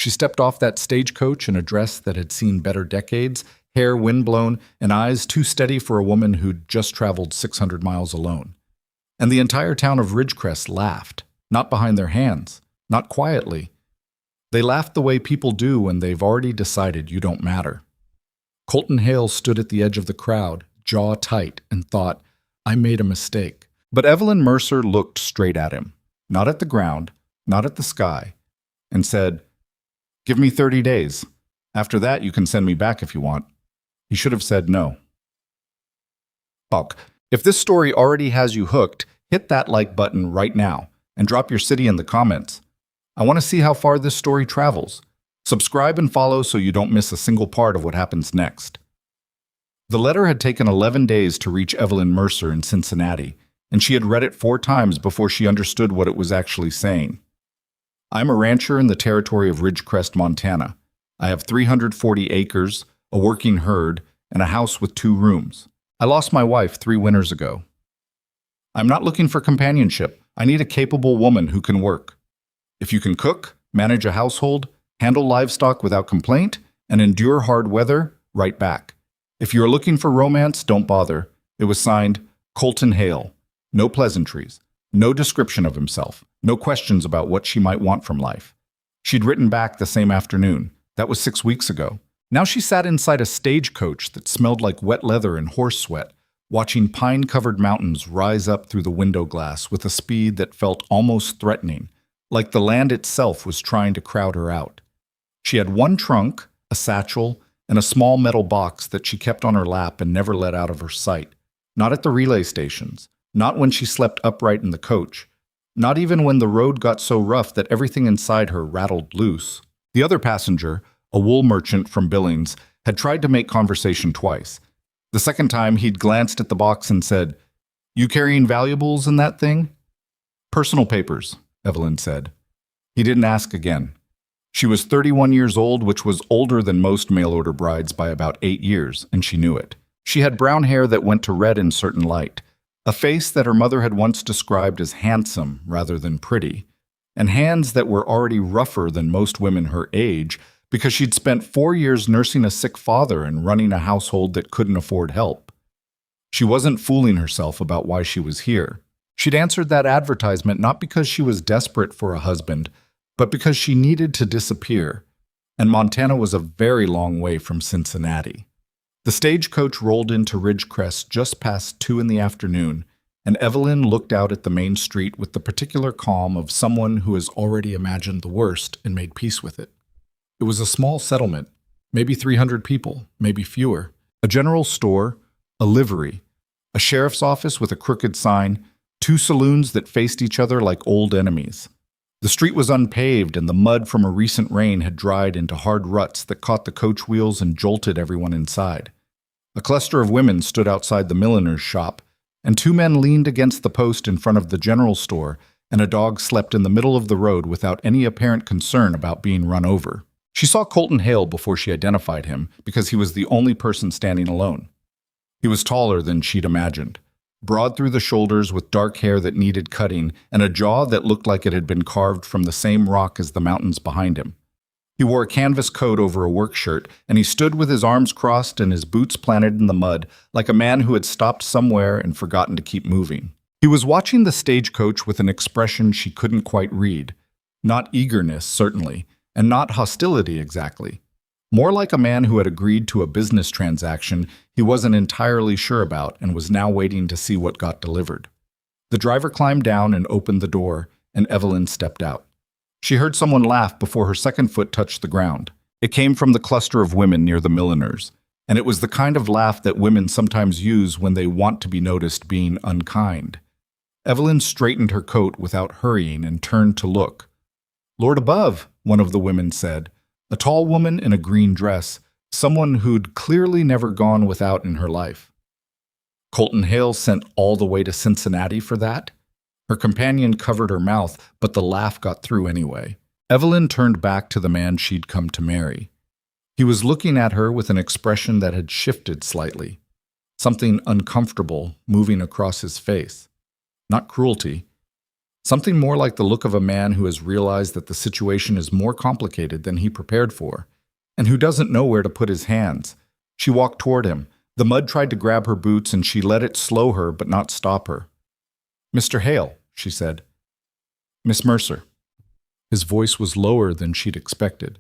She stepped off that stagecoach in a dress that had seen better decades, hair windblown, and eyes too steady for a woman who'd just traveled 600 miles alone. And the entire town of Ridgecrest laughed, not behind their hands, not quietly. They laughed the way people do when they've already decided you don't matter. Colton Hale stood at the edge of the crowd, jaw tight, and thought, I made a mistake. But Evelyn Mercer looked straight at him, not at the ground, not at the sky, and said, Give me 30 days. After that, you can send me back if you want. He should have said no. Fuck. If this story already has you hooked, hit that like button right now and drop your city in the comments. I want to see how far this story travels. Subscribe and follow so you don't miss a single part of what happens next. The letter had taken 11 days to reach Evelyn Mercer in Cincinnati, and she had read it 4 times before she understood what it was actually saying. I'm a rancher in the territory of Ridgecrest, Montana. I have 340 acres, a working herd, and a house with 2 rooms. I lost my wife 3 winters ago. I'm not looking for companionship. I need a capable woman who can work. If you can cook, manage a household, handle livestock without complaint, and endure hard weather, write back. If you're looking for romance, don't bother. It was signed, Colton Hale. No pleasantries. No description of himself. No questions about what she might want from life. She'd written back the same afternoon. That was 6 weeks ago. Now she sat inside a stagecoach that smelled like wet leather and horse sweat, watching pine-covered mountains rise up through the window glass with a speed that felt almost threatening, like the land itself was trying to crowd her out. She had 1 trunk, a satchel, and a small metal box that she kept on her lap and never let out of her sight. Not at the relay stations, not when she slept upright in the coach, not even when the road got so rough that everything inside her rattled loose. The other passenger, a wool merchant from Billings, had tried to make conversation twice. The second time, he'd glanced at the box and said, You carrying valuables in that thing? Personal papers, Evelyn said. He didn't ask again. She was 31 years old, which was older than most mail-order brides by about 8 years, and she knew it. She had brown hair that went to red in certain light, a face that her mother had once described as handsome rather than pretty, and hands that were already rougher than most women her age because she'd spent 4 years nursing a sick father and running a household that couldn't afford help. She wasn't fooling herself about why she was here. She'd answered that advertisement not because she was desperate for a husband, but because she needed to disappear, and Montana was a very long way from Cincinnati. The stagecoach rolled into Ridgecrest just past 2 in the afternoon, and Evelyn looked out at the main street with the particular calm of someone who has already imagined the worst and made peace with it. It was a small settlement, maybe 300 people, maybe fewer, a general store, a livery, a sheriff's office with a crooked sign, 2 saloons that faced each other like old enemies. The street was unpaved, and the mud from a recent rain had dried into hard ruts that caught the coach wheels and jolted everyone inside. A cluster of women stood outside the milliner's shop, and 2 men leaned against the post in front of the general store, and a dog slept in the middle of the road without any apparent concern about being run over. She saw Colton Hale before she identified him because he was the only person standing alone. He was taller than she'd imagined, broad through the shoulders with dark hair that needed cutting and a jaw that looked like it had been carved from the same rock as the mountains behind him. He wore a canvas coat over a work shirt, and he stood with his arms crossed and his boots planted in the mud like a man who had stopped somewhere and forgotten to keep moving. He was watching the stagecoach with an expression she couldn't quite read. Not eagerness, certainly, and not hostility exactly. More like a man who had agreed to a business transaction he wasn't entirely sure about and was now waiting to see what got delivered. The driver climbed down and opened the door, and Evelyn stepped out. She heard someone laugh before her second foot touched the ground. It came from the cluster of women near the milliner's, and it was the kind of laugh that women sometimes use when they want to be noticed being unkind. Evelyn straightened her coat without hurrying and turned to look. "Lord above," one of the women said. A tall woman in a green dress, someone who'd clearly never gone without in her life. Colton Hale sent all the way to Cincinnati for that? Her companion covered her mouth, but the laugh got through anyway. Evelyn turned back to the man she'd come to marry. He was looking at her with an expression that had shifted slightly, something uncomfortable moving across his face. Not cruelty, something more like the look of a man who has realized that the situation is more complicated than he prepared for, and who doesn't know where to put his hands. She walked toward him. The mud tried to grab her boots, and she let it slow her but not stop her. "Mr. Hale," she said. "Miss Mercer." His voice was lower than she'd expected.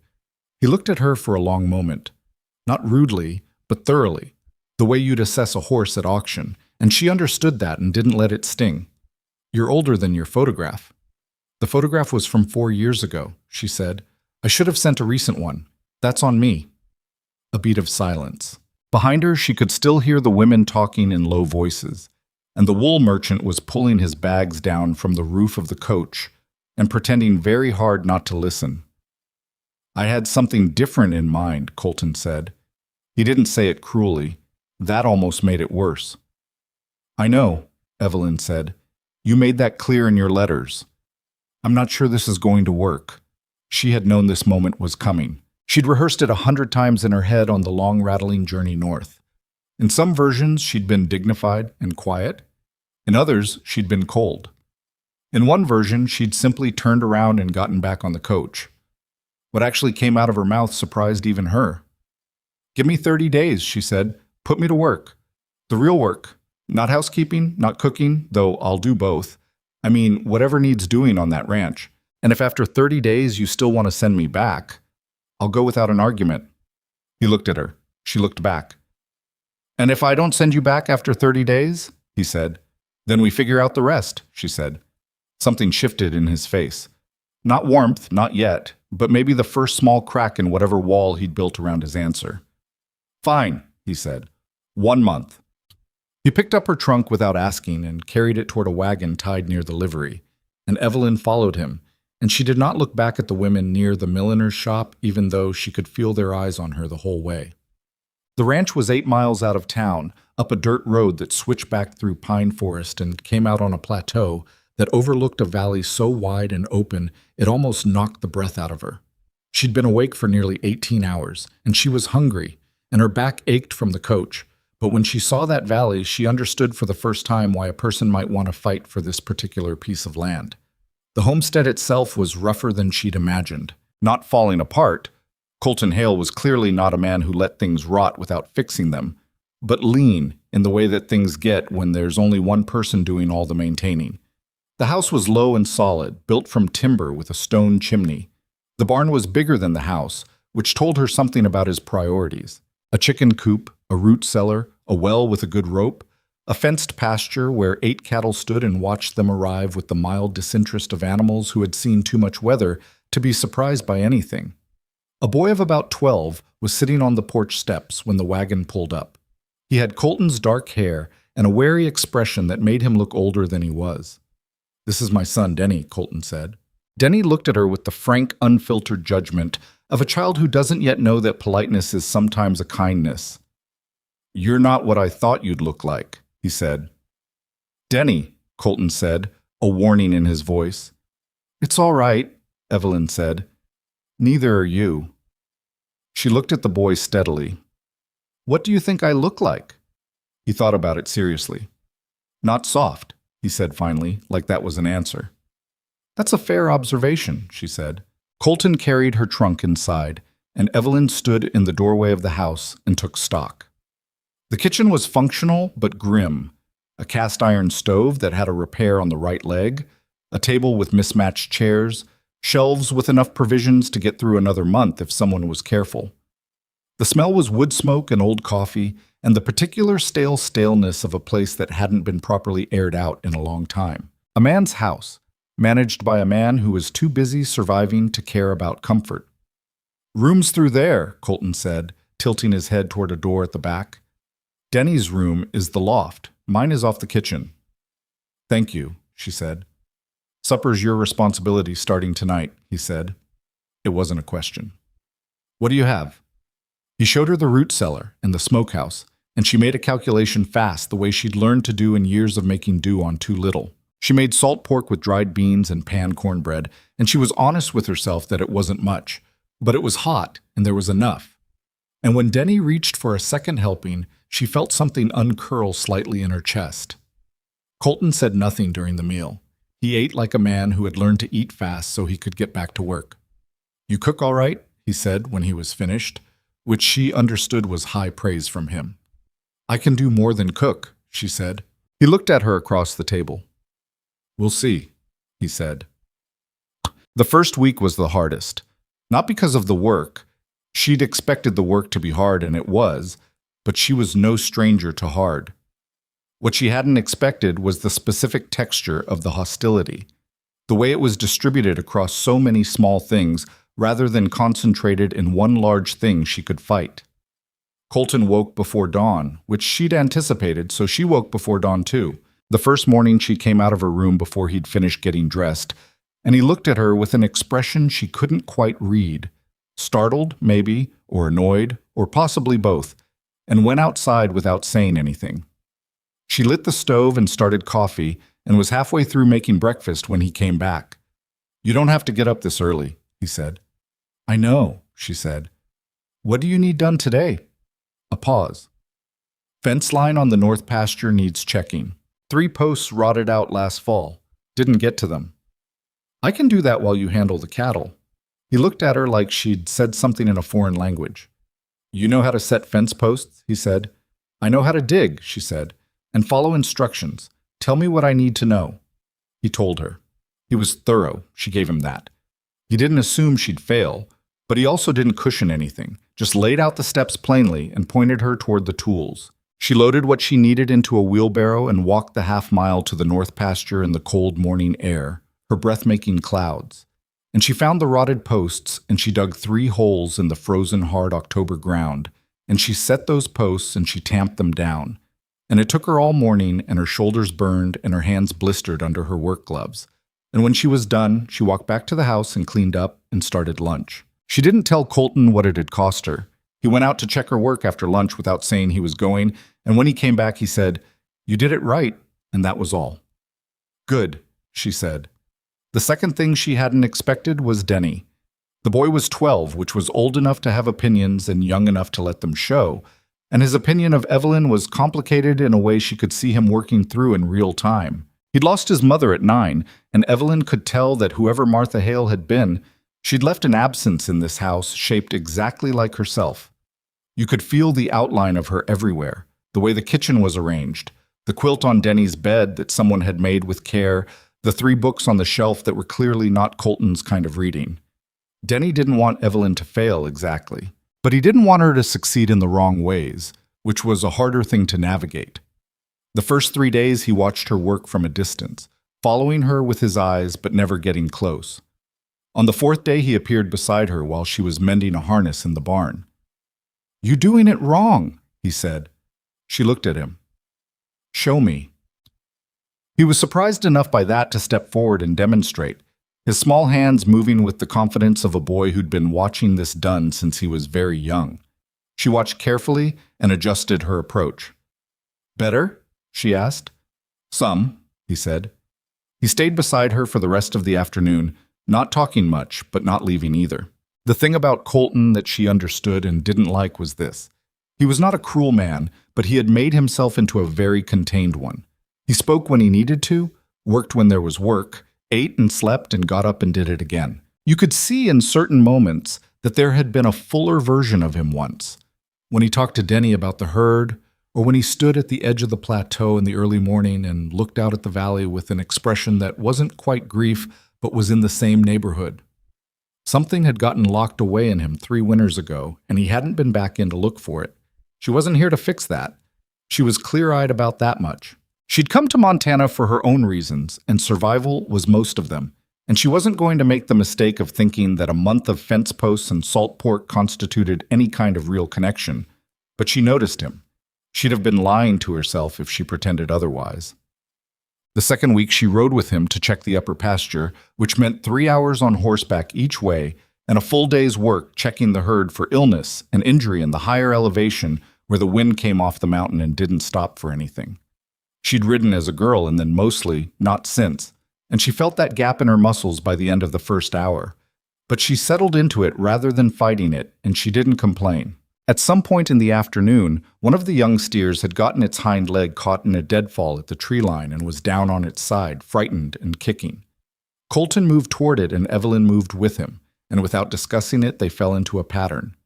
He looked at her for a long moment. Not rudely, but thoroughly, the way you'd assess a horse at auction, and she understood that and didn't let it sting. "You're older than your photograph." "The photograph was from 4 years ago," she said. "I should have sent a recent one. That's on me." A beat of silence. Behind her, she could still hear the women talking in low voices, and the wool merchant was pulling his bags down from the roof of the coach and pretending very hard not to listen. "I had something different in mind," Colton said. He didn't say it cruelly. That almost made it worse. "I know," Evelyn said. "You made that clear in your letters. I'm not sure this is going to work." She had known this moment was coming. She'd rehearsed it 100 times in her head on the long, rattling journey north. In some versions, she'd been dignified and quiet. In others, she'd been cold. In one version, she'd simply turned around and gotten back on the coach. What actually came out of her mouth surprised even her. "Give me 30 days, she said. "Put me to work. The real work. Not housekeeping, not cooking, though I'll do both. I mean, whatever needs doing on that ranch. And if after 30 days you still want to send me back, I'll go without an argument." He looked at her. She looked back. "And if I don't send you back after 30 days, he said, "then we figure out the rest," she said. Something shifted in his face. Not warmth, not yet, but maybe the first small crack in whatever wall he'd built around his answer. "Fine," he said. 1 month. He picked up her trunk without asking and carried it toward a wagon tied near the livery, and Evelyn followed him, and she did not look back at the women near the milliner's shop, even though she could feel their eyes on her the whole way. The ranch was 8 miles out of town, up a dirt road that switched back through pine forest and came out on a plateau that overlooked a valley so wide and open it almost knocked the breath out of her. She'd been awake for nearly 18 hours, and she was hungry, and her back ached from the coach. But when she saw that valley, she understood for the first time why a person might want to fight for this particular piece of land. The homestead itself was rougher than she'd imagined. Not falling apart. Colton Hale was clearly not a man who let things rot without fixing them, but lean in the way that things get when there's only one person doing all the maintaining. The house was low and solid, built from timber with a stone chimney. The barn was bigger than the house, which told her something about his priorities. A chicken coop, a root cellar, a well with a good rope, a fenced pasture where 8 cattle stood and watched them arrive with the mild disinterest of animals who had seen too much weather to be surprised by anything. A boy of about 12 was sitting on the porch steps when the wagon pulled up. He had Colton's dark hair and a wary expression that made him look older than he was. "This is my son, Denny," Colton said. Denny looked at her with the frank, unfiltered judgment of a child who doesn't yet know that politeness is sometimes a kindness. "You're not what I thought you'd look like," he said. "Denny," Colton said, a warning in his voice. "It's all right," Evelyn said. "Neither are you." She looked at the boy steadily. "What do you think I look like?" He thought about it seriously. "Not soft," he said finally, like that was an answer. "That's a fair observation," she said. Colton carried her trunk inside, and Evelyn stood in the doorway of the house and took stock. The kitchen was functional but grim. A cast-iron stove that had a repair on the right leg, a table with mismatched chairs, shelves with enough provisions to get through another month if someone was careful. The smell was wood smoke and old coffee, and the particular stale staleness of a place that hadn't been properly aired out in a long time. A man's house, managed by a man who was too busy surviving to care about comfort. "Room's through there," Colton said, tilting his head toward a door at the back. "Denny's room is the loft. Mine is off the kitchen." "Thank you," she said. "Supper's your responsibility starting tonight," he said. It wasn't a question. "What do you have?" He showed her the root cellar and the smokehouse, and she made a calculation fast the way she'd learned to do in years of making do on too little. She made salt pork with dried beans and pan cornbread, and she was honest with herself that it wasn't much, but it was hot and there was enough. And when Denny reached for a second helping, she felt something uncurl slightly in her chest. Colton said nothing during the meal. He ate like a man who had learned to eat fast so he could get back to work. "You cook all right?" he said when he was finished, which she understood was high praise from him. "I can do more than cook," she said. He looked at her across the table. "We'll see," he said. The first week was the hardest. Not because of the work. She'd expected the work to be hard, and it was, but she was no stranger to hard. What she hadn't expected was the specific texture of the hostility, the way it was distributed across so many small things rather than concentrated in one large thing she could fight. Colton woke before dawn, which she'd anticipated, so she woke before dawn too. The first morning she came out of her room before he'd finished getting dressed, and he looked at her with an expression she couldn't quite read. Startled, maybe, or annoyed, or possibly both, and went outside without saying anything. She lit the stove and started coffee, and was halfway through making breakfast when he came back. "You don't have to get up this early," he said. "I know," she said. "What do you need done today?" A pause. "Fence line on the north pasture needs checking. 3 posts rotted out last fall. Didn't get to them." "I can do that while you handle the cattle." He looked at her like she'd said something in a foreign language. "You know how to set fence posts?" he said. "I know how to dig," she said, "and follow instructions. Tell me what I need to know." He told her. He was thorough. She gave him that. He didn't assume she'd fail, but he also didn't cushion anything, just laid out the steps plainly and pointed her toward the tools. She loaded what she needed into a wheelbarrow and walked the half-mile to the north pasture in the cold morning air, her breath making clouds. And she found the rotted posts, and she dug 3 holes in the frozen hard October ground, and she set those posts and she tamped them down. And it took her all morning, and her shoulders burned and her hands blistered under her work gloves. And when she was done, she walked back to the house and cleaned up and started lunch. She didn't tell Colton what it had cost her. He went out to check her work after lunch without saying he was going, and when he came back he said, "You did it right," and that was all. "Good," she said. The second thing she hadn't expected was Denny. The boy was 12, which was old enough to have opinions and young enough to let them show, and his opinion of Evelyn was complicated in a way she could see him working through in real time. He'd lost his mother at 9, and Evelyn could tell that whoever Martha Hale had been, she'd left an absence in this house shaped exactly like herself. You could feel the outline of her everywhere, the way the kitchen was arranged, the quilt on Denny's bed that someone had made with care, the 3 books on the shelf that were clearly not Colton's kind of reading. Denny didn't want Evelyn to fail exactly, but he didn't want her to succeed in the wrong ways, which was a harder thing to navigate. The first 3 days he watched her work from a distance, following her with his eyes but never getting close. On the 4th day he appeared beside her while she was mending a harness in the barn. "You're doing it wrong," he said. She looked at him. "Show me." He was surprised enough by that to step forward and demonstrate, his small hands moving with the confidence of a boy who'd been watching this done since he was very young. She watched carefully and adjusted her approach. "Better?" she asked. "Some," he said. He stayed beside her for the rest of the afternoon, not talking much, but not leaving either. The thing about Colton that she understood and didn't like was this. He was not a cruel man, but he had made himself into a very contained one. He spoke when he needed to, worked when there was work, ate and slept and got up and did it again. You could see in certain moments that there had been a fuller version of him once. When he talked to Denny about the herd, or when he stood at the edge of the plateau in the early morning and looked out at the valley with an expression that wasn't quite grief but was in the same neighborhood. Something had gotten locked away in him 3 winters ago, and he hadn't been back in to look for it. She wasn't here to fix that. She was clear-eyed about that much. She'd come to Montana for her own reasons, and survival was most of them, and she wasn't going to make the mistake of thinking that a month of fence posts and salt pork constituted any kind of real connection. But she noticed him. She'd have been lying to herself if she pretended otherwise. The second week she rode with him to check the upper pasture, which meant 3 hours on horseback each way, and a full day's work checking the herd for illness and injury in the higher elevation where the wind came off the mountain and didn't stop for anything. She'd ridden as a girl and then mostly not since, and she felt that gap in her muscles by the end of the first hour. But she settled into it rather than fighting it, and she didn't complain. At some point in the afternoon, one of the young steers had gotten its hind leg caught in a deadfall at the tree line and was down on its side, frightened and kicking. Colton moved toward it and Evelyn moved with him, and without discussing it, they fell into a pattern.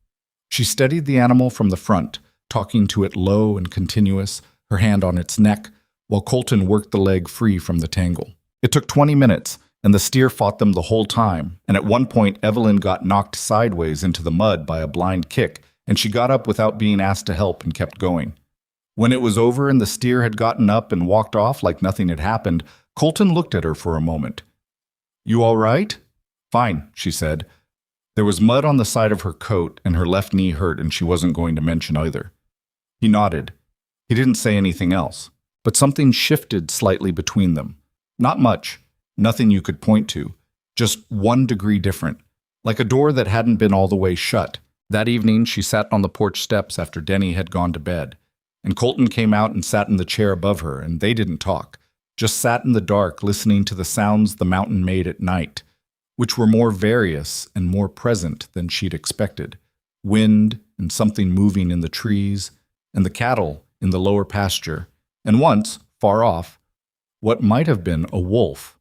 She steadied the animal from the front, talking to it low and continuous, her hand on its neck, while Colton worked the leg free from the tangle. It took 20 minutes, and the steer fought them the whole time, and at one point Evelyn got knocked sideways into the mud by a blind kick, and she got up without being asked to help and kept going. When it was over and the steer had gotten up and walked off like nothing had happened, Colton looked at her for a moment. "You all right?" "Fine," she said. There was mud on the side of her coat, and her left knee hurt, and she wasn't going to mention either. He nodded. He didn't say anything else, but something shifted slightly between them. Not much, nothing you could point to, just 1 degree different, like a door that hadn't been all the way shut. That evening, she sat on the porch steps after Denny had gone to bed, and Colton came out and sat in the chair above her, and they didn't talk, just sat in the dark listening to the sounds the mountain made at night, which were more various and more present than she'd expected. Wind and something moving in the trees, and the cattle in the lower pasture, and once, far off, what might have been a wolf.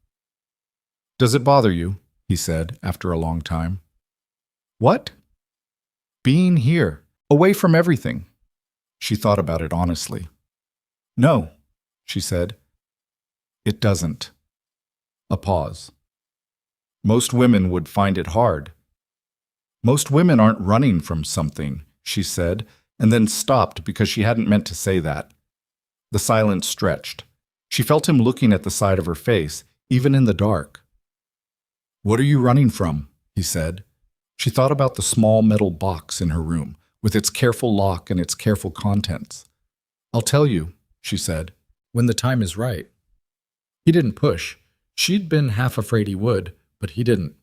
"Does it bother you?" he said after a long time. "What?" "Being here, away from everything." She thought about it honestly. "No," she said. "It doesn't." A pause. "Most women would find it hard." "Most women aren't running from something," she said, and then stopped because she hadn't meant to say that. The silence stretched. She felt him looking at the side of her face, even in the dark. "What are you running from?" he said. She thought about the small metal box in her room, with its careful lock and its careful contents. "I'll tell you," she said, "when the time is right." He didn't push. She'd been half afraid he would, but he didn't.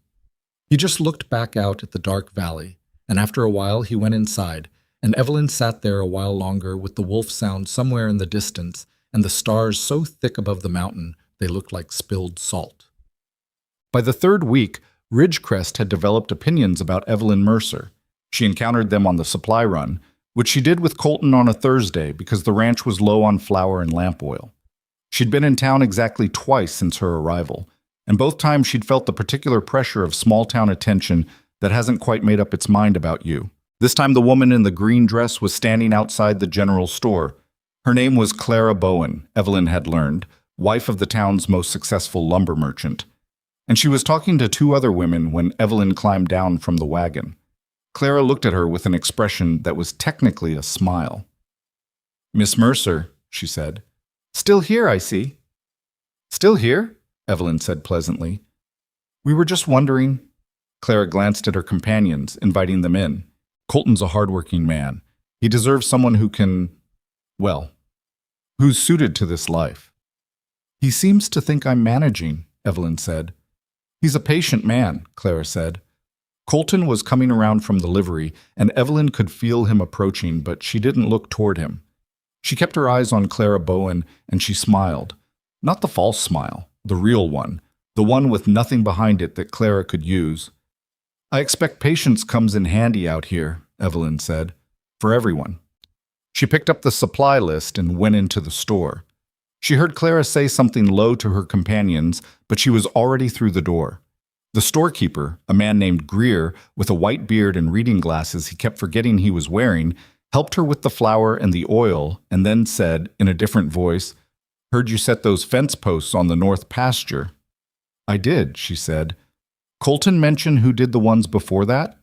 He just looked back out at the dark valley, and after a while he went inside, and Evelyn sat there a while longer with the wolf sound somewhere in the distance and the stars so thick above the mountain they looked like spilled salt. By the 3rd week, Ridgecrest had developed opinions about Evelyn Mercer. She encountered them on the supply run, which she did with Colton on a Thursday because the ranch was low on flour and lamp oil. She'd been in town exactly twice since her arrival, and both times she'd felt the particular pressure of small-town attention that hasn't quite made up its mind about you. This time the woman in the green dress was standing outside the general store. Her name was Clara Bowen, Evelyn had learned, wife of the town's most successful lumber merchant. And she was talking to 2 other women when Evelyn climbed down from the wagon. Clara looked at her with an expression that was technically a smile. "Miss Mercer," she said. "Still here, I see." "Still here?" Evelyn said pleasantly. "We were just wondering." Clara glanced at her companions, inviting them in. "Colton's a hardworking man. He deserves someone who can, well, who's suited to this life." "He seems to think I'm managing," Evelyn said. "He's a patient man," Clara said. Colton was coming around from the livery, and Evelyn could feel him approaching, but she didn't look toward him. She kept her eyes on Clara Bowen, and she smiled. Not the false smile, the real one, the one with nothing behind it that Clara could use. "I expect patience comes in handy out here," Evelyn said, "for everyone." She picked up the supply list and went into the store. She heard Clara say something low to her companions, but she was already through the door. The storekeeper, a man named Greer, with a white beard and reading glasses he kept forgetting he was wearing, helped her with the flour and the oil, and then said, in a different voice, "Heard you set those fence posts on the north pasture." "I did," she said. "Colton mention who did the ones before that?"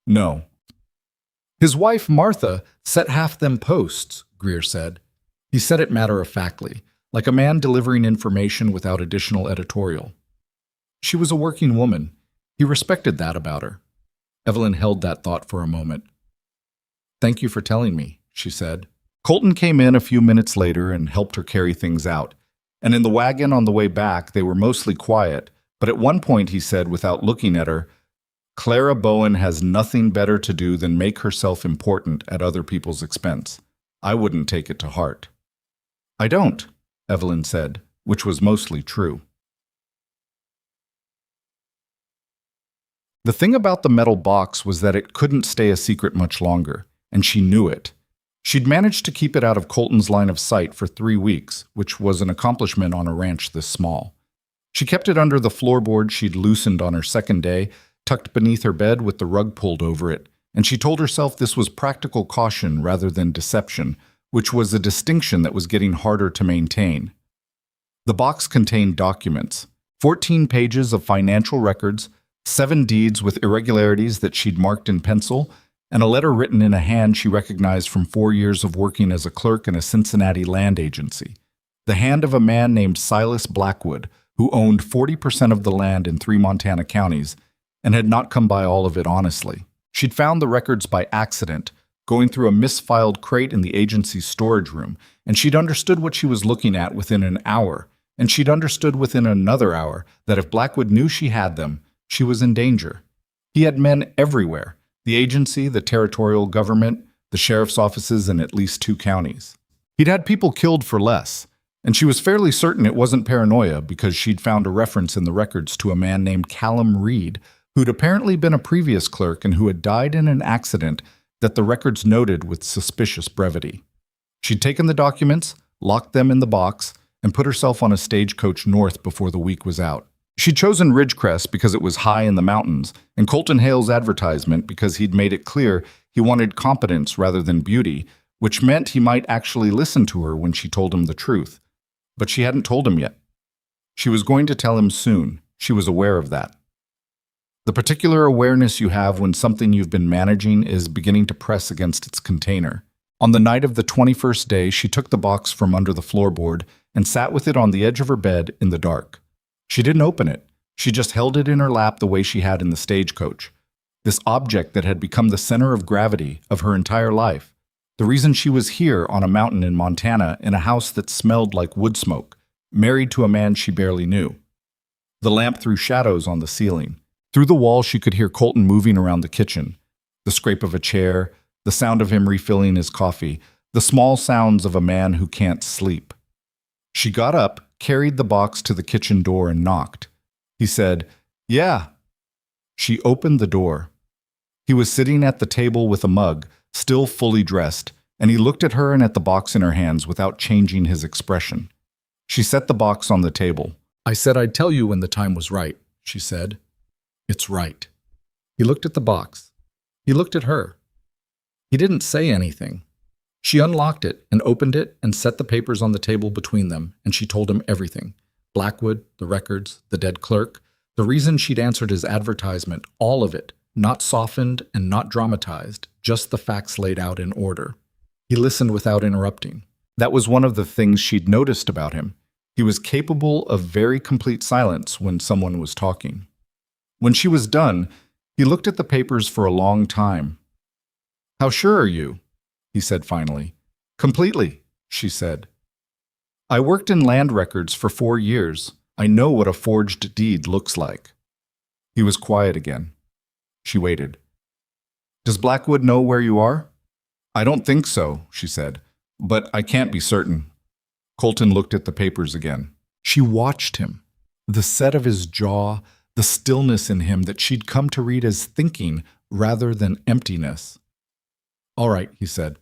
"No." "His wife, Martha, set half them posts," Greer said. He said it matter-of-factly, like a man delivering information without additional editorial. She was a working woman. He respected that about her. Evelyn held that thought for a moment. "Thank you for telling me," she said. Colton came in a few minutes later and helped her carry things out. And in the wagon on the way back, they were mostly quiet, but at one point he said, without looking at her, "Clara Bowen has nothing better to do than make herself important at other people's expense. I wouldn't take it to heart." "I don't," Evelyn said, which was mostly true. The thing about the metal box was that it couldn't stay a secret much longer. and she knew it. She'd managed to keep it out of Colton's line of sight for 3 weeks, which was an accomplishment on a ranch this small. She kept it under the floorboard she'd loosened on her second day, tucked beneath her bed with the rug pulled over it, and she told herself this was practical caution rather than deception, which was a distinction that was getting harder to maintain. The box contained documents, 14 pages of financial records, 7 deeds with irregularities that she'd marked in pencil, and a letter written in a hand she recognized from 4 years of working as a clerk in a Cincinnati land agency. The hand of a man named Silas Blackwood, who owned 40% of the land in 3 Montana counties and had not come by all of it honestly. She'd found the records by accident, going through a misfiled crate in the agency's storage room, and she'd understood what she was looking at within an hour, and she'd understood within another hour that if Blackwood knew she had them, she was in danger. He had men everywhere: the agency, the territorial government, the sheriff's offices in at least 2 counties. He'd had people killed for less, and she was fairly certain it wasn't paranoia because she'd found a reference in the records to a man named Callum Reed, who'd apparently been a previous clerk and who had died in an accident that the records noted with suspicious brevity. She'd taken the documents, locked them in the box, and put herself on a stagecoach north before the week was out. She'd chosen Ridgecrest because it was high in the mountains, and Colton Hale's advertisement because he'd made it clear he wanted competence rather than beauty, which meant he might actually listen to her when she told him the truth. But she hadn't told him yet. She was going to tell him soon. She was aware of that. The particular awareness you have when something you've been managing is beginning to press against its container. On the night of the 21st day, she took the box from under the floorboard and sat with it on the edge of her bed in the dark. She didn't open it. She just held it in her lap the way she had in the stagecoach. This object that had become the center of gravity of her entire life. The reason she was here on a mountain in Montana in a house that smelled like wood smoke, married to a man she barely knew. The lamp threw shadows on the ceiling. Through the wall, she could hear Colton moving around the kitchen. The scrape of a chair, the sound of him refilling his coffee, the small sounds of a man who can't sleep. She got up, carried the box to the kitchen door and knocked. He said, "Yeah." She opened the door. He was sitting at the table with a mug, still fully dressed, and he looked at her and at the box in her hands without changing his expression. She set the box on the table. "I said I'd tell you when the time was right," she said. "It's right." He looked at the box. He looked at her. He didn't say anything. She unlocked it and opened it and set the papers on the table between them, and she told him everything. Blackwood, the records, the dead clerk, the reason she'd answered his advertisement, all of it, not softened and not dramatized, just the facts laid out in order. He listened without interrupting. That was one of the things she'd noticed about him. He was capable of very complete silence when someone was talking. When she was done, he looked at the papers for a long time. "How sure are you?" he said finally. "Completely," she said. "I worked in land records for 4 years. I know what a forged deed looks like." He was quiet again. She waited. "Does Blackwood know where you are?" "I don't think so," she said, "but I can't be certain." Colton looked at the papers again. She watched him. The set of his jaw, the stillness in him that she'd come to read as thinking rather than emptiness. "All right," he said.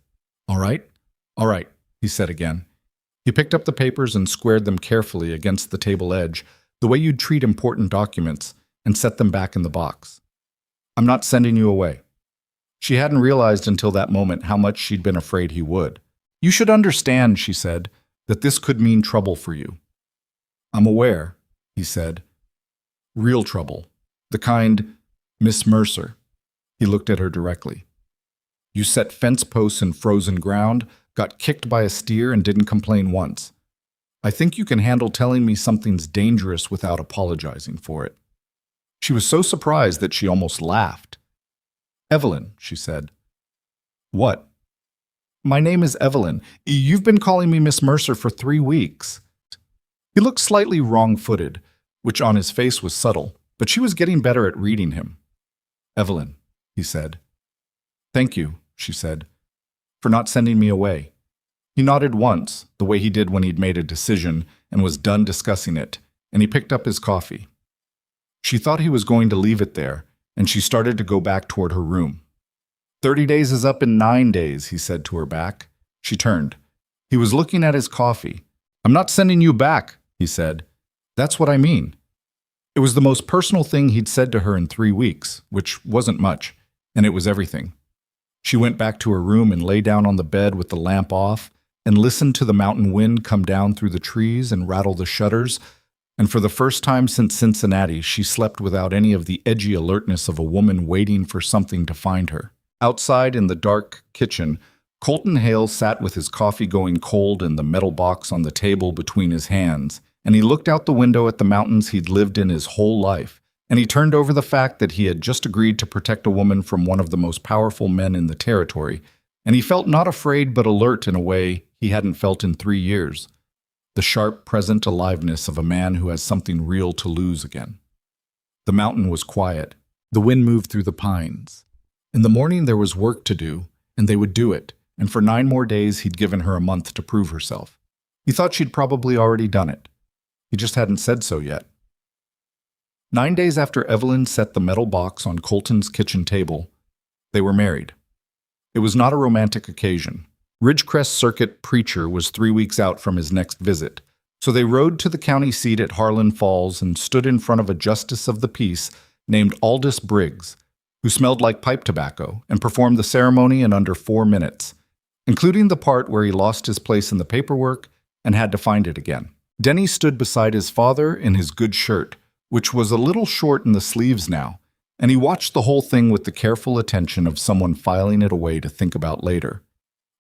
"All right? All right," he said again. He picked up the papers and squared them carefully against the table edge, the way you'd treat important documents, and set them back in the box. "I'm not sending you away." She hadn't realized until that moment how much she'd been afraid he would. "You should understand," she said, "that this could mean trouble for you." "I'm aware," he said. "Real trouble. The kind, Miss Mercer." He looked at her directly. "You set fence posts in frozen ground, got kicked by a steer, and didn't complain once. I think you can handle telling me something's dangerous without apologizing for it." She was so surprised that she almost laughed. "Evelyn," she said. "What?" "My name is Evelyn. You've been calling me Miss Mercer for 3 weeks. He looked slightly wrong-footed, which on his face was subtle, but she was getting better at reading him. "Evelyn," he said. "Thank you," she said, "for not sending me away." He nodded once, the way he did when he'd made a decision and was done discussing it, and he picked up his coffee. She thought he was going to leave it there, and she started to go back toward her room. 30 days is up in 9 days, he said to her back. She turned. He was looking at his coffee. I'm not sending you back, he said. That's what I mean. It was the most personal thing he'd said to her in 3 weeks, which wasn't much, and it was everything. She went back to her room and lay down on the bed with the lamp off and listened to the mountain wind come down through the trees and rattle the shutters, and for the first time since Cincinnati, she slept without any of the edgy alertness of a woman waiting for something to find her. Outside in the dark kitchen, Colton Hale sat with his coffee going cold and the metal box on the table between his hands, and he looked out the window at the mountains he'd lived in his whole life, and he turned over the fact that he had just agreed to protect a woman from one of the most powerful men in the territory, and he felt not afraid but alert in a way he hadn't felt in 3 years. The sharp, present aliveness of a man who has something real to lose again. The mountain was quiet. The wind moved through the pines. In the morning there was work to do, and they would do it, and for 9 more days he'd given her a month to prove herself. He thought she'd probably already done it. He just hadn't said so yet. 9 days after Evelyn set the metal box on Colton's kitchen table, they were married. It was not a romantic occasion. Ridgecrest Circuit preacher was 3 weeks out from his next visit, so they rode to the county seat at Harlan Falls and stood in front of a justice of the peace named Aldous Briggs, who smelled like pipe tobacco, and performed the ceremony in under 4 minutes, including the part where he lost his place in the paperwork and had to find it again. Denny stood beside his father in his good shirt, which was a little short in the sleeves now, and he watched the whole thing with the careful attention of someone filing it away to think about later.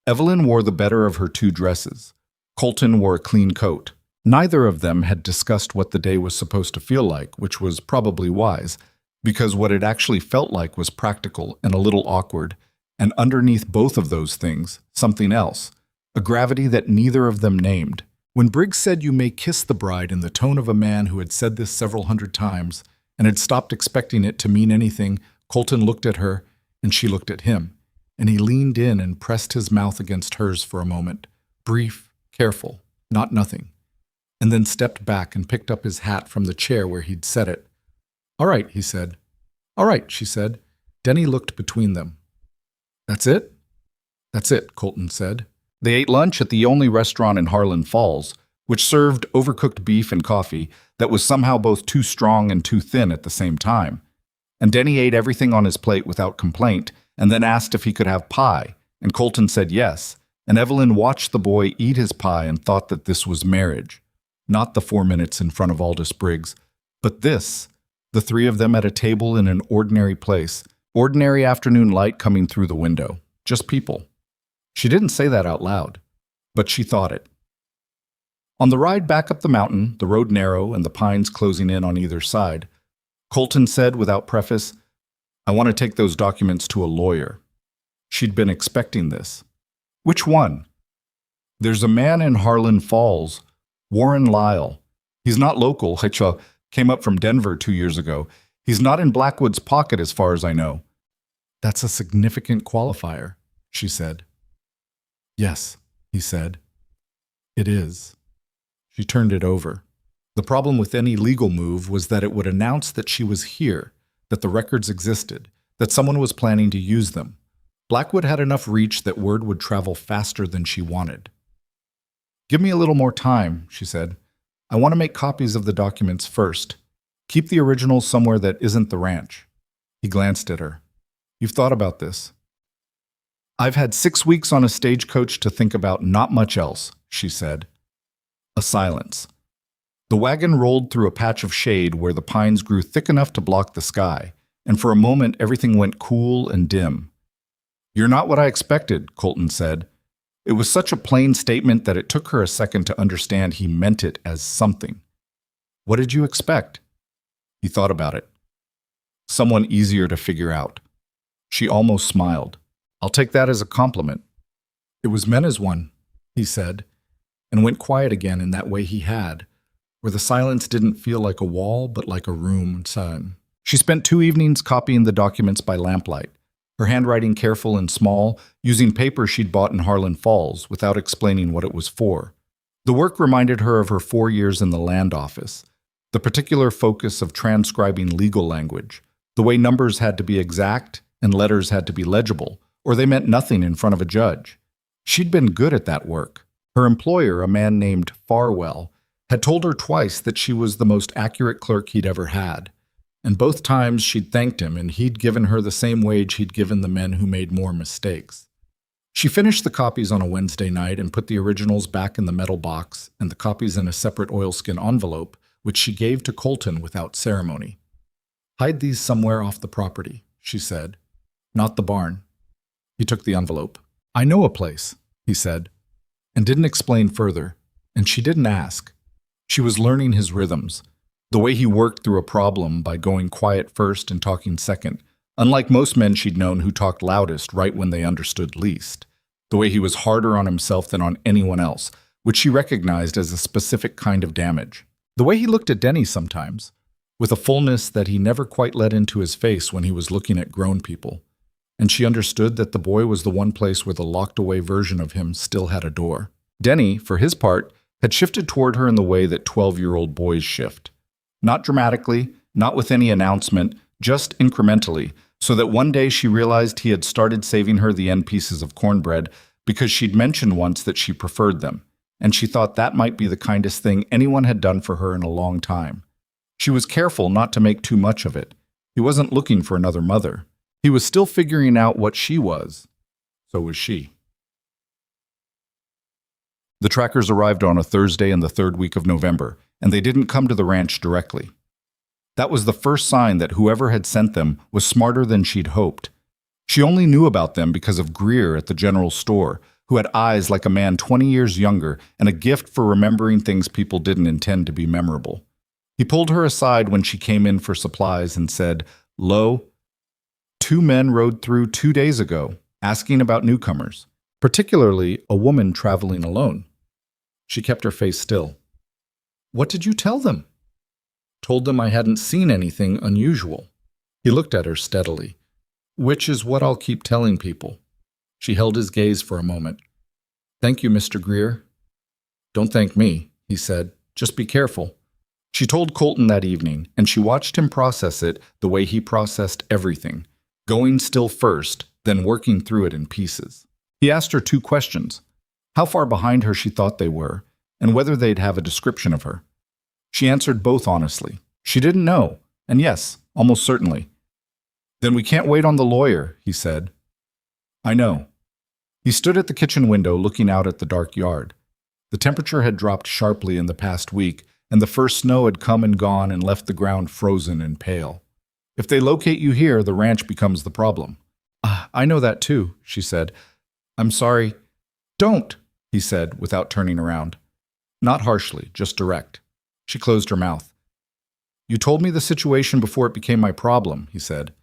Evelyn wore the better of her 2 dresses. Colton wore a clean coat. Neither of them had discussed what the day was supposed to feel like, which was probably wise, because what it actually felt like was practical and a little awkward, and underneath both of those things, something else, a gravity that neither of them named. When Briggs said you may kiss the bride in the tone of a man who had said this several hundred times and had stopped expecting it to mean anything, Colton looked at her and she looked at him, and he leaned in and pressed his mouth against hers for a moment, brief, careful, not nothing, and then stepped back and picked up his hat from the chair where he'd set it. All right, he said. All right, she said. Denny looked between them. That's it? That's it, Colton said. They ate lunch at the only restaurant in Harlan Falls, which served overcooked beef and coffee that was somehow both too strong and too thin at the same time. And Denny ate everything on his plate without complaint, and then asked if he could have pie, and Colton said yes, and Evelyn watched the boy eat his pie and thought that this was marriage. Not the 4 minutes in front of Aldous Briggs, but this, the 3 of them at a table in an ordinary place, ordinary afternoon light coming through the window, just people. She didn't say that out loud, but she thought it. On the ride back up the mountain, the road narrow and the pines closing in on either side, Colton said without preface, I want to take those documents to a lawyer. She'd been expecting this. Which one? There's a man in Harlan Falls, Warren Lyle. He's not local. He came up from Denver 2 years ago. He's not in Blackwood's pocket as far as I know. That's a significant qualifier, she said. Yes, he said. It is. She turned it over. The problem with any legal move was that it would announce that she was here, that the records existed, that someone was planning to use them. Blackwood had enough reach that word would travel faster than she wanted. Give me a little more time, she said. I want to make copies of the documents first. Keep the originals somewhere that isn't the ranch. He glanced at her. You've thought about this. I've had 6 weeks on a stagecoach to think about not much else, she said. A silence. The wagon rolled through a patch of shade where the pines grew thick enough to block the sky, and for a moment everything went cool and dim. You're not what I expected, Colton said. It was such a plain statement that it took her a second to understand he meant it as something. What did you expect? He thought about it. Someone easier to figure out. She almost smiled. I'll take that as a compliment. It was meant as one, he said, and went quiet again in that way he had, where the silence didn't feel like a wall but like a room. She spent 2 evenings copying the documents by lamplight, her handwriting careful and small, using paper she'd bought in Harlan Falls without explaining what it was for. The work reminded her of her 4 years in the land office, the particular focus of transcribing legal language, the way numbers had to be exact and letters had to be legible, or they meant nothing in front of a judge. She'd been good at that work. Her employer, a man named Farwell, had told her twice that she was the most accurate clerk he'd ever had. And both times she'd thanked him, and he'd given her the same wage he'd given the men who made more mistakes. She finished the copies on a Wednesday night and put the originals back in the metal box and the copies in a separate oilskin envelope, which she gave to Colton without ceremony. "Hide these somewhere off the property," she said. "Not the barn." He took the envelope. "I know a place," he said, and didn't explain further, and she didn't ask. She was learning his rhythms, the way he worked through a problem by going quiet first and talking second, unlike most men she'd known who talked loudest right when they understood least, the way he was harder on himself than on anyone else, which she recognized as a specific kind of damage. The way he looked at Denny sometimes, with a fullness that he never quite let into his face when he was looking at grown people, and she understood that the boy was the one place where the locked-away version of him still had a door. Denny, for his part, had shifted toward her in the way that 12-year-old boys shift. Not dramatically, not with any announcement, just incrementally, so that one day she realized he had started saving her the end pieces of cornbread because she'd mentioned once that she preferred them, and she thought that might be the kindest thing anyone had done for her in a long time. She was careful not to make too much of it. He wasn't looking for another mother. He was still figuring out what she was. So was she. The trackers arrived on a Thursday in the third week of November, and they didn't come to the ranch directly. That was the first sign that whoever had sent them was smarter than she'd hoped. She only knew about them because of Greer at the general store, who had eyes like a man 20 years younger and a gift for remembering things people didn't intend to be memorable. He pulled her aside when she came in for supplies and said, "Lo, 2 men rode through 2 days ago, asking about newcomers, particularly a woman traveling alone." She kept her face still. "What did you tell them?" "Told them I hadn't seen anything unusual." He looked at her steadily. "Which is what I'll keep telling people." She held his gaze for a moment. "Thank you, Mr. Greer." "Don't thank me," he said. "Just be careful." She told Colton that evening, and she watched him process it the way he processed everything, going still first, then working through it in pieces. He asked her 2 questions: how far behind her she thought they were, and whether they'd have a description of her. She answered both honestly. She didn't know, and yes, almost certainly. "Then we can't wait on the lawyer," he said. "I know." He stood at the kitchen window looking out at the dark yard. The temperature had dropped sharply in the past week, and the first snow had come and gone and left the ground frozen and pale. "If they locate you here, the ranch becomes the problem." I know that too," she said. "I'm sorry." "Don't," he said, without turning around. Not harshly, just direct. She closed her mouth. "You told me the situation before it became my problem," he said.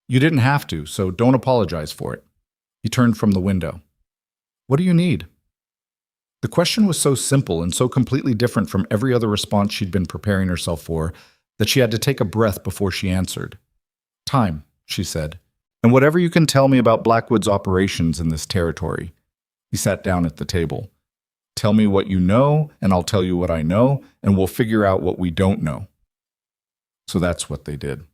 "You didn't have to, so don't apologize for it." He turned from the window. "What do you need?" The question was so simple and so completely different from every other response she'd been preparing herself for that she had to take a breath before she answered. "Time," she said, "and whatever you can tell me about Blackwood's operations in this territory." He sat down at the table. "Tell me what you know, and I'll tell you what I know, and we'll figure out what we don't know." So that's what they did.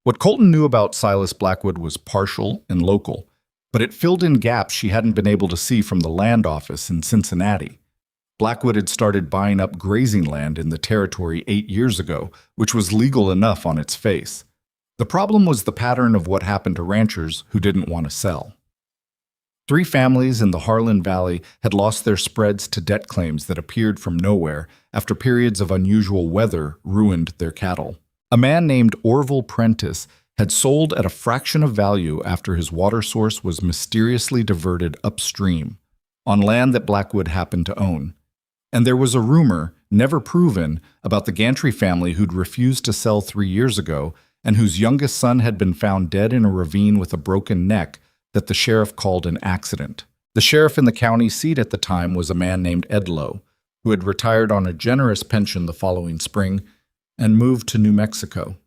What Colton knew about Silas Blackwood was partial and local, but it filled in gaps she hadn't been able to see from the land office in Cincinnati. Blackwood had started buying up grazing land in the territory 8 years ago, which was legal enough on its face. The problem was the pattern of what happened to ranchers who didn't want to sell. 3 families in the Harlan Valley had lost their spreads to debt claims that appeared from nowhere after periods of unusual weather ruined their cattle. A man named Orville Prentice had sold at a fraction of value after his water source was mysteriously diverted upstream, on land that Blackwood happened to own. And there was a rumor, never proven, about the Gantry family who'd refused to sell 3 years ago and whose youngest son had been found dead in a ravine with a broken neck that the sheriff called an accident. The sheriff in the county seat at the time was a man named Edlow, who had retired on a generous pension the following spring and moved to New Mexico.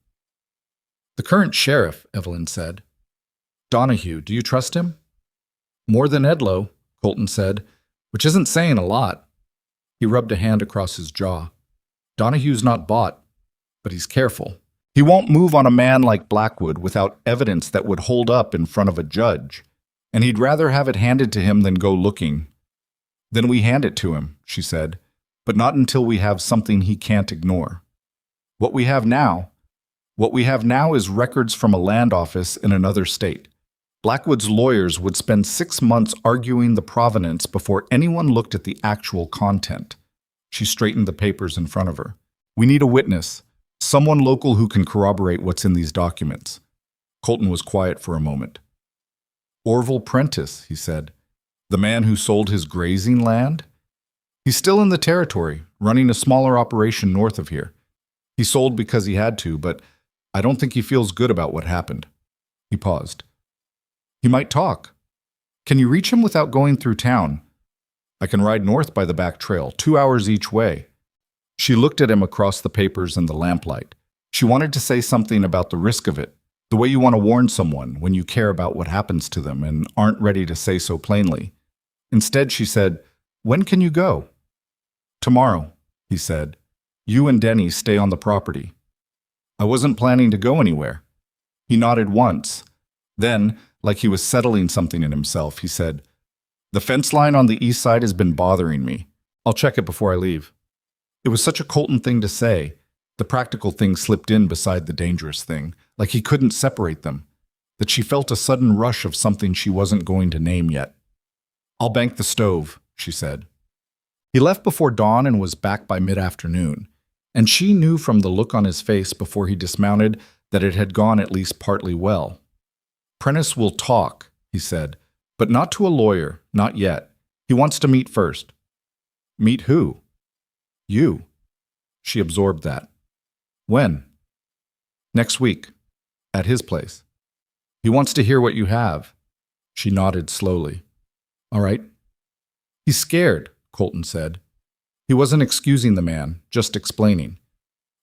"The current sheriff," Evelyn said. "Donahue, do you trust him?" "More than Edlow," Colton said, which isn't saying a lot. He rubbed a hand across his jaw. "Donahue's not bought, but he's careful. He won't move on a man like Blackwood without evidence that would hold up in front of a judge, and he'd rather have it handed to him than go looking. Then we hand it to him, she said, but not until we have something he can't ignore. What we have now is records from a land office in another state. Blackwood's lawyers would spend 6 months arguing the provenance before anyone looked at the actual content. She straightened the papers in front of her. We need a witness, someone local who can corroborate what's in these documents. Colton was quiet for a moment. Orville Prentice, he said. The man who sold his grazing land? He's still in the territory, running a smaller operation north of here. He sold because he had to, but I don't think he feels good about what happened. He paused. He might talk. Can you reach him without going through town? I can ride north by the back trail, 2 hours each way. She looked at him across the papers and the lamplight. She wanted to say something about the risk of it, the way you want to warn someone when you care about what happens to them and aren't ready to say so plainly. Instead, she said, "When can you go?" "Tomorrow," he said. "You and Denny stay on the property." I wasn't planning to go anywhere. He nodded once. Then, like he was settling something in himself, he said, "The fence line on the east side has been bothering me. I'll check it before I leave." It was such a Colton thing to say. The practical thing slipped in beside the dangerous thing, like he couldn't separate them, that she felt a sudden rush of something she wasn't going to name yet. "I'll bank the stove," she said. He left before dawn and was back by mid-afternoon, and she knew from the look on his face before he dismounted that it had gone at least partly well. "Prentice will talk," he said, "but not to a lawyer, not yet. He wants to meet first." "Meet who?" "You." She absorbed that. "When?" "Next week. At his place. He wants to hear what you have." She nodded slowly. "All right." "He's scared," Colton said. He wasn't excusing the man, just explaining.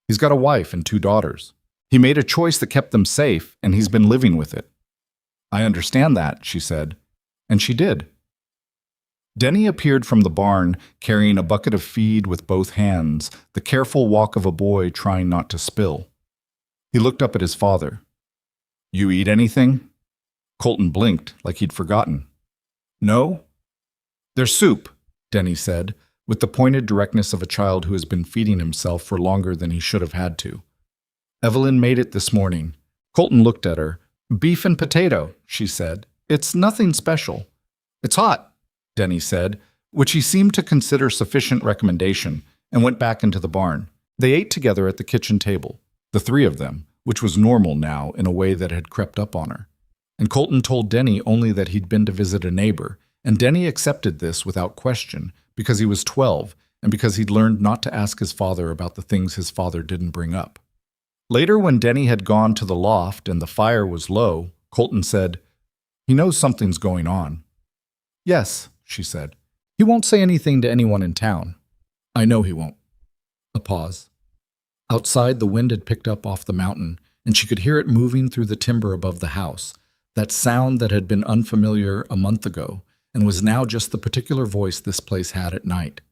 "He's got a wife and 2 daughters. He made a choice that kept them safe, and he's been living with it." "I understand that," she said. And she did. Denny appeared from the barn, carrying a bucket of feed with both hands, the careful walk of a boy trying not to spill. He looked up at his father. "You eat anything?" Colton blinked, like he'd forgotten. "No?" "There's soup," Denny said, with the pointed directness of a child who has been feeding himself for longer than he should have had to. "Evelyn made it this morning." Colton looked at her. "Beef and potato," she said. "It's nothing special." "It's hot," Denny said, which he seemed to consider sufficient recommendation, and went back into the barn. They ate together at the kitchen table, the 3 of them, which was normal now in a way that had crept up on her. And Colton told Denny only that he'd been to visit a neighbor, and Denny accepted this without question because he was 12 and because he'd learned not to ask his father about the things his father didn't bring up. Later, when Denny had gone to the loft and the fire was low, Colton said, "He knows something's going on." "Yes," she said. "He won't say anything to anyone in town." "I know he won't." A pause. Outside, the wind had picked up off the mountain, and she could hear it moving through the timber above the house, that sound that had been unfamiliar a month ago and was now just the particular voice this place had at night.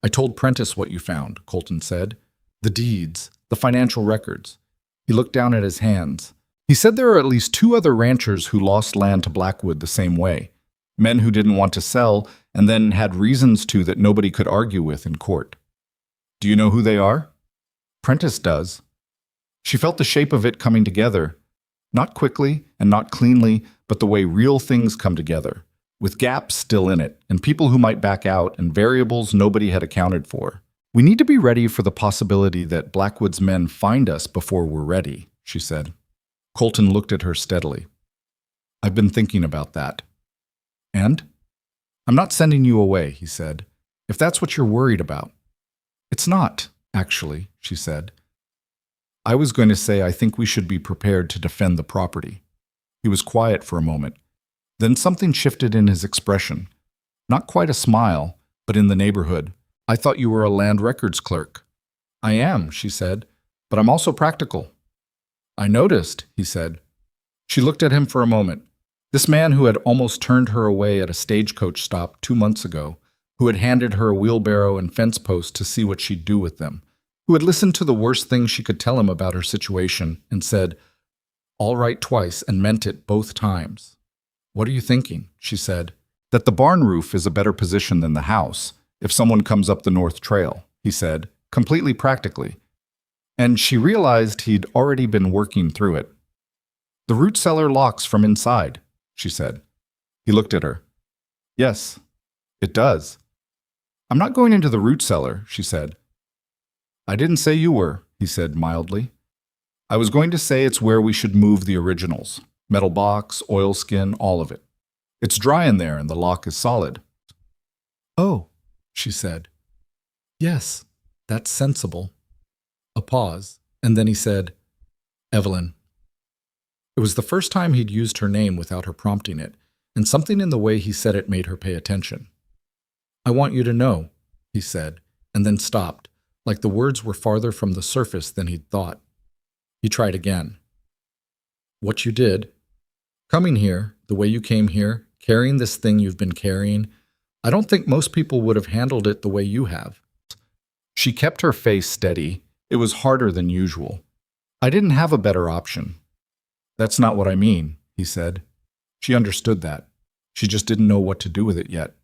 "I told Prentice what you found," Colton said. "The deeds, the financial records." He looked down at his hands. "He said there are at least 2 other ranchers who lost land to Blackwood the same way. Men who didn't want to sell and then had reasons to that nobody could argue with in court. Do you know who they are?" "Prentice does." She felt the shape of it coming together, not quickly and not cleanly, but the way real things come together, with gaps still in it, and people who might back out, and variables nobody had accounted for. "We need to be ready for the possibility that Blackwood's men find us before we're ready," she said. Colton looked at her steadily. "I've been thinking about that." "And?" "I'm not sending you away," he said, "if that's what you're worried about." "It's not, actually," she said. "I was going to say I think we should be prepared to defend the property." He was quiet for a moment. Then something shifted in his expression. Not quite a smile, but in the neighborhood. "I thought you were a land records clerk." "I am," she said, "but I'm also practical." "I noticed," he said. She looked at him for a moment. This man who had almost turned her away at a stagecoach stop 2 months ago, who had handed her a wheelbarrow and fence post to see what she'd do with them, who had listened to the worst thing she could tell him about her situation and said, "All right," twice and meant it both times. "What are you thinking?" she said. "That the barn roof is a better position than the house if someone comes up the North Trail," he said, completely practically. And she realized he'd already been working through it. "The root cellar locks from inside," she said. He looked at her. "Yes, it does." "I'm not going into the root cellar," she said. "I didn't say you were," he said mildly. "I was going to say it's where we should move the originals. Metal box, oilskin, all of it. It's dry in there and the lock is solid." "Oh," she said. "Yes, that's sensible." A pause, and then he said, "Evelyn." It was the first time he'd used her name without her prompting it, and something in the way he said it made her pay attention. "I want you to know," he said, and then stopped, like the words were farther from the surface than he'd thought. He tried again. "What you did, coming here, the way you came here, carrying this thing you've been carrying, I don't think most people would have handled it the way you have." She kept her face steady. It was harder than usual. "I didn't have a better option." "That's not what I mean," he said. She understood that. She just didn't know what to do with it yet.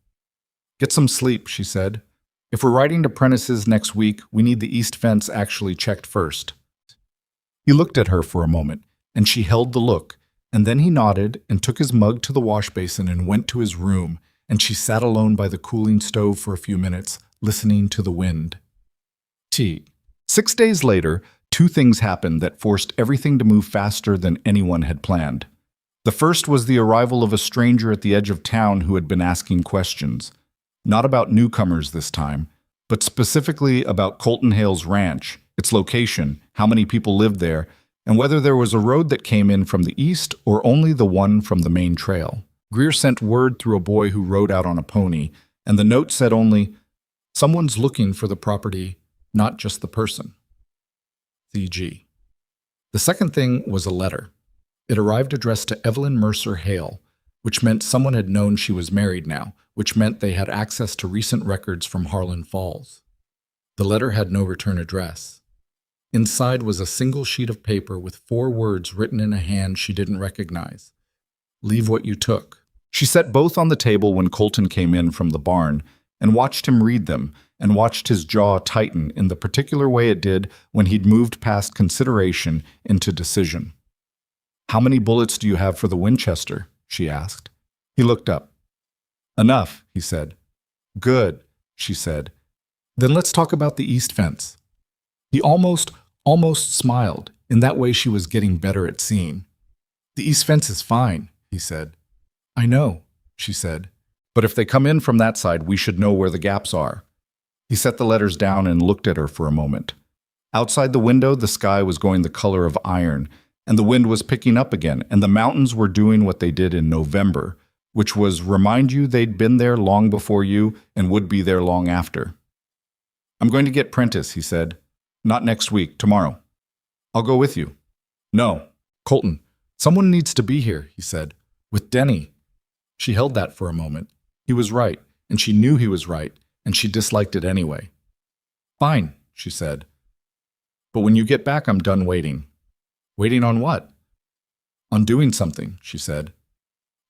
"Get some sleep," she said. "If we're riding to Prentice's next week, we need the east fence actually checked first." He looked at her for a moment, and she held the look, and then he nodded and took his mug to the wash basin and went to his room, and she sat alone by the cooling stove for a few minutes, listening to the wind. 6 days later, 2 things happened that forced everything to move faster than anyone had planned. The first was the arrival of a stranger at the edge of town who had been asking questions. Not about newcomers this time, but specifically about Colton Hale's ranch, its location, how many people lived there, and whether there was a road that came in from the east or only the one from the main trail. Greer sent word through a boy who rode out on a pony, and the note said only, "Someone's looking for the property, not just the person." CG. The second thing was a letter. It arrived addressed to Evelyn Mercer Hale, which meant someone had known she was married now, which meant they had access to recent records from Harlan Falls. The letter had no return address. Inside was a single sheet of paper with 4 words written in a hand she didn't recognize. "Leave what you took." She set both on the table when Colton came in from the barn and watched him read them and watched his jaw tighten in the particular way it did when he'd moved past consideration into decision. "How many bullets do you have for the Winchester?" she asked. He looked up. "Enough," he said. "Good," she said. "Then let's talk about the east fence." He almost smiled. In that way she was getting better at seeing. "The east fence is fine," he said. "I know," she said. "But if they come in from that side, we should know where the gaps are." He set the letters down and looked at her for a moment. Outside the window, the sky was going the color of iron, and the wind was picking up again, and the mountains were doing what they did in November, which was remind you they'd been there long before you and would be there long after. "I'm going to get Prentice," he said. "Not next week, tomorrow." "I'll go with you." "No, Colton, someone needs to be here," he said. "With Denny." She held that for a moment. He was right, and she knew he was right, and she disliked it anyway. "Fine," she said. "But when you get back, I'm done waiting." "Waiting on what?" "On doing something," she said.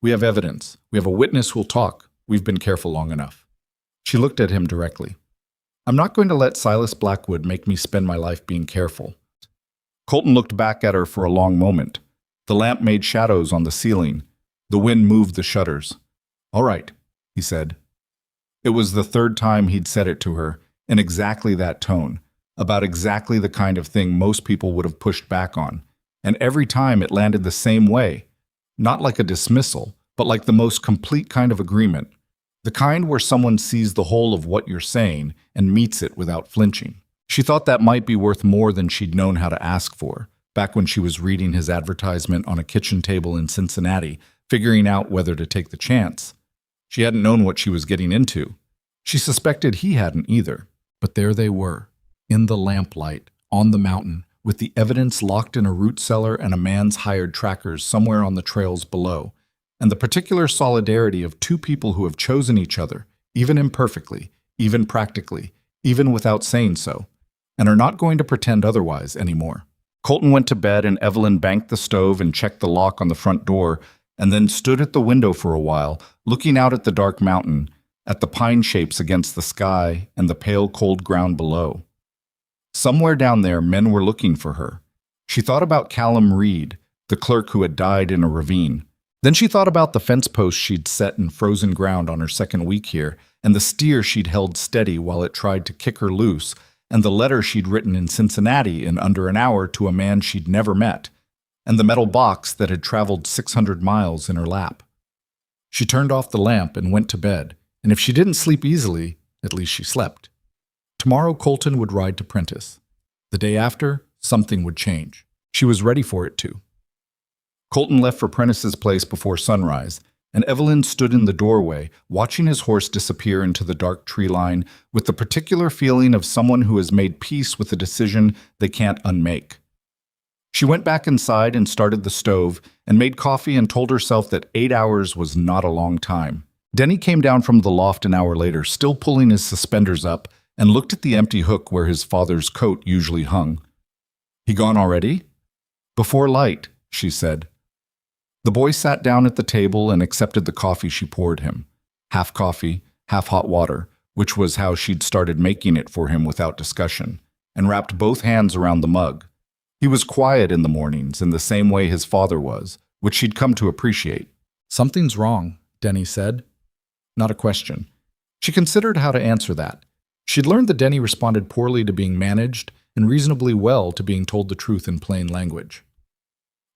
"We have evidence. We have a witness who'll talk. We've been careful long enough." She looked at him directly. "I'm not going to let Silas Blackwood make me spend my life being careful." Colton looked back at her for a long moment. The lamp made shadows on the ceiling. The wind moved the shutters. "All right," he said. It was the 3rd time he'd said it to her, in exactly that tone, about exactly the kind of thing most people would have pushed back on, and every time it landed the same way, not like a dismissal, but like the most complete kind of agreement, the kind where someone sees the whole of what you're saying and meets it without flinching. She thought that might be worth more than she'd known how to ask for, back when she was reading his advertisement on a kitchen table in Cincinnati, figuring out whether to take the chance. She hadn't known what she was getting into. She suspected he hadn't either. But there they were, in the lamplight, on the mountain, with the evidence locked in a root cellar and a man's hired trackers somewhere on the trails below, and the particular solidarity of 2 people who have chosen each other, even imperfectly, even practically, even without saying so, and are not going to pretend otherwise anymore. Colton went to bed and Evelyn banked the stove and checked the lock on the front door, and then stood at the window for a while, looking out at the dark mountain, at the pine shapes against the sky and the pale cold ground below. Somewhere down there, men were looking for her. She thought about Callum Reed, the clerk who had died in a ravine. Then she thought about the fence posts she'd set in frozen ground on her second week here, and the steer she'd held steady while it tried to kick her loose, and the letter she'd written in Cincinnati in under an hour to a man she'd never met, and the metal box that had traveled 600 miles in her lap. She turned off the lamp and went to bed, and if she didn't sleep easily, at least she slept. Tomorrow Colton would ride to Prentice. The day after, something would change. She was ready for it to. Colton left for Prentice's place before sunrise, and Evelyn stood in the doorway, watching his horse disappear into the dark tree line with the particular feeling of someone who has made peace with a decision they can't unmake. She went back inside and started the stove and made coffee and told herself that 8 hours was not a long time. Denny came down from the loft an hour later, still pulling his suspenders up, and looked at the empty hook where his father's coat usually hung. "He gone already?" "Before light," she said. The boy sat down at the table and accepted the coffee she poured him. Half coffee, half hot water, which was how she'd started making it for him without discussion, and wrapped both hands around the mug. He was quiet in the mornings in the same way his father was, which she'd come to appreciate. "Something's wrong," Denny said. Not a question. She considered how to answer that. She'd learned that Denny responded poorly to being managed and reasonably well to being told the truth in plain language.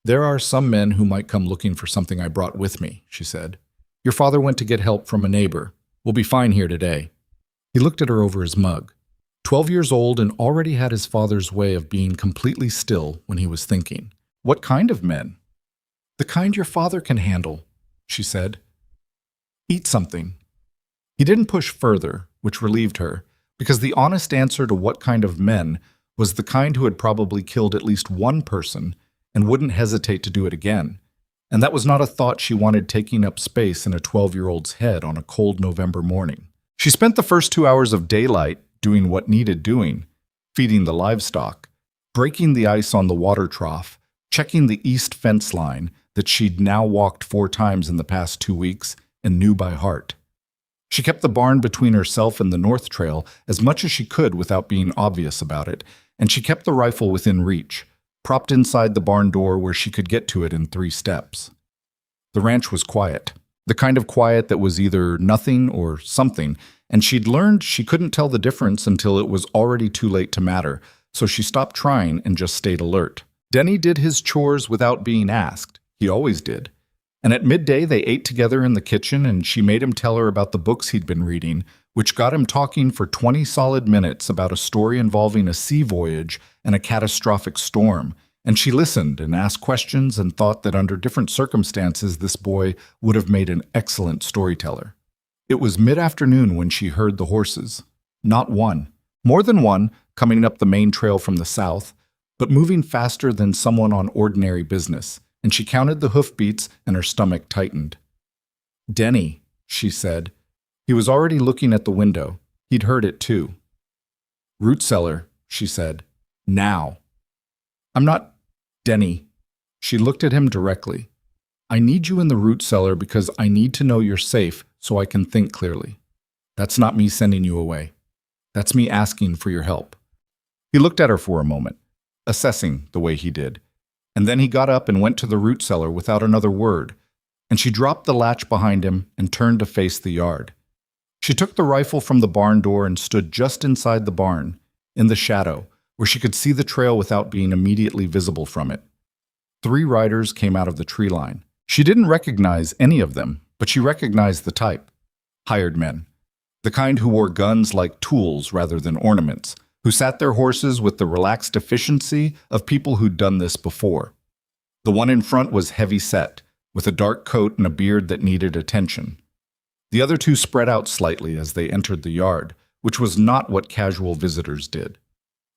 "There are some men who might come looking for something I brought with me," she said. "Your father went to get help from a neighbor. We'll be fine here today." He looked at her over his mug. 12 years old and already had his father's way of being completely still when he was thinking. "What kind of men?" "The kind your father can handle," she said. "Eat something." He didn't push further, which relieved her, because the honest answer to what kind of men was the kind who had probably killed at least one person and wouldn't hesitate to do it again. And that was not a thought she wanted taking up space in a 12-year-old's head on a cold November morning. She spent the first 2 hours of daylight doing what needed doing, feeding the livestock, breaking the ice on the water trough, checking the east fence line that she'd now walked 4 times in the past 2 weeks and knew by heart. She kept the barn between herself and the north trail as much as she could without being obvious about it, and she kept the rifle within reach, propped inside the barn door where she could get to it in 3 steps. The ranch was quiet, the kind of quiet that was either nothing or something, and she'd learned she couldn't tell the difference until it was already too late to matter, so she stopped trying and just stayed alert. Denny did his chores without being asked. He always did. And at midday they ate together in the kitchen, and she made him tell her about the books he'd been reading, which got him talking for 20 solid minutes about a story involving a sea voyage and a catastrophic storm. And she listened and asked questions and thought that under different circumstances this boy would have made an excellent storyteller. It was mid-afternoon when she heard the horses. Not one. More than one, coming up the main trail from the south, but moving faster than someone on ordinary business, and she counted the hoofbeats and her stomach tightened. "Denny," she said. He was already looking at the window. He'd heard it too. "Root cellar," she said. "Now." "I'm not Denny." She looked at him directly. "I need you in the root cellar because I need to know you're safe so I can think clearly. That's not me sending you away. That's me asking for your help." He looked at her for a moment, assessing the way he did, and then he got up and went to the root cellar without another word, and she dropped the latch behind him and turned to face the yard. She took the rifle from the barn door and stood just inside the barn, in the shadow, where she could see the trail without being immediately visible from it. 3 riders came out of the tree line. She didn't recognize any of them, but she recognized the type. Hired men. The kind who wore guns like tools rather than ornaments, who sat their horses with the relaxed efficiency of people who'd done this before. The one in front was heavy-set, with a dark coat and a beard that needed attention. The other 2 spread out slightly as they entered the yard, which was not what casual visitors did.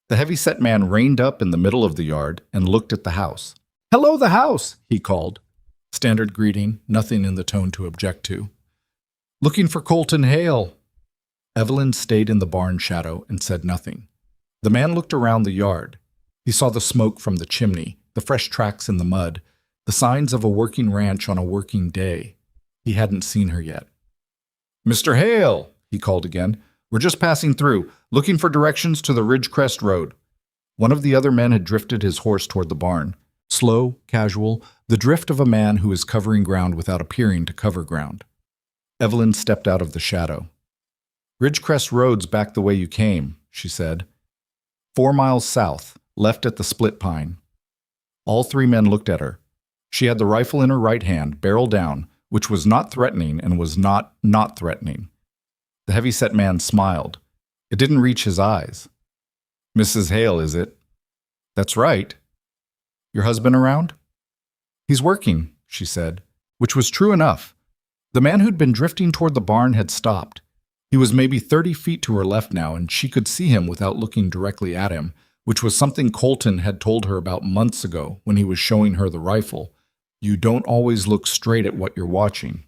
The heavy-set man reined up in the middle of the yard and looked at the house. "Hello, the house," he called. Standard greeting, nothing in the tone to object to. "Looking for Colton Hale." Evelyn stayed in the barn shadow and said nothing. The man looked around the yard. He saw the smoke from the chimney, the fresh tracks in the mud, the signs of a working ranch on a working day. He hadn't seen her yet. "Mr. Hale," he called again. "We're just passing through, looking for directions to the Ridgecrest Road." One of the other men had drifted his horse toward the barn. Slow, casual, the drift of a man who is covering ground without appearing to cover ground. Evelyn stepped out of the shadow. "Ridgecrest Road's back the way you came," she said. 4 miles south, left at the split pine. All three men looked at her. She had the rifle in her right hand, barrel down, which was not threatening and was not threatening. The heavy-set man smiled. It didn't reach his eyes. "Mrs. Hale, is it?" "That's right." "Your husband around?" "He's working," she said, which was true enough. The man who'd been drifting toward the barn had stopped. He was maybe 30 feet to her left now, and she could see him without looking directly at him, which was something Colton had told her about months ago when he was showing her the rifle. You don't always look straight at what you're watching.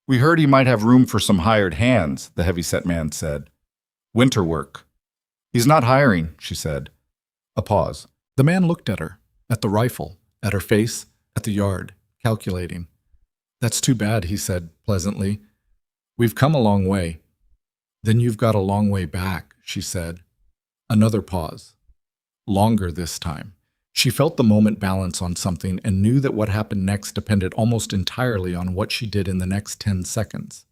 "We heard he might have room for some hired hands," the heavy-set man said. "Winter work." "He's not hiring," she said. A pause. The man looked at her, at the rifle, at her face, at the yard, calculating. "That's too bad," he said pleasantly. "We've come a long way." "Then you've got a long way back," she said. Another pause. Longer this time. She felt the moment balance on something and knew that what happened next depended almost entirely on what she did in the next 10 seconds.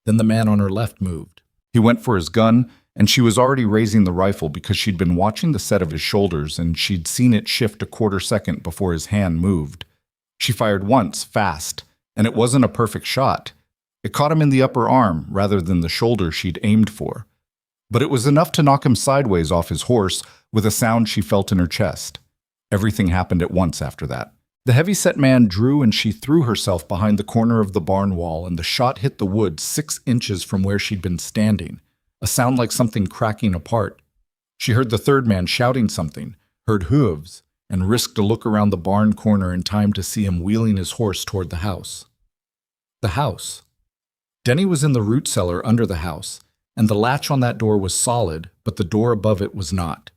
Then the man on her left moved. He went for his gun, and she was already raising the rifle because she'd been watching the set of his shoulders and she'd seen it shift a quarter second before his hand moved. She fired once, fast, and it wasn't a perfect shot. It caught him in the upper arm rather than the shoulder she'd aimed for. But it was enough to knock him sideways off his horse with a sound she felt in her chest. Everything happened at once after that. The heavy-set man drew and she threw herself behind the corner of the barn wall, and the shot hit the wood 6 inches from where she'd been standing, a sound like something cracking apart. She heard the third man shouting something, heard hooves, and risked a look around the barn corner in time to see him wheeling his horse toward the house. The house. Denny was in the root cellar under the house, and the latch on that door was solid, but the door above it was not.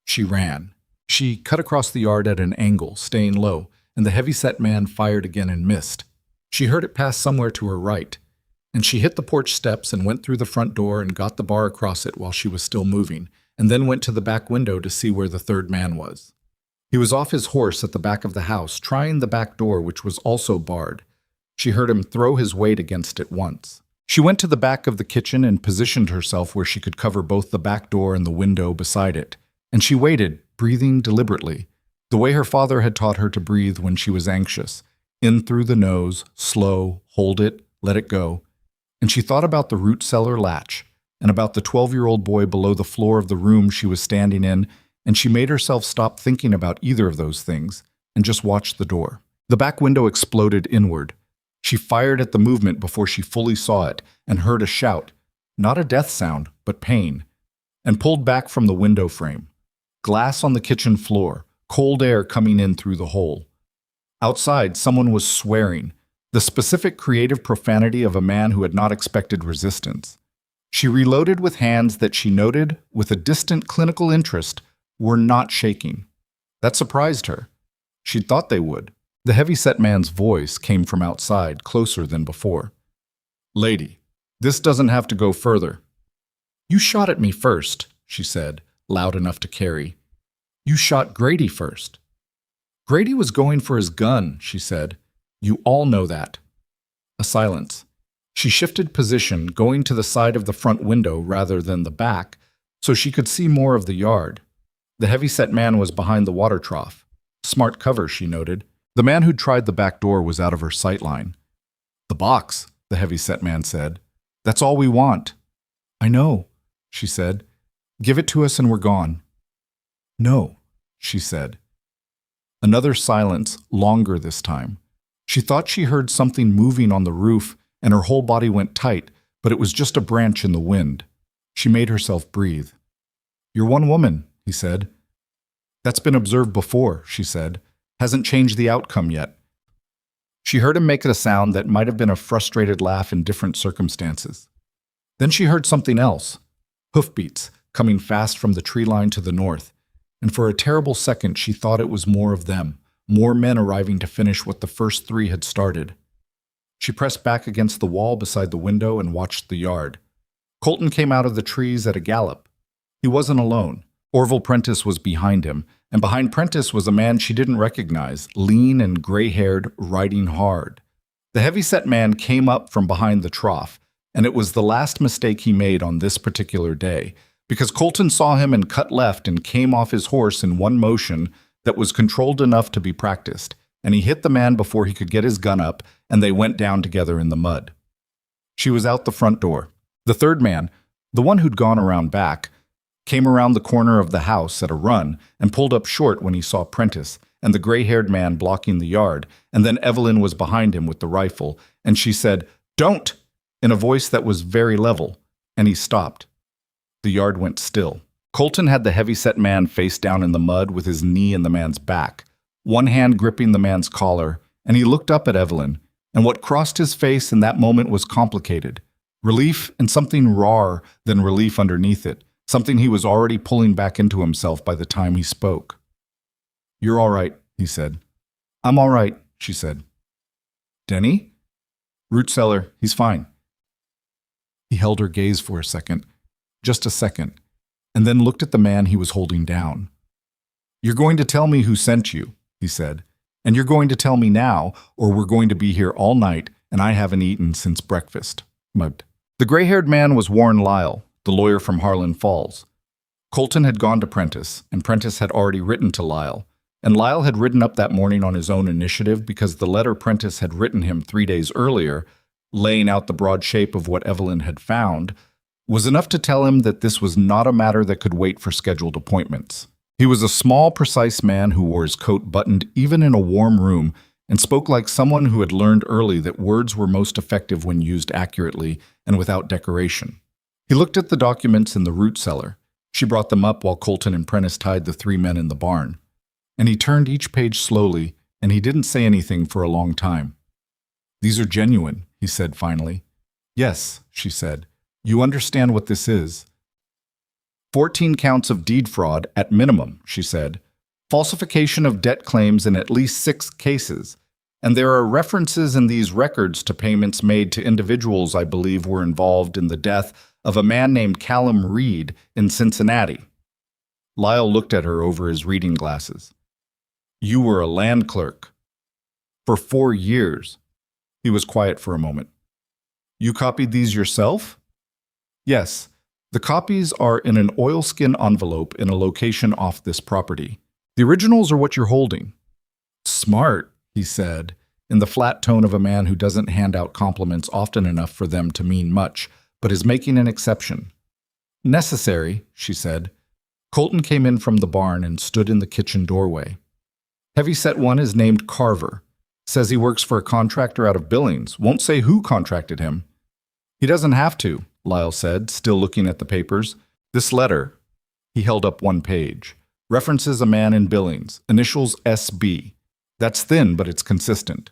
She ran. She cut across the yard at an angle, staying low, and the heavy-set man fired again and missed. She heard it pass somewhere to her right, and she hit the porch steps and went through the front door and got the bar across it while she was still moving, and then went to the back window to see where the third man was. He was off his horse at the back of the house, trying the back door, which was also barred. She heard him throw his weight against it once. She went to the back of the kitchen and positioned herself where she could cover both the back door and the window beside it, and she waited, breathing deliberately, the way her father had taught her to breathe when she was anxious, in through the nose, slow, hold it, let it go. And she thought about the root cellar latch, and about the 12-year-old boy below the floor of the room she was standing in, and she made herself stop thinking about either of those things, and just watched the door. The back window exploded inward. She fired at the movement before she fully saw it, and heard a shout, not a death sound, but pain, and pulled back from the window frame. Glass on the kitchen floor, cold air coming in through the hole. Outside, someone was swearing, the specific creative profanity of a man who had not expected resistance. She reloaded with hands that she noted, with a distant clinical interest, were not shaking. That surprised her. She'd thought they would. The heavy-set man's voice came from outside, closer than before. "Lady, this doesn't have to go further." "You shot at me first," she said, loud enough to carry. "You shot Grady first." "Grady was going for his gun," she said. "You all know that." A silence. She shifted position, going to the side of the front window rather than the back, so she could see more of the yard. The heavy-set man was behind the water trough. Smart cover, she noted. The man who'd tried the back door was out of her sight line. "The box," the heavy-set man said. "That's all we want." "I know," she said. "Give it to us and we're gone." "No," she said. Another silence, longer this time. She thought she heard something moving on the roof, and her whole body went tight, but it was just a branch in the wind. She made herself breathe. "You're one woman," he said. "That's been observed before," she said. "Hasn't changed the outcome yet." She heard him make a sound that might have been a frustrated laugh in different circumstances. Then she heard something else. Hoofbeats, coming fast from the tree line to the north, and for a terrible second she thought it was more of them, more men arriving to finish what the first three had started. She pressed back against the wall beside the window and watched the yard. Colton came out of the trees at a gallop. He wasn't alone. Orville Prentice was behind him, and behind Prentice was a man she didn't recognize, lean and gray-haired, riding hard. The heavy-set man came up from behind the trough, and it was the last mistake he made on this particular day, because Colton saw him and cut left and came off his horse in one motion that was controlled enough to be practiced, and he hit the man before he could get his gun up, and they went down together in the mud. She was out the front door. The third man, the one who'd gone around back, came around the corner of the house at a run and pulled up short when he saw Prentice and the gray-haired man blocking the yard, and then Evelyn was behind him with the rifle, and she said, "Don't!" in a voice that was very level, and he stopped. The yard went still. Colton had the heavy-set man face down in the mud with his knee in the man's back, one hand gripping the man's collar, and he looked up at Evelyn, and what crossed his face in that moment was complicated. Relief and something rawer than relief underneath it, something he was already pulling back into himself by the time he spoke. "You're all right," he said. "I'm all right," she said. "Denny?" "Root cellar, he's fine." He held her gaze for a second, just a second, and then looked at the man he was holding down. "You're going to tell me who sent you," he said, "and you're going to tell me now, or we're going to be here all night, and I haven't eaten since breakfast." The gray-haired man was Warren Lyle, the lawyer from Harlan Falls. Colton had gone to Prentice, and Prentice had already written to Lyle, and Lyle had ridden up that morning on his own initiative because the letter Prentice had written him 3 days earlier, laying out the broad shape of what Evelyn had found, was enough to tell him that this was not a matter that could wait for scheduled appointments. He was a small, precise man who wore his coat buttoned even in a warm room and spoke like someone who had learned early that words were most effective when used accurately and without decoration. He looked at the documents in the root cellar. She brought them up while Colton and Prentice tied the 3 men in the barn. And he turned each page slowly, and he didn't say anything for a long time. "These are genuine," he said finally. "Yes," she said. "You understand what this is." 14 counts of deed fraud at minimum, she said. Falsification of debt claims in at least 6 cases. And there are references in these records to payments made to individuals I believe were involved in the death of a man named Callum Reed in Cincinnati. Lyle looked at her over his reading glasses. "You were a land clerk." "For 4 years." He was quiet for a moment. "You copied these yourself?" "Yes. The copies are in an oilskin envelope in a location off this property. The originals are what you're holding." "Smart," he said, in the flat tone of a man who doesn't hand out compliments often enough for them to mean much, but is making an exception. "Necessary," she said. Colton came in from the barn and stood in the kitchen doorway. Heavyset one is named Carver. Says he works for a contractor out of Billings. Won't say who contracted him. "He doesn't have to," Lyle said, still looking at the papers. "This letter," he held up one page, "references a man in Billings, initials SB. That's thin, but it's consistent."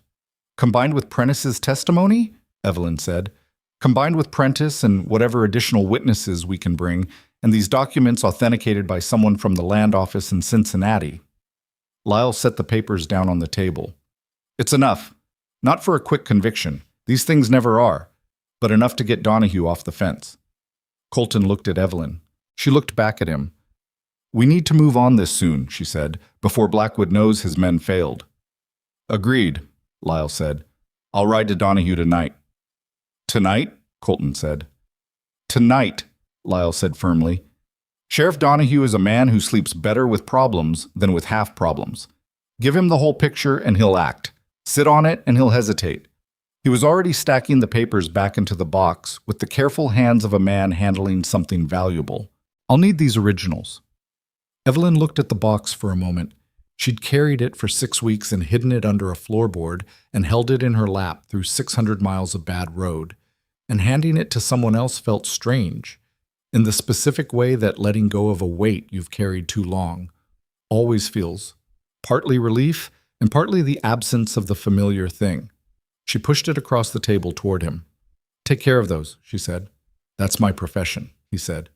"Combined with Prentice's testimony?" Evelyn said. "Combined with Prentice and whatever additional witnesses we can bring, and these documents authenticated by someone from the land office in Cincinnati." Lyle set the papers down on the table. "It's enough. Not for a quick conviction. These things never are. But enough to get Donahue off the fence." Colton looked at Evelyn. She looked back at him. "We need to move on this soon," she said, "before Blackwood knows his men failed." "Agreed," Lyle said. "I'll ride to Donahue tonight." "Tonight?" Colton said. "Tonight," Lyle said firmly. "Sheriff Donahue is a man who sleeps better with problems than with half problems. Give him the whole picture and he'll act. Sit on it and he'll hesitate." He was already stacking the papers back into the box with the careful hands of a man handling something valuable. "I'll need these originals." Evelyn looked at the box for a moment. She'd carried it for 6 weeks and hidden it under a floorboard and held it in her lap through 600 miles of bad road. And handing it to someone else felt strange, in the specific way that letting go of a weight you've carried too long always feels. Partly relief and partly the absence of the familiar thing. She pushed it across the table toward him. "Take care of those," she said. "That's my profession," he said.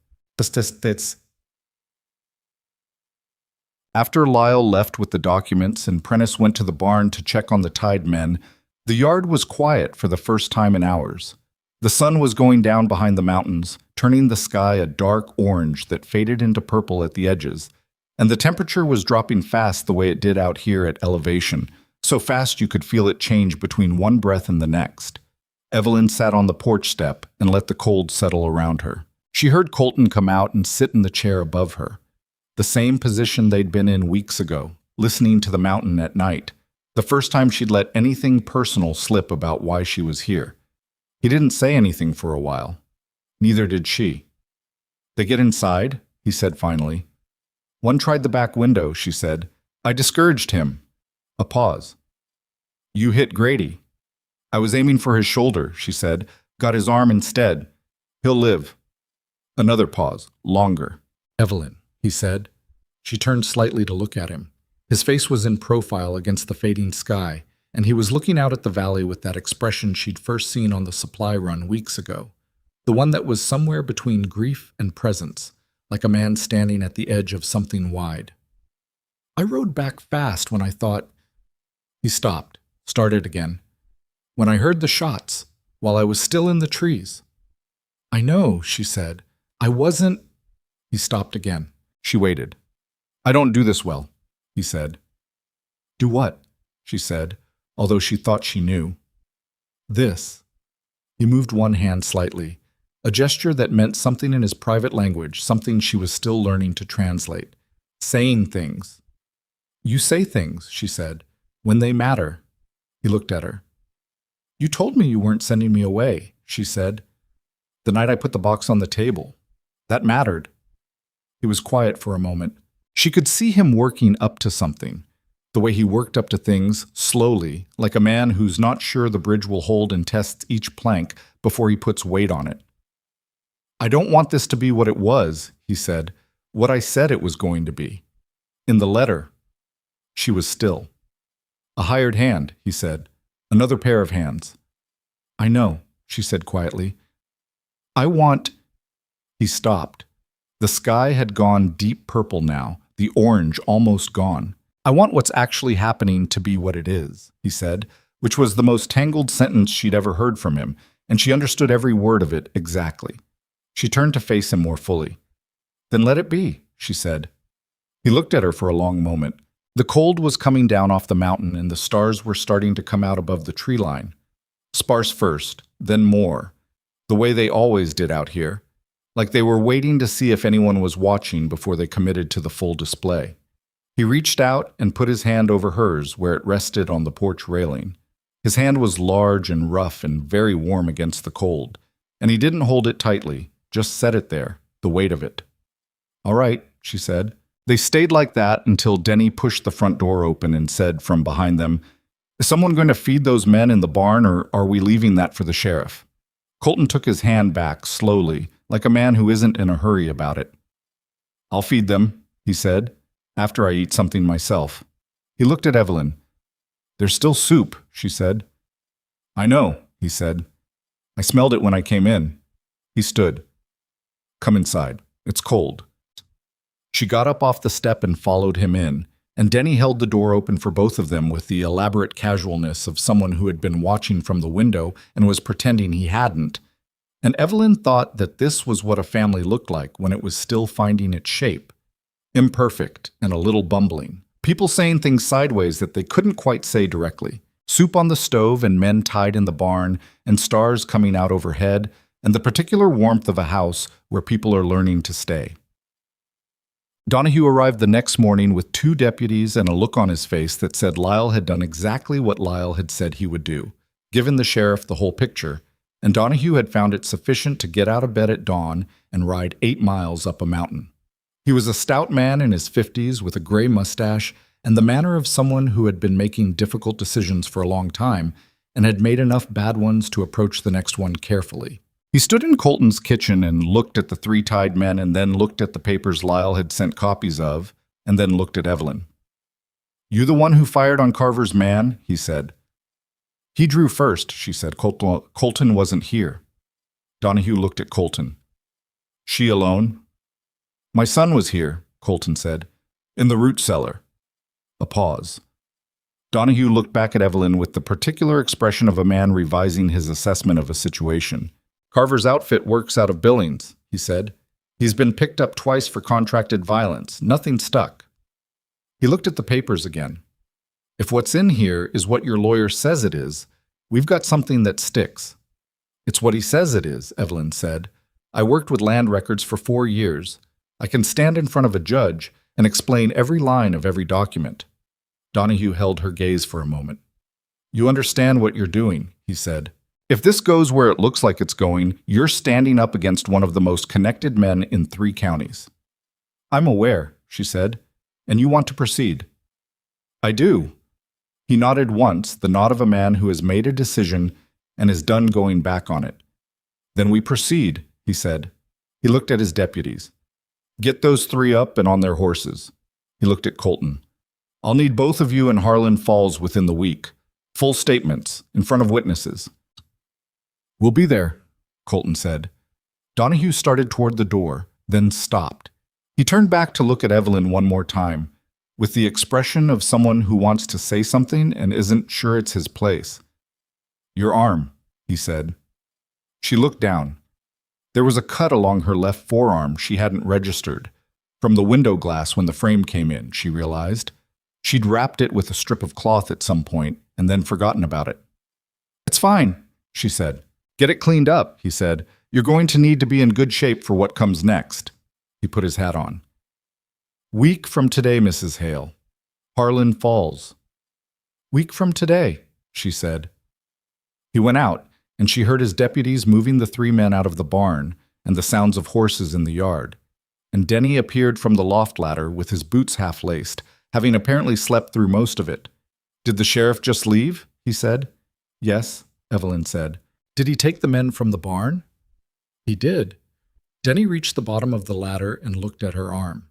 After Lyle left with the documents and Prentice went to the barn to check on the tied men, the yard was quiet for the first time in hours. The sun was going down behind the mountains, turning the sky a dark orange that faded into purple at the edges, and the temperature was dropping fast the way it did out here at elevation, so fast you could feel it change between one breath and the next. Evelyn sat on the porch step and let the cold settle around her. She heard Colton come out and sit in the chair above her, the same position they'd been in weeks ago, listening to the mountain at night, the first time she'd let anything personal slip about why she was here. He didn't say anything for a while. Neither did she. "They get inside?" he said finally. "One tried the back window," she said. "I discouraged him." A pause. "You hit Grady." "I was aiming for his shoulder," she said. "Got his arm instead. He'll live." Another pause, longer. "Evelyn," he said. She turned slightly to look at him. His face was in profile against the fading sky, and he was looking out at the valley with that expression she'd first seen on the supply run weeks ago, the one that was somewhere between grief and presence, like a man standing at the edge of something wide. "I rode back fast when I thought—" He stopped, started again. "When I heard the shots, while I was still in the trees." "I know," she said. "I wasn't—" He stopped again. She waited. "I don't do this well," he said. "Do what?" she said, although she thought she knew. "This." He moved one hand slightly, a gesture that meant something in his private language, something she was still learning to translate. Saying things. "You say things," she said, "when they matter." He looked at her. "You told me you weren't sending me away," she said. "The night I put the box on the table. That mattered." He was quiet for a moment. She could see him working up to something, the way he worked up to things, slowly, like a man who's not sure the bridge will hold and tests each plank before he puts weight on it. "I don't want this to be what it was," he said, "what I said it was going to be. In the letter." She was still. "A hired hand," he said. "Another pair of hands." "I know," she said quietly. "I want—" He stopped. The sky had gone deep purple now, the orange almost gone. "I want what's actually happening to be what it is," he said, which was the most tangled sentence she'd ever heard from him, and she understood every word of it exactly. She turned to face him more fully. "Then let it be," she said. He looked at her for a long moment. The cold was coming down off the mountain and the stars were starting to come out above the tree line. Sparse first, then more, the way they always did out here, like they were waiting to see if anyone was watching before they committed to the full display. He reached out and put his hand over hers where it rested on the porch railing. His hand was large and rough and very warm against the cold, and he didn't hold it tightly, just set it there, the weight of it. "All right," she said. They stayed like that until Denny pushed the front door open and said from behind them, "Is someone going to feed those men in the barn, or are we leaving that for the sheriff?" Colton took his hand back slowly, like a man who isn't in a hurry about it. "I'll feed them," he said, "after I eat something myself." He looked at Evelyn. "There's still soup," she said. "I know," he said. "I smelled it when I came in." He stood. "Come inside. It's cold." She got up off the step and followed him in, and Denny held the door open for both of them with the elaborate casualness of someone who had been watching from the window and was pretending he hadn't. And Evelyn thought that this was what a family looked like when it was still finding its shape. Imperfect and a little bumbling. People saying things sideways that they couldn't quite say directly. Soup on the stove and men tied in the barn and stars coming out overhead and the particular warmth of a house where people are learning to stay. Donahue arrived the next morning with 2 deputies and a look on his face that said Lyle had done exactly what Lyle had said he would do, given the sheriff the whole picture, and Donahue had found it sufficient to get out of bed at dawn and ride 8 miles up a mountain. He was a stout man in his 50s with a gray mustache and the manner of someone who had been making difficult decisions for a long time and had made enough bad ones to approach the next one carefully. He stood in Colton's kitchen and looked at the 3 tied men and then looked at the papers Lyle had sent copies of and then looked at Evelyn. "You the one who fired on Carver's man?" he said. "He drew first," she said. Colton wasn't here." Donahue looked at Colton. "She alone?" My son was here, Colton said. In the root cellar. A pause. Donahue looked back at Evelyn with the particular expression of a man revising his assessment of a situation. Carver's outfit works out of Billings, he said. He's been picked up twice for contracted violence. Nothing stuck. He looked at the papers again. If what's in here is what your lawyer says it is, we've got something that sticks. It's what he says it is, Evelyn said. I worked with land records for 4 years. I can stand in front of a judge and explain every line of every document. Donahue held her gaze for a moment. You understand what you're doing, he said. If this goes where it looks like it's going, you're standing up against one of the most connected men in 3 counties. I'm aware, she said, and you want to proceed. I do. He nodded once, the nod of a man who has made a decision and is done going back on it. Then we proceed, he said. He looked at his deputies. Get those 3 up and on their horses. He looked at Colton. I'll need both of you in Harlan Falls within the week. Full statements, in front of witnesses. We'll be there, Colton said. Donahue started toward the door, then stopped. He turned back to look at Evelyn one more time, with the expression of someone who wants to say something and isn't sure it's his place. Your arm, he said. She looked down. There was a cut along her left forearm she hadn't registered. From the window glass when the frame came in, she realized. She'd wrapped it with a strip of cloth at some point and then forgotten about it. It's fine, she said. Get it cleaned up, he said. You're going to need to be in good shape for what comes next. He put his hat on. Week from today, Mrs. Hale. Harlan Falls. Week from today, she said. He went out, and she heard his deputies moving the 3 men out of the barn and the sounds of horses in the yard. And Denny appeared from the loft ladder with his boots half-laced, having apparently slept through most of it. Did the sheriff just leave? He said. Yes, Evelyn said. Did he take the men from the barn? He did. Denny reached the bottom of the ladder and looked at her arm.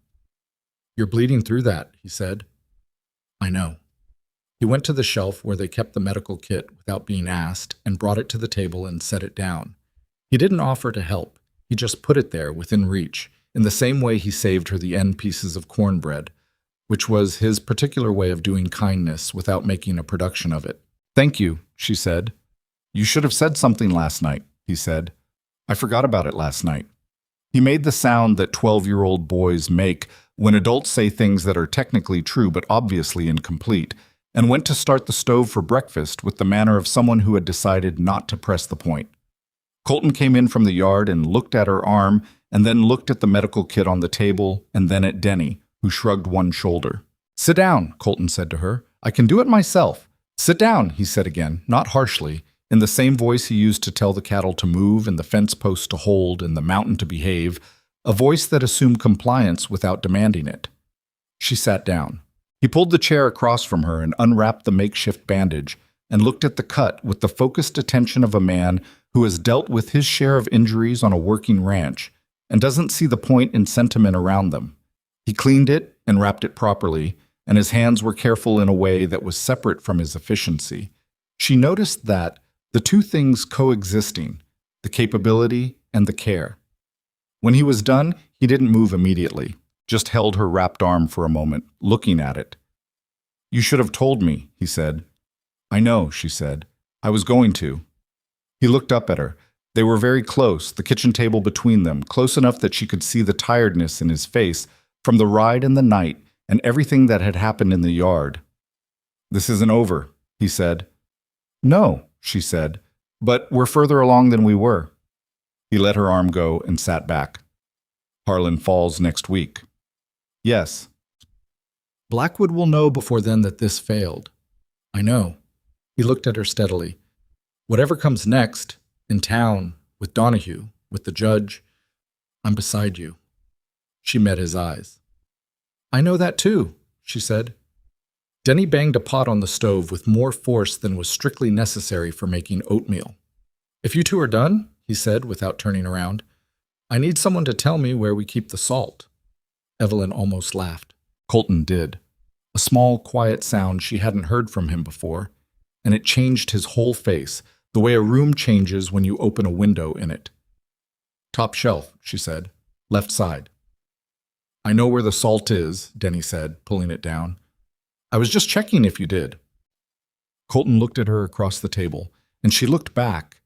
You're bleeding through that, he said. I know. He went to the shelf where they kept the medical kit without being asked and brought it to the table and set it down. He didn't offer to help. He just put it there within reach, in the same way he saved her the end pieces of cornbread, which was his particular way of doing kindness without making a production of it. Thank you, she said. You should have said something last night, he said. I forgot about it last night. He made the sound that 12-year-old boys make when adults say things that are technically true but obviously incomplete, and went to start the stove for breakfast with the manner of someone who had decided not to press the point. Colton came in from the yard and looked at her arm, and then looked at the medical kit on the table, and then at Denny, who shrugged one shoulder. Sit down, Colton said to her. I can do it myself. Sit down, he said again, not harshly, in the same voice he used to tell the cattle to move and the fence posts to hold and the mountain to behave, a voice that assumed compliance without demanding it. She sat down. He pulled the chair across from her and unwrapped the makeshift bandage and looked at the cut with the focused attention of a man who has dealt with his share of injuries on a working ranch and doesn't see the point in sentiment around them. He cleaned it and wrapped it properly, and his hands were careful in a way that was separate from his efficiency. She noticed that the 2 things coexisting, the capability and the care. When he was done, he didn't move immediately, just held her wrapped arm for a moment, looking at it. You should have told me, he said. I know, she said. I was going to. He looked up at her. They were very close, the kitchen table between them, close enough that she could see the tiredness in his face from the ride and the night and everything that had happened in the yard. This isn't over, he said. No, she said, but we're further along than we were. He let her arm go and sat back. Harlan Falls next week. Yes. Blackwood will know before then that this failed. I know. He looked at her steadily. Whatever comes next, in town, with Donahue, with the judge, I'm beside you. She met his eyes. I know that too, she said. Denny banged a pot on the stove with more force than was strictly necessary for making oatmeal. If you 2 are done, he said without turning around, I need someone to tell me where we keep the salt. Evelyn almost laughed. Colton did. A small, quiet sound she hadn't heard from him before, and it changed his whole face, the way a room changes when you open a window in it. Top shelf, she said. Left side. I know where the salt is, Denny said, pulling it down. I was just checking if you did. Colton looked at her across the table, and she looked back,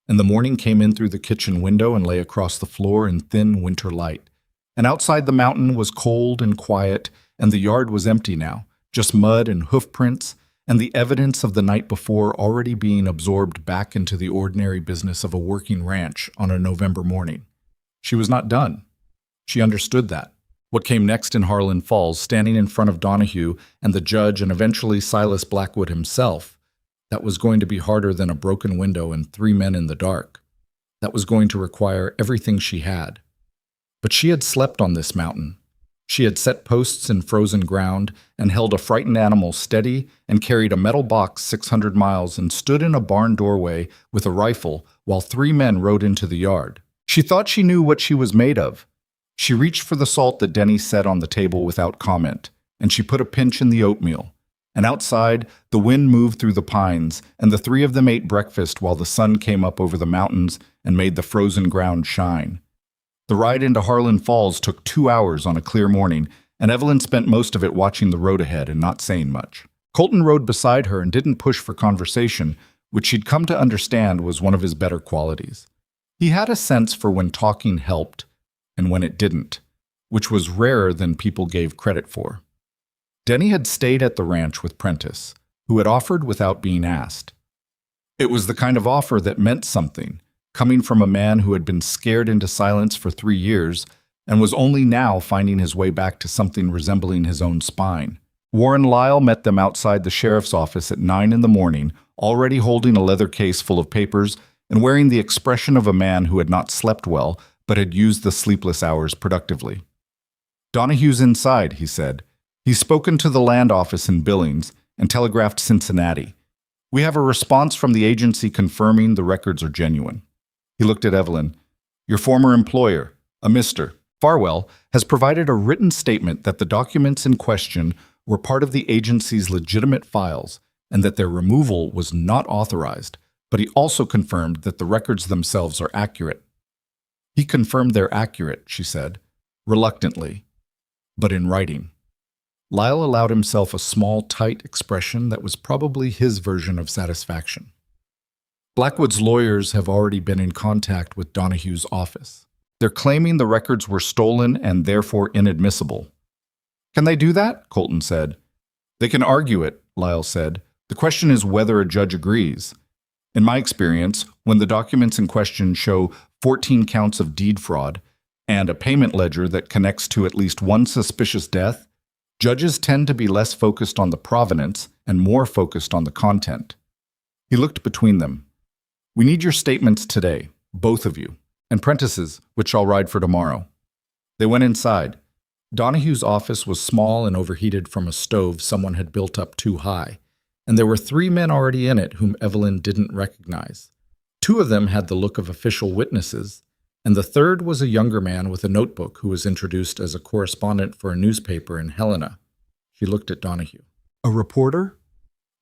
and the morning came in through the kitchen window and lay across the floor in thin winter light. And outside the mountain was cold and quiet, and the yard was empty now, just mud and hoof prints, and the evidence of the night before already being absorbed back into the ordinary business of a working ranch on a November morning. She was not done. She understood that. What came next in Harlan Falls, standing in front of Donahue and the judge and eventually Silas Blackwood himself, that was going to be harder than a broken window and 3 men in the dark. That was going to require everything she had. But she had slept on this mountain. She had set posts in frozen ground and held a frightened animal steady and carried a metal box 600 miles and stood in a barn doorway with a rifle while 3 men rode into the yard. She thought she knew what she was made of. She reached for the salt that Denny set on the table without comment, and she put a pinch in the oatmeal. And outside, the wind moved through the pines, and the 3 of them ate breakfast while the sun came up over the mountains and made the frozen ground shine. The ride into Harlan Falls took 2 hours on a clear morning, and Evelyn spent most of it watching the road ahead and not saying much. Colton rode beside her and didn't push for conversation, which she'd come to understand was one of his better qualities. He had a sense for when talking helped and when it didn't, which was rarer than people gave credit for. Denny had stayed at the ranch with Prentice, who had offered without being asked. It was the kind of offer that meant something, coming from a man who had been scared into silence for 3 years and was only now finding his way back to something resembling his own spine. Warren Lyle met them outside the sheriff's office at 9 in the morning, already holding a leather case full of papers and wearing the expression of a man who had not slept well but had used the sleepless hours productively. "Donahue's inside," he said. "He's spoken to the land office in Billings and telegraphed Cincinnati. We have a response from the agency confirming the records are genuine." He looked at Evelyn. "Your former employer, a Mr. Farwell, has provided a written statement that the documents in question were part of the agency's legitimate files and that their removal was not authorized, but he also confirmed that the records themselves are accurate." "He confirmed they're accurate," she said, reluctantly, but in writing. Lyle allowed himself a small, tight expression that was probably his version of satisfaction. "Blackwood's lawyers have already been in contact with Donahue's office. They're claiming the records were stolen and therefore inadmissible." "Can they do that?" Colton said. "They can argue it," Lyle said. "The question is whether a judge agrees. In my experience, when the documents in question show 14 counts of deed fraud and a payment ledger that connects to at least one suspicious death, judges tend to be less focused on the provenance and more focused on the content." He looked between them. "We need your statements today, both of you, and Prentice's, which I'll ride for tomorrow." They went inside. Donahue's office was small and overheated from a stove someone had built up too high, and there were 3 men already in it whom Evelyn didn't recognize. 2 of them had the look of official witnesses, and the third was a younger man with a notebook who was introduced as a correspondent for a newspaper in Helena. She looked at Donahue. "A reporter?"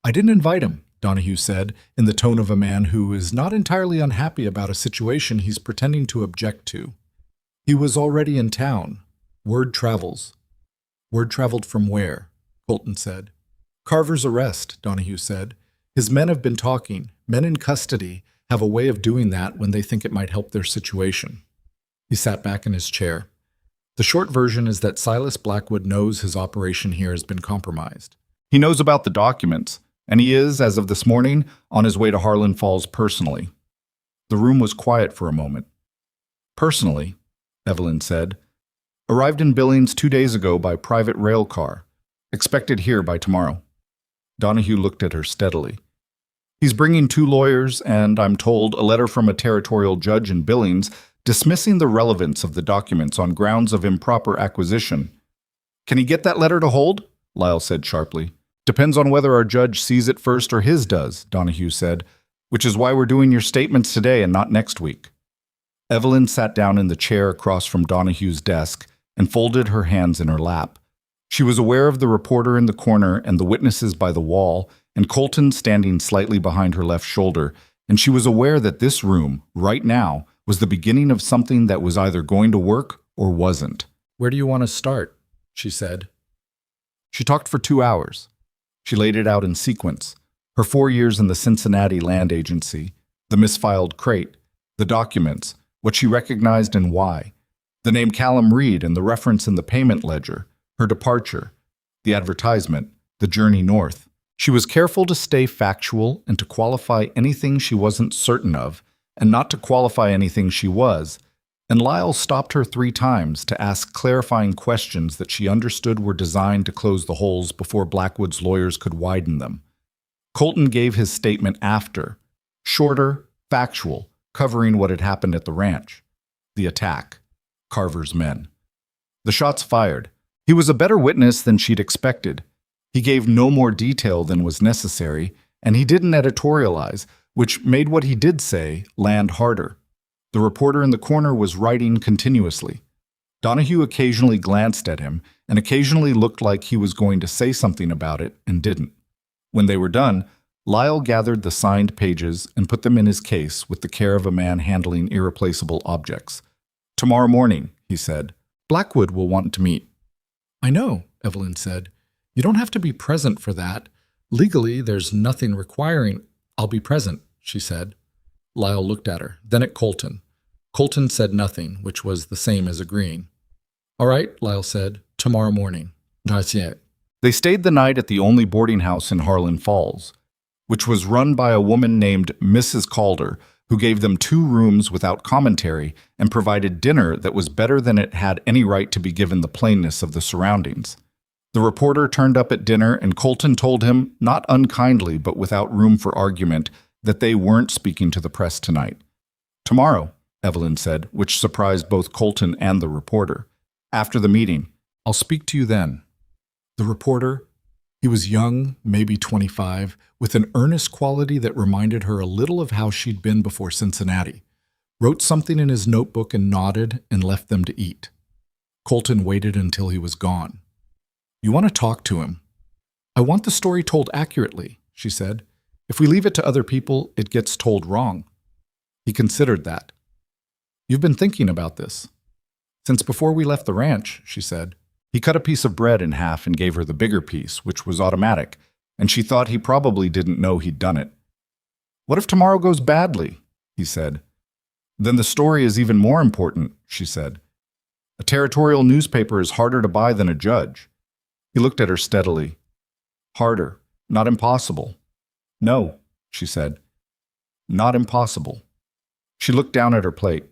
"I didn't invite him," Donahue said, in the tone of a man who is not entirely unhappy about a situation he's pretending to object to. "He was already in town. Word travels." "Word traveled from where?" Colton said. "Carver's arrest," Donahue said. "His men have been talking. Men in custody have a way of doing that when they think it might help their situation." He sat back in his chair. "The short version is that Silas Blackwood knows his operation here has been compromised. He knows about the documents, and he is, as of this morning, on his way to Harlan Falls personally." The room was quiet for a moment. "Personally," Evelyn said. "Arrived in Billings 2 days ago by private rail car. Expected here by tomorrow." Donahue looked at her steadily. "He's bringing 2 lawyers and, I'm told, a letter from a territorial judge in Billings dismissing the relevance of the documents on grounds of improper acquisition." "Can he get that letter to hold?" Lyle said sharply. "Depends on whether our judge sees it first or his does," Donahue said, "which is why we're doing your statements today and not next week." Evelyn sat down in the chair across from Donahue's desk and folded her hands in her lap. She was aware of the reporter in the corner and the witnesses by the wall, and Colton standing slightly behind her left shoulder, and she was aware that this room, right now, was the beginning of something that was either going to work or wasn't. "Where do you want to start?" she said. She talked for 2 hours. She laid it out in sequence. Her 4 years in the Cincinnati Land Agency, the misfiled crate, the documents, what she recognized and why, the name Callum Reed and the reference in the payment ledger, her departure, the advertisement, the journey north. She was careful to stay factual and to qualify anything she wasn't certain of, and not to qualify anything she was, and Lyle stopped her 3 times to ask clarifying questions that she understood were designed to close the holes before Blackwood's lawyers could widen them. Colton gave his statement after, shorter, factual, covering what had happened at the ranch. The attack. Carver's men. The shots fired. He was a better witness than she'd expected. He gave no more detail than was necessary, and he didn't editorialize, which made what he did say land harder. The reporter in the corner was writing continuously. Donahue occasionally glanced at him and occasionally looked like he was going to say something about it and didn't. When they were done, Lyle gathered the signed pages and put them in his case with the care of a man handling irreplaceable objects. "Tomorrow morning," he said. "Blackwood will want to meet." "I know," Evelyn said. "You don't have to be present for that. Legally, there's nothing requiring—" "I'll be present," she said. Lyle looked at her, then at Colton. Colton said nothing, which was the same as agreeing. "All right," Lyle said. "Tomorrow morning." They stayed the night at the only boarding house in Harlan Falls, which was run by a woman named Mrs. Calder, who gave them 2 rooms without commentary and provided dinner that was better than it had any right to be given the plainness of the surroundings. The reporter turned up at dinner, and Colton told him, not unkindly but without room for argument, that they weren't speaking to the press tonight. "Tomorrow," Evelyn said, which surprised both Colton and the reporter. "After the meeting. I'll speak to you then." The reporter, he was young, maybe 25, with an earnest quality that reminded her a little of how she'd been before Cincinnati, wrote something in his notebook and nodded and left them to eat. Colton waited until he was gone. "You want to talk to him?" "I want the story told accurately," she said. "If we leave it to other people, it gets told wrong." He considered that. "You've been thinking about this?" "Since before we left the ranch," she said. He cut a piece of bread in half and gave her the bigger piece, which was automatic, and she thought he probably didn't know he'd done it. "What if tomorrow goes badly?" he said. "Then the story is even more important," she said. "A territorial newspaper is harder to buy than a judge." He looked at her steadily. "Harder, not impossible." "No," she said. "Not impossible." She looked down at her plate.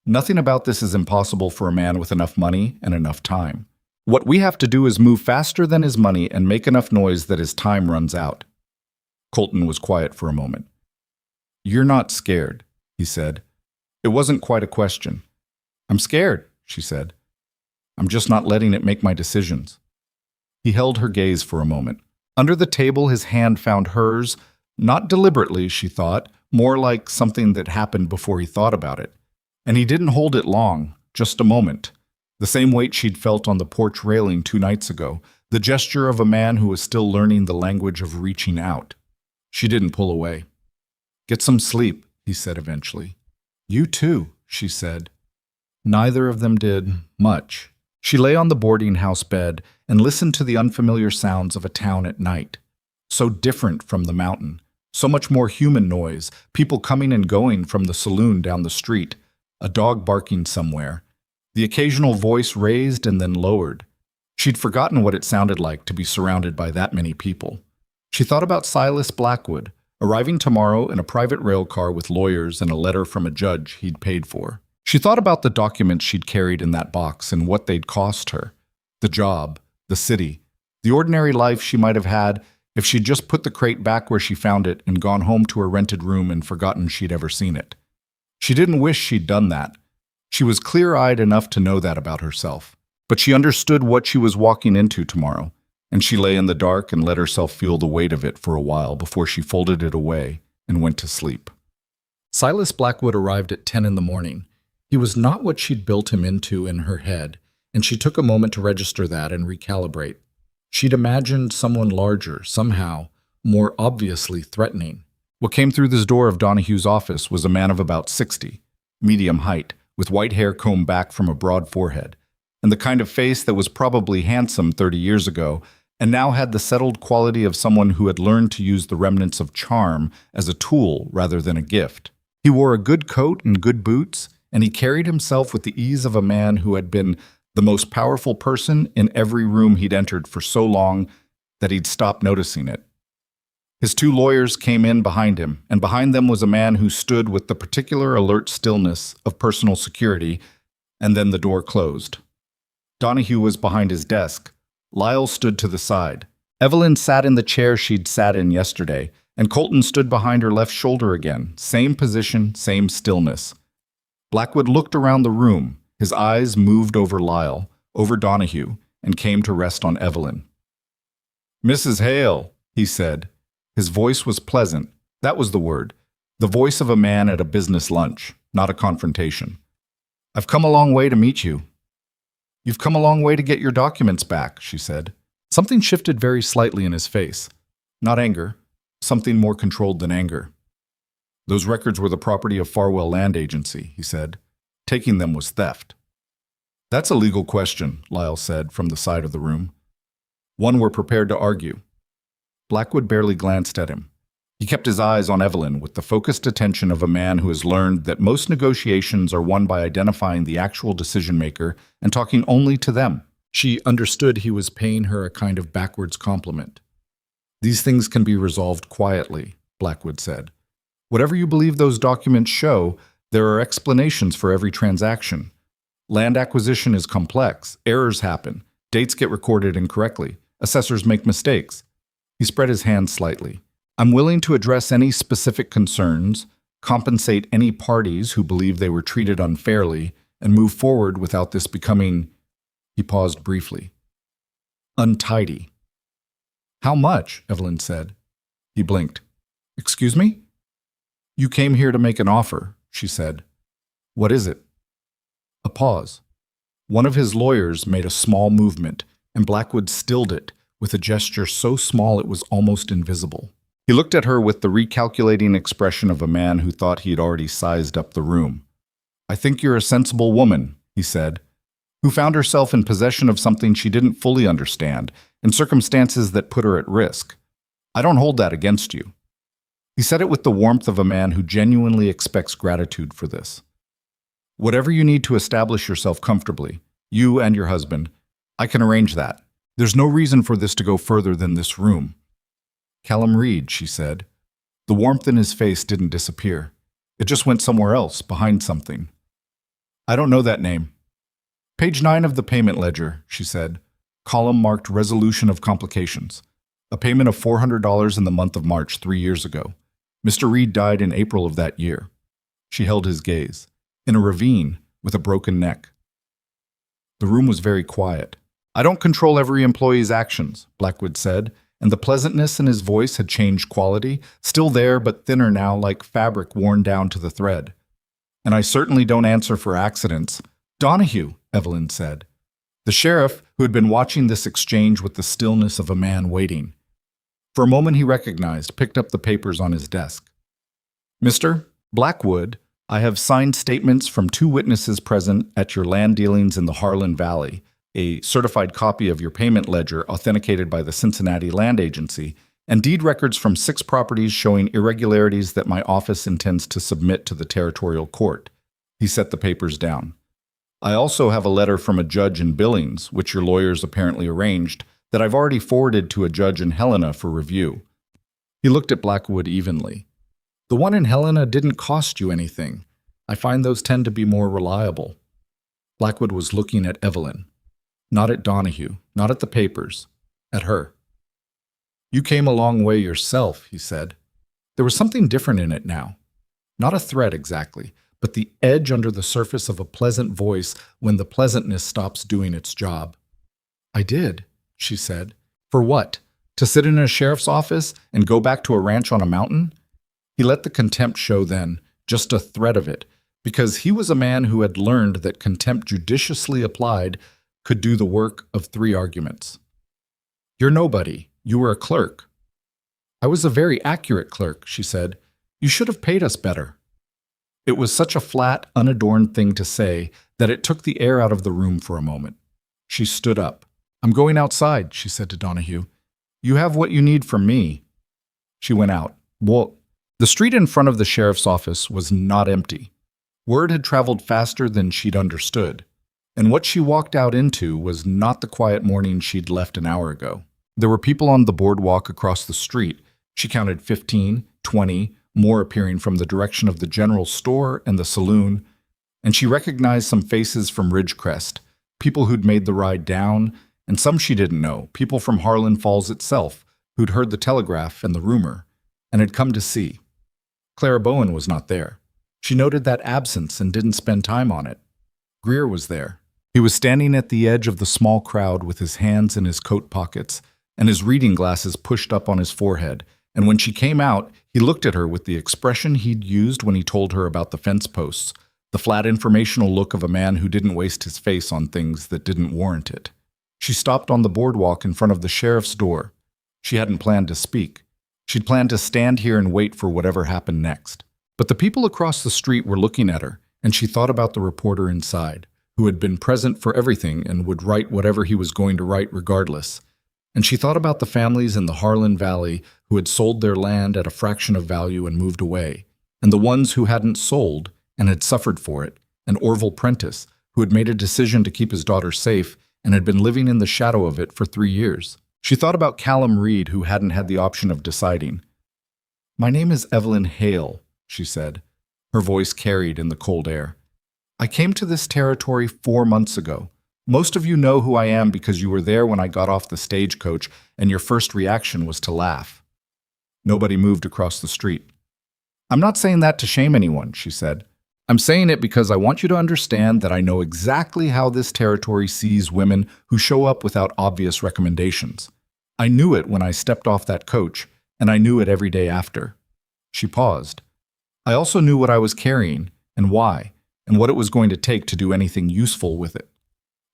"Nothing about this is impossible for a man with enough money and enough time. What we have to do is move faster than his money and make enough noise that his time runs out." Colton was quiet for a moment. "You're not scared," he said. It wasn't quite a question. "I'm scared," she said. "I'm just not letting it make my decisions." He held her gaze for a moment. Under the table, his hand found hers, not deliberately, she thought, more like something that happened before he thought about it. And he didn't hold it long, just a moment. The same weight she'd felt on the porch railing 2 nights ago, the gesture of a man who was still learning the language of reaching out. She didn't pull away. "Get some sleep," he said eventually. "You too," she said. Neither of them did much. She lay on the boarding house bed and listened to the unfamiliar sounds of a town at night. So different from the mountain. So much more human noise, people coming and going from the saloon down the street, a dog barking somewhere. The occasional voice raised and then lowered. She'd forgotten what it sounded like to be surrounded by that many people. She thought about Silas Blackwood, arriving tomorrow in a private rail car with lawyers and a letter from a judge he'd paid for. She thought about the documents she'd carried in that box and what they'd cost her. The job, the city, the ordinary life she might have had if she'd just put the crate back where she found it and gone home to her rented room and forgotten she'd ever seen it. She didn't wish she'd done that. She was clear-eyed enough to know that about herself. But she understood what she was walking into tomorrow, and she lay in the dark and let herself feel the weight of it for a while before she folded it away and went to sleep. Silas Blackwood arrived at 10 in the morning. He was not what she'd built him into in her head, and she took a moment to register that and recalibrate. She'd imagined someone larger, somehow, more obviously threatening. What came through this door of Donahue's office was a man of about 60, medium height, with white hair combed back from a broad forehead. and the kind of face that was probably handsome 30 years ago, and now had the settled quality of someone who had learned to use the remnants of charm as a tool rather than a gift. He wore a good coat and good boots, and he carried himself with the ease of a man who had been the most powerful person in every room he'd entered for so long that he'd stopped noticing it. His two lawyers came in behind him, and behind them was a man who stood with the particular alert stillness of personal security, and then the door closed. Donahue was behind his desk. Lyle stood to the side. Evelyn sat in the chair she'd sat in yesterday, and Colton stood behind her left shoulder again. Same position, same stillness. Blackwood looked around the room. His eyes moved over Lyle, over Donahue, and came to rest on Evelyn. "Mrs. Hale," he said. His voice was pleasant. That was the word. The voice of a man at a business lunch, not a confrontation. "I've come a long way to meet you." "You've come a long way to get your documents back," she said. Something shifted very slightly in his face. Not anger, something more controlled than anger. "Those records were the property of Farwell Land Agency," he said. "Taking them was theft." "That's a legal question," Lyle said from the side of the room. "One we're prepared to argue." Blackwood barely glanced at him. He kept his eyes on Evelyn with the focused attention of a man who has learned that most negotiations are won by identifying the actual decision-maker and talking only to them. She understood he was paying her a kind of backwards compliment. "These things can be resolved quietly," Blackwood said. "Whatever you believe those documents show, there are explanations for every transaction. Land acquisition is complex. Errors happen. Dates get recorded incorrectly. Assessors make mistakes." He spread his hands slightly. "I'm willing to address any specific concerns, compensate any parties who believe they were treated unfairly, and move forward without this becoming," he paused briefly, "untidy." "How much?" Evelyn said. He blinked. "Excuse me?" "You came here to make an offer," she said. "What is it?" A pause. One of his lawyers made a small movement, and Blackwood stilled it with a gesture so small it was almost invisible. He looked at her with the recalculating expression of a man who thought he had already sized up the room. "I think you're a sensible woman," he said, "who found herself in possession of something she didn't fully understand, in circumstances that put her at risk. I don't hold that against you." He said it with the warmth of a man who genuinely expects gratitude for this. "Whatever you need to establish yourself comfortably, you and your husband, I can arrange that. There's no reason for this to go further than this room." "Callum Reed," she said. The warmth in his face didn't disappear. It just went somewhere else, behind something. "I don't know that name." "Page 9 of the payment ledger," she said. Column marked resolution of complications. A payment of $400 in the month of March 3 years ago. Mr. Reed died in April of that year. She held his gaze. In a ravine, with a broken neck. The room was very quiet. "I don't control every employee's actions," Blackwood said, and the pleasantness in his voice had changed quality, still there but thinner now like fabric worn down to the thread. "And I certainly don't answer for accidents." "Donahue," Evelyn said. The sheriff, who had been watching this exchange with the stillness of a man waiting. For a moment he recognized, picked up the papers on his desk. "Mr. Blackwood, I have signed statements from 2 witnesses present at your land dealings in the Harlan Valley, a certified copy of your payment ledger authenticated by the Cincinnati Land Agency, and deed records from 6 properties showing irregularities that my office intends to submit to the territorial court." He set the papers down. "I also have a letter from a judge in Billings, which your lawyers apparently arranged, that I've already forwarded to a judge in Helena for review." He looked at Blackwood evenly. "The one in Helena didn't cost you anything. I find those tend to be more reliable." Blackwood was looking at Evelyn. Not at Donahue, not at the papers, at her. "You came a long way yourself," he said. There was something different in it now. Not a threat exactly, but the edge under the surface of a pleasant voice when the pleasantness stops doing its job. "I did," she said. "For what? To sit in a sheriff's office and go back to a ranch on a mountain?" He let the contempt show then, just a thread of it, because he was a man who had learned that contempt judiciously applied could do the work of 3 arguments. "You're nobody. You were a clerk." "I was a very accurate clerk," she said. "You should have paid us better." It was such a flat, unadorned thing to say that it took the air out of the room for a moment. She stood up. "I'm going outside," she said to Donahue. "You have what you need from me." She went out. Well, the street in front of the sheriff's office was not empty. Word had traveled faster than she'd understood, and what she walked out into was not the quiet morning she'd left an hour ago. There were people on the boardwalk across the street. She counted 15, 20, more appearing from the direction of the general store and the saloon, and she recognized some faces from Ridgecrest, people who'd made the ride down, and some she didn't know, people from Harlan Falls itself, who'd heard the telegraph and the rumor, and had come to see. Clara Bowen was not there. She noted that absence and didn't spend time on it. Greer was there. He was standing at the edge of the small crowd with his hands in his coat pockets and his reading glasses pushed up on his forehead, and when she came out, he looked at her with the expression he'd used when he told her about the fence posts, the flat informational look of a man who didn't waste his face on things that didn't warrant it. She stopped on the boardwalk in front of the sheriff's door. She hadn't planned to speak. She'd planned to stand here and wait for whatever happened next. But the people across the street were looking at her, and she thought about the reporter inside, who had been present for everything and would write whatever he was going to write regardless. And she thought about the families in the Harlan Valley who had sold their land at a fraction of value and moved away, and the ones who hadn't sold and had suffered for it, and Orville Prentice, who had made a decision to keep his daughter safe and had been living in the shadow of it for 3 years. She thought about Callum Reed, who hadn't had the option of deciding. "My name is Evelyn Hale," she said, her voice carried in the cold air. "I came to this territory 4 months ago. Most of you know who I am because you were there when I got off the stagecoach and your first reaction was to laugh." Nobody moved across the street. "I'm not saying that to shame anyone," she said. "I'm saying it because I want you to understand that I know exactly how this territory sees women who show up without obvious recommendations. I knew it when I stepped off that coach, and I knew it every day after." She paused. "I also knew what I was carrying, and why, and what it was going to take to do anything useful with it.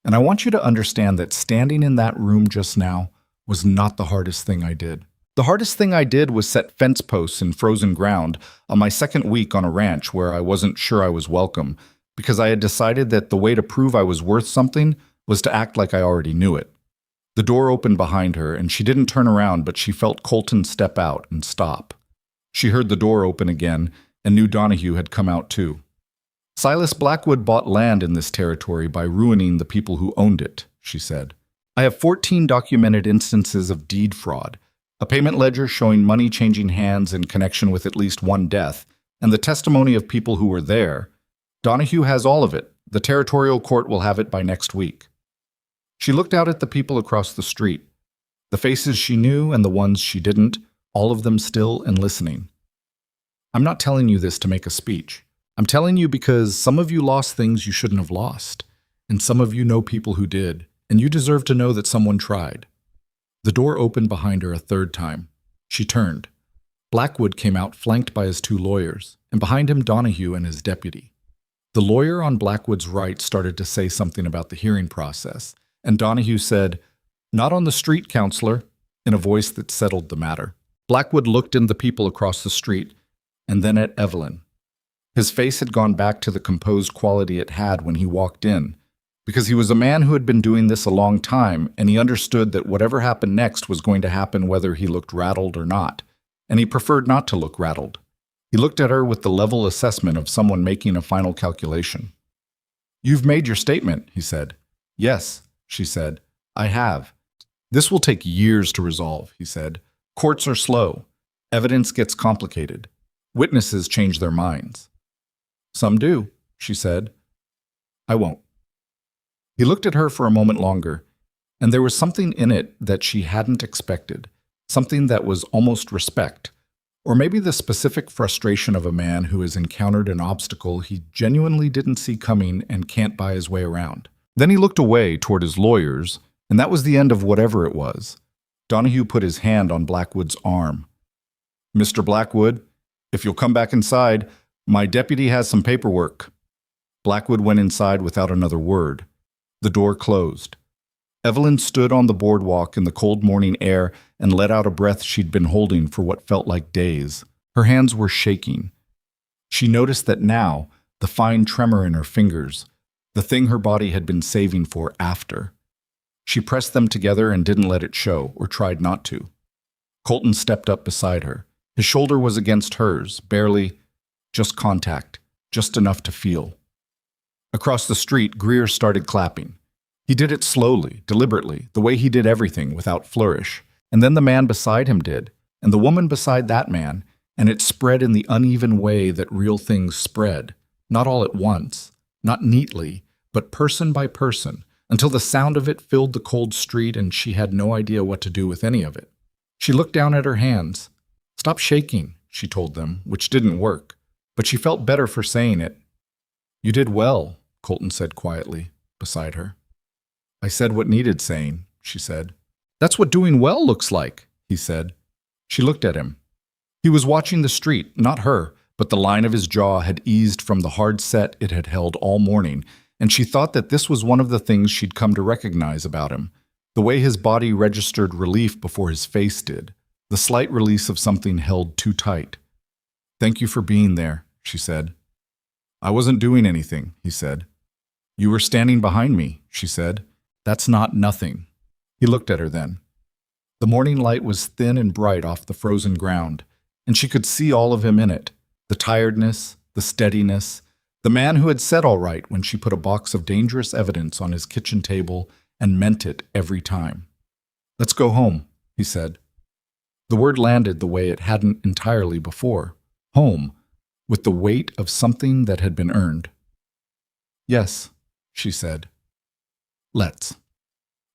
And I want you to understand that standing in that room just now was not the hardest thing I did. The hardest thing I did was set fence posts in frozen ground on my second week on a ranch where I wasn't sure I was welcome, because I had decided that the way to prove I was worth something was to act like I already knew it." The door opened behind her, and she didn't turn around, but she felt Colton step out and stop. She heard the door open again and knew Donahue had come out too. "Silas Blackwood bought land in this territory by ruining the people who owned it," she said. "I have 14 documented instances of deed fraud, a payment ledger showing money changing hands in connection with at least one death, and the testimony of people who were there. Donahue has all of it. The territorial court will have it by next week." She looked out at the people across the street, the faces she knew and the ones she didn't, all of them still and listening. "I'm not telling you this to make a speech. I'm telling you because some of you lost things you shouldn't have lost, and some of you know people who did, and you deserve to know that someone tried." The door opened behind her a third time. She turned. Blackwood came out flanked by his 2 lawyers, and behind him Donahue and his deputy. The lawyer on Blackwood's right started to say something about the hearing process, and Donahue said, "Not on the street, counselor," in a voice that settled the matter. Blackwood looked at the people across the street, and then at Evelyn. His face had gone back to the composed quality it had when he walked in, because he was a man who had been doing this a long time, and he understood that whatever happened next was going to happen whether he looked rattled or not, and he preferred not to look rattled. He looked at her with the level assessment of someone making a final calculation. "You've made your statement," he said. "Yes," she said, "I have." "This will take years to resolve," he said. "Courts are slow. Evidence gets complicated. Witnesses change their minds." "Some do," she said. "I won't." He looked at her for a moment longer, and there was something in it that she hadn't expected, something that was almost respect, or maybe the specific frustration of a man who has encountered an obstacle he genuinely didn't see coming and can't buy his way around. Then he looked away toward his lawyers, and that was the end of whatever it was. Donahue put his hand on Blackwood's arm. "Mr. Blackwood, if you'll come back inside, my deputy has some paperwork." Blackwood went inside without another word. The door closed. Evelyn stood on the boardwalk in the cold morning air and let out a breath she'd been holding for what felt like days. Her hands were shaking. She noticed that now, the fine tremor in her fingers, the thing her body had been saving for after. She pressed them together and didn't let it show, or tried not to. Colton stepped up beside her. His shoulder was against hers, barely, just contact, just enough to feel. Across the street, Greer started clapping. He did it slowly, deliberately, the way he did everything, without flourish. And then the man beside him did, and the woman beside that man, and it spread in the uneven way that real things spread, not all at once, not neatly, but person by person, until the sound of it filled the cold street and she had no idea what to do with any of it. She looked down at her hands. "Stop shaking," she told them, which didn't work, but she felt better for saying it. "You did well," Colton said quietly, beside her. "I said what needed saying," she said. "That's what doing well looks like," he said. She looked at him. He was watching the street, not her, but the line of his jaw had eased from the hard set it had held all morning, and she thought that this was one of the things she'd come to recognize about him, the way his body registered relief before his face did, the slight release of something held too tight. "Thank you for being there," she said. "I wasn't doing anything," he said. "You were standing behind me," she said. "That's not nothing." He looked at her then. The morning light was thin and bright off the frozen ground, and she could see all of him in it, the tiredness, the steadiness, the man who had said all right when she put a box of dangerous evidence on his kitchen table and meant it every time. "Let's go home," he said. The word landed the way it hadn't entirely before. Home, with the weight of something that had been earned. "Yes," she said. "Let's."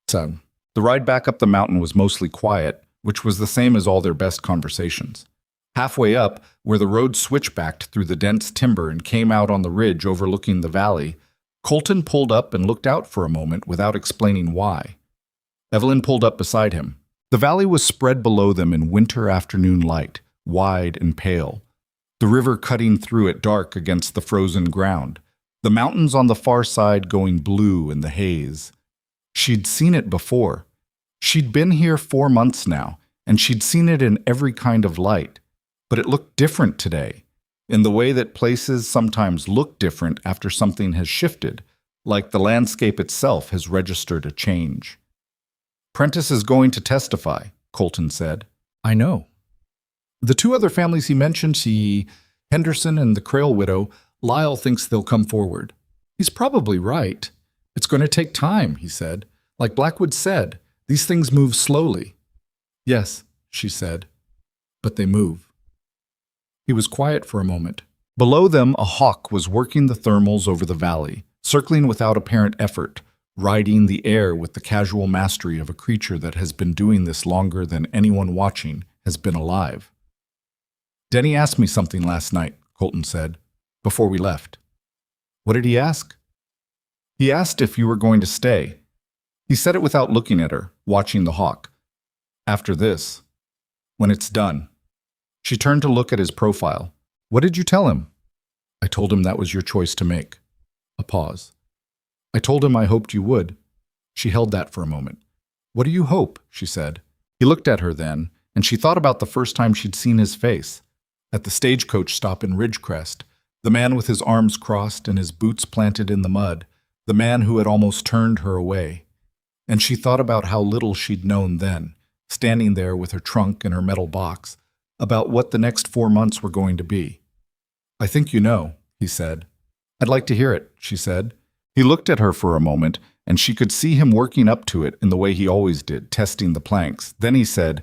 So, the ride back up the mountain was mostly quiet, which was the same as all their best conversations. Halfway up, where the road switchbacked through the dense timber and came out on the ridge overlooking the valley, Colton pulled up and looked out for a moment without explaining why. Evelyn pulled up beside him. The valley was spread below them in winter afternoon light, wide and pale, the river cutting through it dark against the frozen ground, the mountains on the far side going blue in the haze. She'd seen it before. She'd been here 4 months now, and she'd seen it in every kind of light. But it looked different today, in the way that places sometimes look different after something has shifted, like the landscape itself has registered a change. "Prentice is going to testify," Colton said. "I know." The 2 other families he mentioned, Henderson and the Crail widow, Lyle thinks they'll come forward. "He's probably right. It's going to take time," he said. "Like Blackwood said, these things move slowly." "Yes," she said, "but they move." He was quiet for a moment. Below them, a hawk was working the thermals over the valley, circling without apparent effort, riding the air with the casual mastery of a creature that has been doing this longer than anyone watching has been alive. "Denny asked me something last night," Colton said, "before we left." "What did he ask?" "He asked if you were going to stay." He said it without looking at her, watching the hawk. "After this, when it's done." She turned to look at his profile. "What did you tell him?" "I told him that was your choice to make." A pause. "I told him I hoped you would." She held that for a moment. "What do you hope?" she said. He looked at her then, and she thought about the first time she'd seen his face. At the stagecoach stop in Ridgecrest, the man with his arms crossed and his boots planted in the mud, the man who had almost turned her away. And she thought about how little she'd known then, standing there with her trunk and her metal box, about what the next 4 months were going to be. "I think you know," he said. "I'd like to hear it," she said. He looked at her for a moment, and she could see him working up to it in the way he always did, testing the planks. Then he said,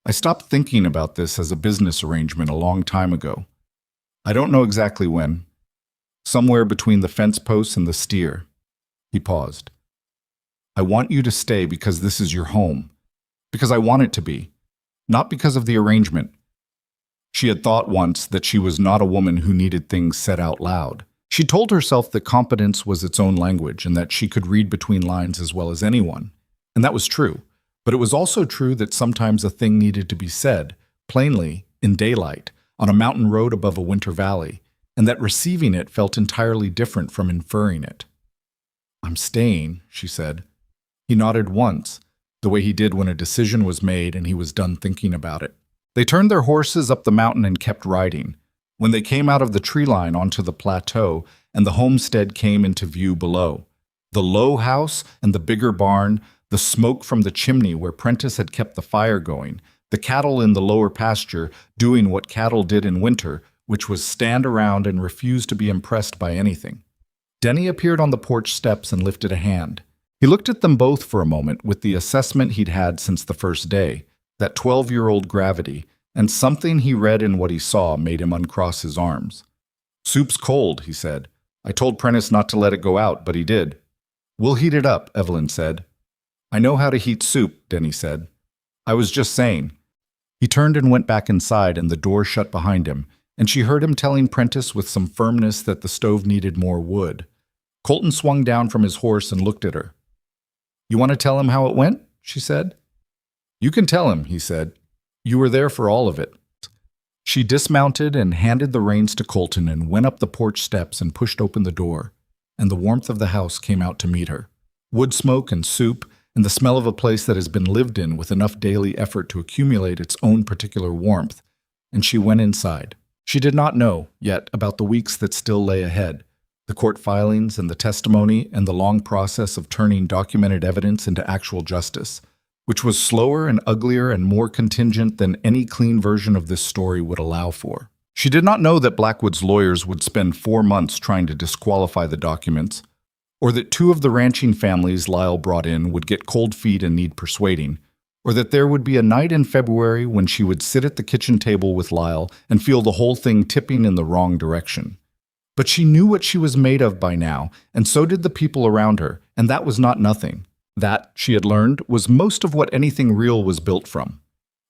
"I stopped thinking about this as a business arrangement a long time ago. I don't know exactly when. Somewhere between the fence posts and the steer." He paused. "I want you to stay because this is your home. Because I want it to be. Not because of the arrangement." She had thought once that she was not a woman who needed things said out loud. She told herself that competence was its own language and that she could read between lines as well as anyone. And that was true. But it was also true that sometimes a thing needed to be said, plainly, in daylight, on a mountain road above a winter valley, and that receiving it felt entirely different from inferring it. "I'm staying," she said. He nodded once, the way he did when a decision was made and he was done thinking about it. They turned their horses up the mountain and kept riding. When they came out of the tree line onto the plateau and the homestead came into view below, the low house and the bigger barn, The smoke from the chimney where Prentice had kept the fire going, the cattle in the lower pasture doing what cattle did in winter, which was stand around and refuse to be impressed by anything. Denny appeared on the porch steps and lifted a hand. He looked at them both for a moment with the assessment he'd had since the first day, that 12-year-old gravity, and something he read in what he saw made him uncross his arms. "Soup's cold," he said. "I told Prentice not to let it go out, but he did." "We'll heat it up," Evelyn said. "I know how to heat soup," Denny said. "I was just saying." He turned and went back inside, and the door shut behind him, and she heard him telling Prentice with some firmness that the stove needed more wood. Colton swung down from his horse and looked at her. "You want to tell him how it went?" she said. "You can tell him," he said. "You were there for all of it." She dismounted and handed the reins to Colton and went up the porch steps and pushed open the door, and the warmth of the house came out to meet her. Wood smoke and soup, and the smell of a place that has been lived in with enough daily effort to accumulate its own particular warmth, and she went inside. She did not know, yet, about the weeks that still lay ahead, the court filings and the testimony and the long process of turning documented evidence into actual justice, which was slower and uglier and more contingent than any clean version of this story would allow for. She did not know that Blackwood's lawyers would spend 4 months trying to disqualify the documents, or that 2 of the ranching families Lyle brought in would get cold feet and need persuading, or that there would be a night in February when she would sit at the kitchen table with Lyle and feel the whole thing tipping in the wrong direction. But she knew what she was made of by now, and so did the people around her, and that was not nothing. That, she had learned, was most of what anything real was built from.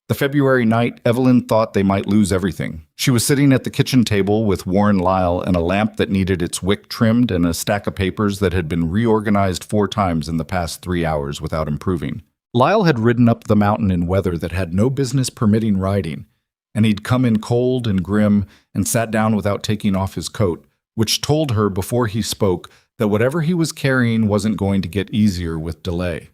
The February night, Evelyn thought they might lose everything. She was sitting at the kitchen table with Warren Lyle and a lamp that needed its wick trimmed and a stack of papers that had been reorganized 4 times in the past 3 hours without improving. Lyle had ridden up the mountain in weather that had no business permitting riding, and he'd come in cold and grim and sat down without taking off his coat, which told her before he spoke that whatever he was carrying wasn't going to get easier with delay.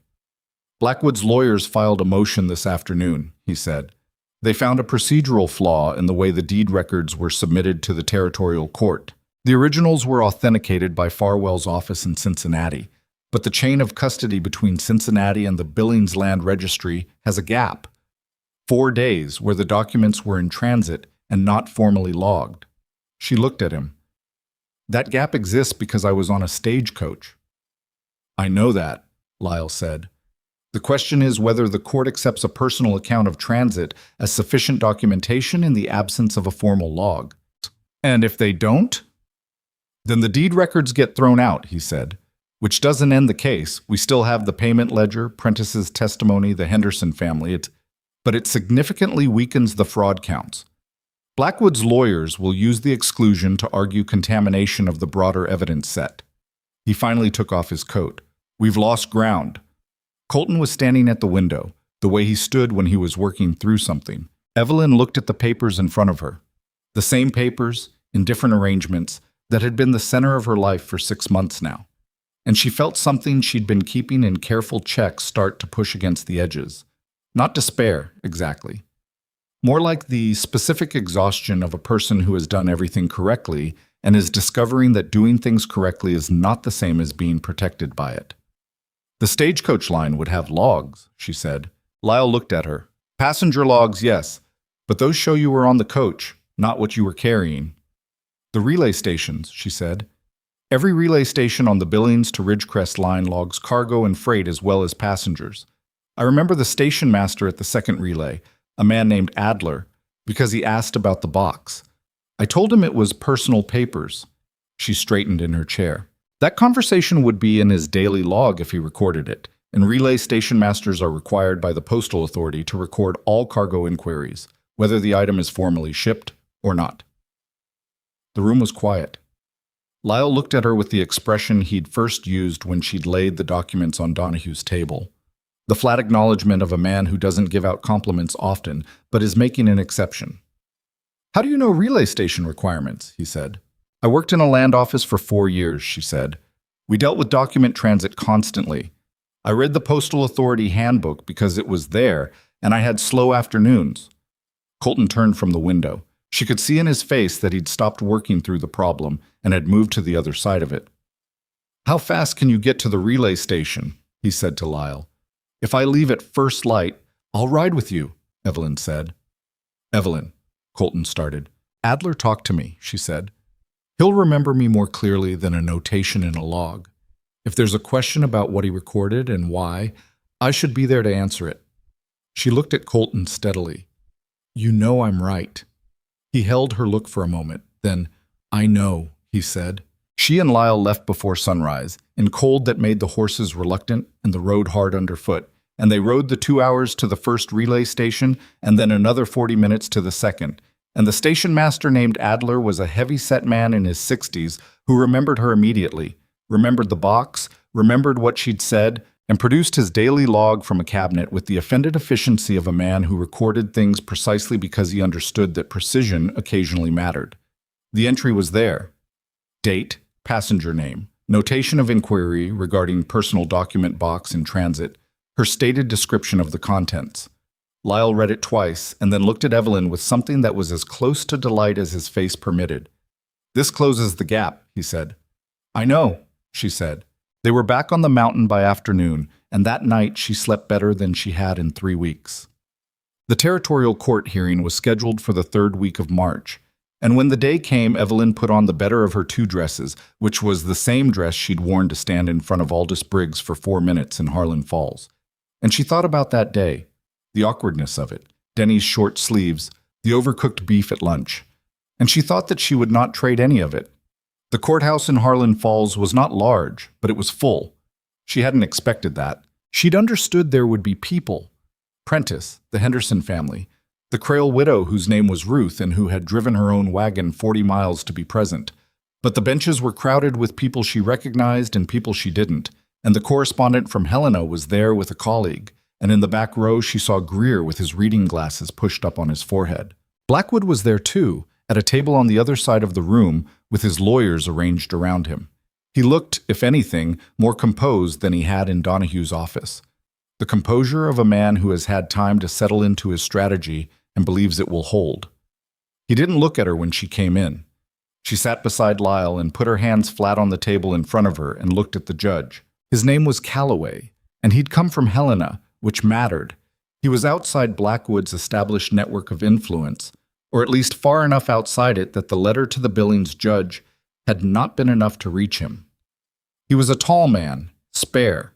"Blackwood's lawyers filed a motion this afternoon," he said. "They found a procedural flaw in the way the deed records were submitted to the territorial court. The originals were authenticated by Farwell's office in Cincinnati, but the chain of custody between Cincinnati and the Billings Land Registry has a gap. 4 days where the documents were in transit and not formally logged." She looked at him. "That gap exists because I was on a stagecoach." "I know that," Lyle said. "The question is whether the court accepts a personal account of transit as sufficient documentation in the absence of a formal log. And if they don't? Then the deed records get thrown out," he said. "Which doesn't end the case. We still have the payment ledger, Prentice's testimony, the Henderson family, but it significantly weakens the fraud counts. Blackwood's lawyers will use the exclusion to argue contamination of the broader evidence set." He finally took off his coat. "We've lost ground." Colton was standing at the window, the way he stood when he was working through something. Evelyn looked at the papers in front of her. The same papers, in different arrangements, that had been the center of her life for 6 months now. And she felt something she'd been keeping in careful check start to push against the edges. Not despair, exactly. More like the specific exhaustion of a person who has done everything correctly and is discovering that doing things correctly is not the same as being protected by it. "The stagecoach line would have logs," she said. Lyle looked at her. "Passenger logs, yes, but those show you were on the coach, not what you were carrying." "The relay stations," she said. "Every relay station on the Billings to Ridgecrest line logs cargo and freight as well as passengers. I remember the station master at the second relay, a man named Adler, because he asked about the box. I told him it was personal papers." She straightened in her chair. "That conversation would be in his daily log if he recorded it, and relay station masters are required by the Postal Authority to record all cargo inquiries, whether the item is formally shipped or not." The room was quiet. Lyle looked at her with the expression he'd first used when she'd laid the documents on Donahue's table. The flat acknowledgement of a man who doesn't give out compliments often, but is making an exception. "How do you know relay station requirements?" he said. "I worked in a land office for 4 years, she said. "We dealt with document transit constantly. I read the Postal Authority handbook because it was there, and I had slow afternoons." Colton turned from the window. She could see in his face that he'd stopped working through the problem and had moved to the other side of it. "How fast can you get to the relay station?" he said to Lyle. If I leave at first light, I'll ride with you, Evelyn said. Evelyn, Colton started. Adler talked to me, she said. He'll remember me more clearly than a notation in a log. If there's a question about what he recorded and why, I should be there to answer it. She looked at Colton steadily. You know I'm right. He held her look for a moment, then, I know, he said. She and Lyle left before sunrise, in cold that made the horses reluctant and the road hard underfoot, and they rode the 2 hours to the first relay station and then another 40 minutes to the second. And the station master named Adler was a heavy-set man in his 60s who remembered her immediately, remembered the box, remembered what she'd said, and produced his daily log from a cabinet with the offended efficiency of a man who recorded things precisely because he understood that precision occasionally mattered. The entry was there. Date, passenger name, notation of inquiry regarding personal document box in transit, her stated description of the contents. Lyle read it twice and then looked at Evelyn with something that was as close to delight as his face permitted. This closes the gap, he said. I know, she said. They were back on the mountain by afternoon, and that night she slept better than she had in 3 weeks. The territorial court hearing was scheduled for the 3rd week of March, and when the day came, Evelyn put on the better of her 2 dresses, which was the same dress she'd worn to stand in front of Aldous Briggs for 4 minutes in Harlan Falls. And she thought about that day, the awkwardness of it, Denny's short sleeves, the overcooked beef at lunch, and she thought that she would not trade any of it. The courthouse in Harlan Falls was not large, but it was full. She hadn't expected that. She'd understood there would be people. Prentice, the Henderson family, the Crail widow whose name was Ruth and who had driven her own wagon 40 miles to be present. But the benches were crowded with people she recognized and people she didn't, and the correspondent from Helena was there with a colleague, and in the back row she saw Greer with his reading glasses pushed up on his forehead. Blackwood was there too, at a table on the other side of the room with his lawyers arranged around him. He looked, if anything, more composed than he had in Donohue's office. The composure of a man who has had time to settle into his strategy and believes it will hold. He didn't look at her when she came in. She sat beside Lyle and put her hands flat on the table in front of her and looked at the judge. His name was Calloway, and he'd come from Helena, which mattered. He was outside Blackwood's established network of influence, or at least far enough outside it that the letter to the Billings judge had not been enough to reach him. He was a tall man, spare,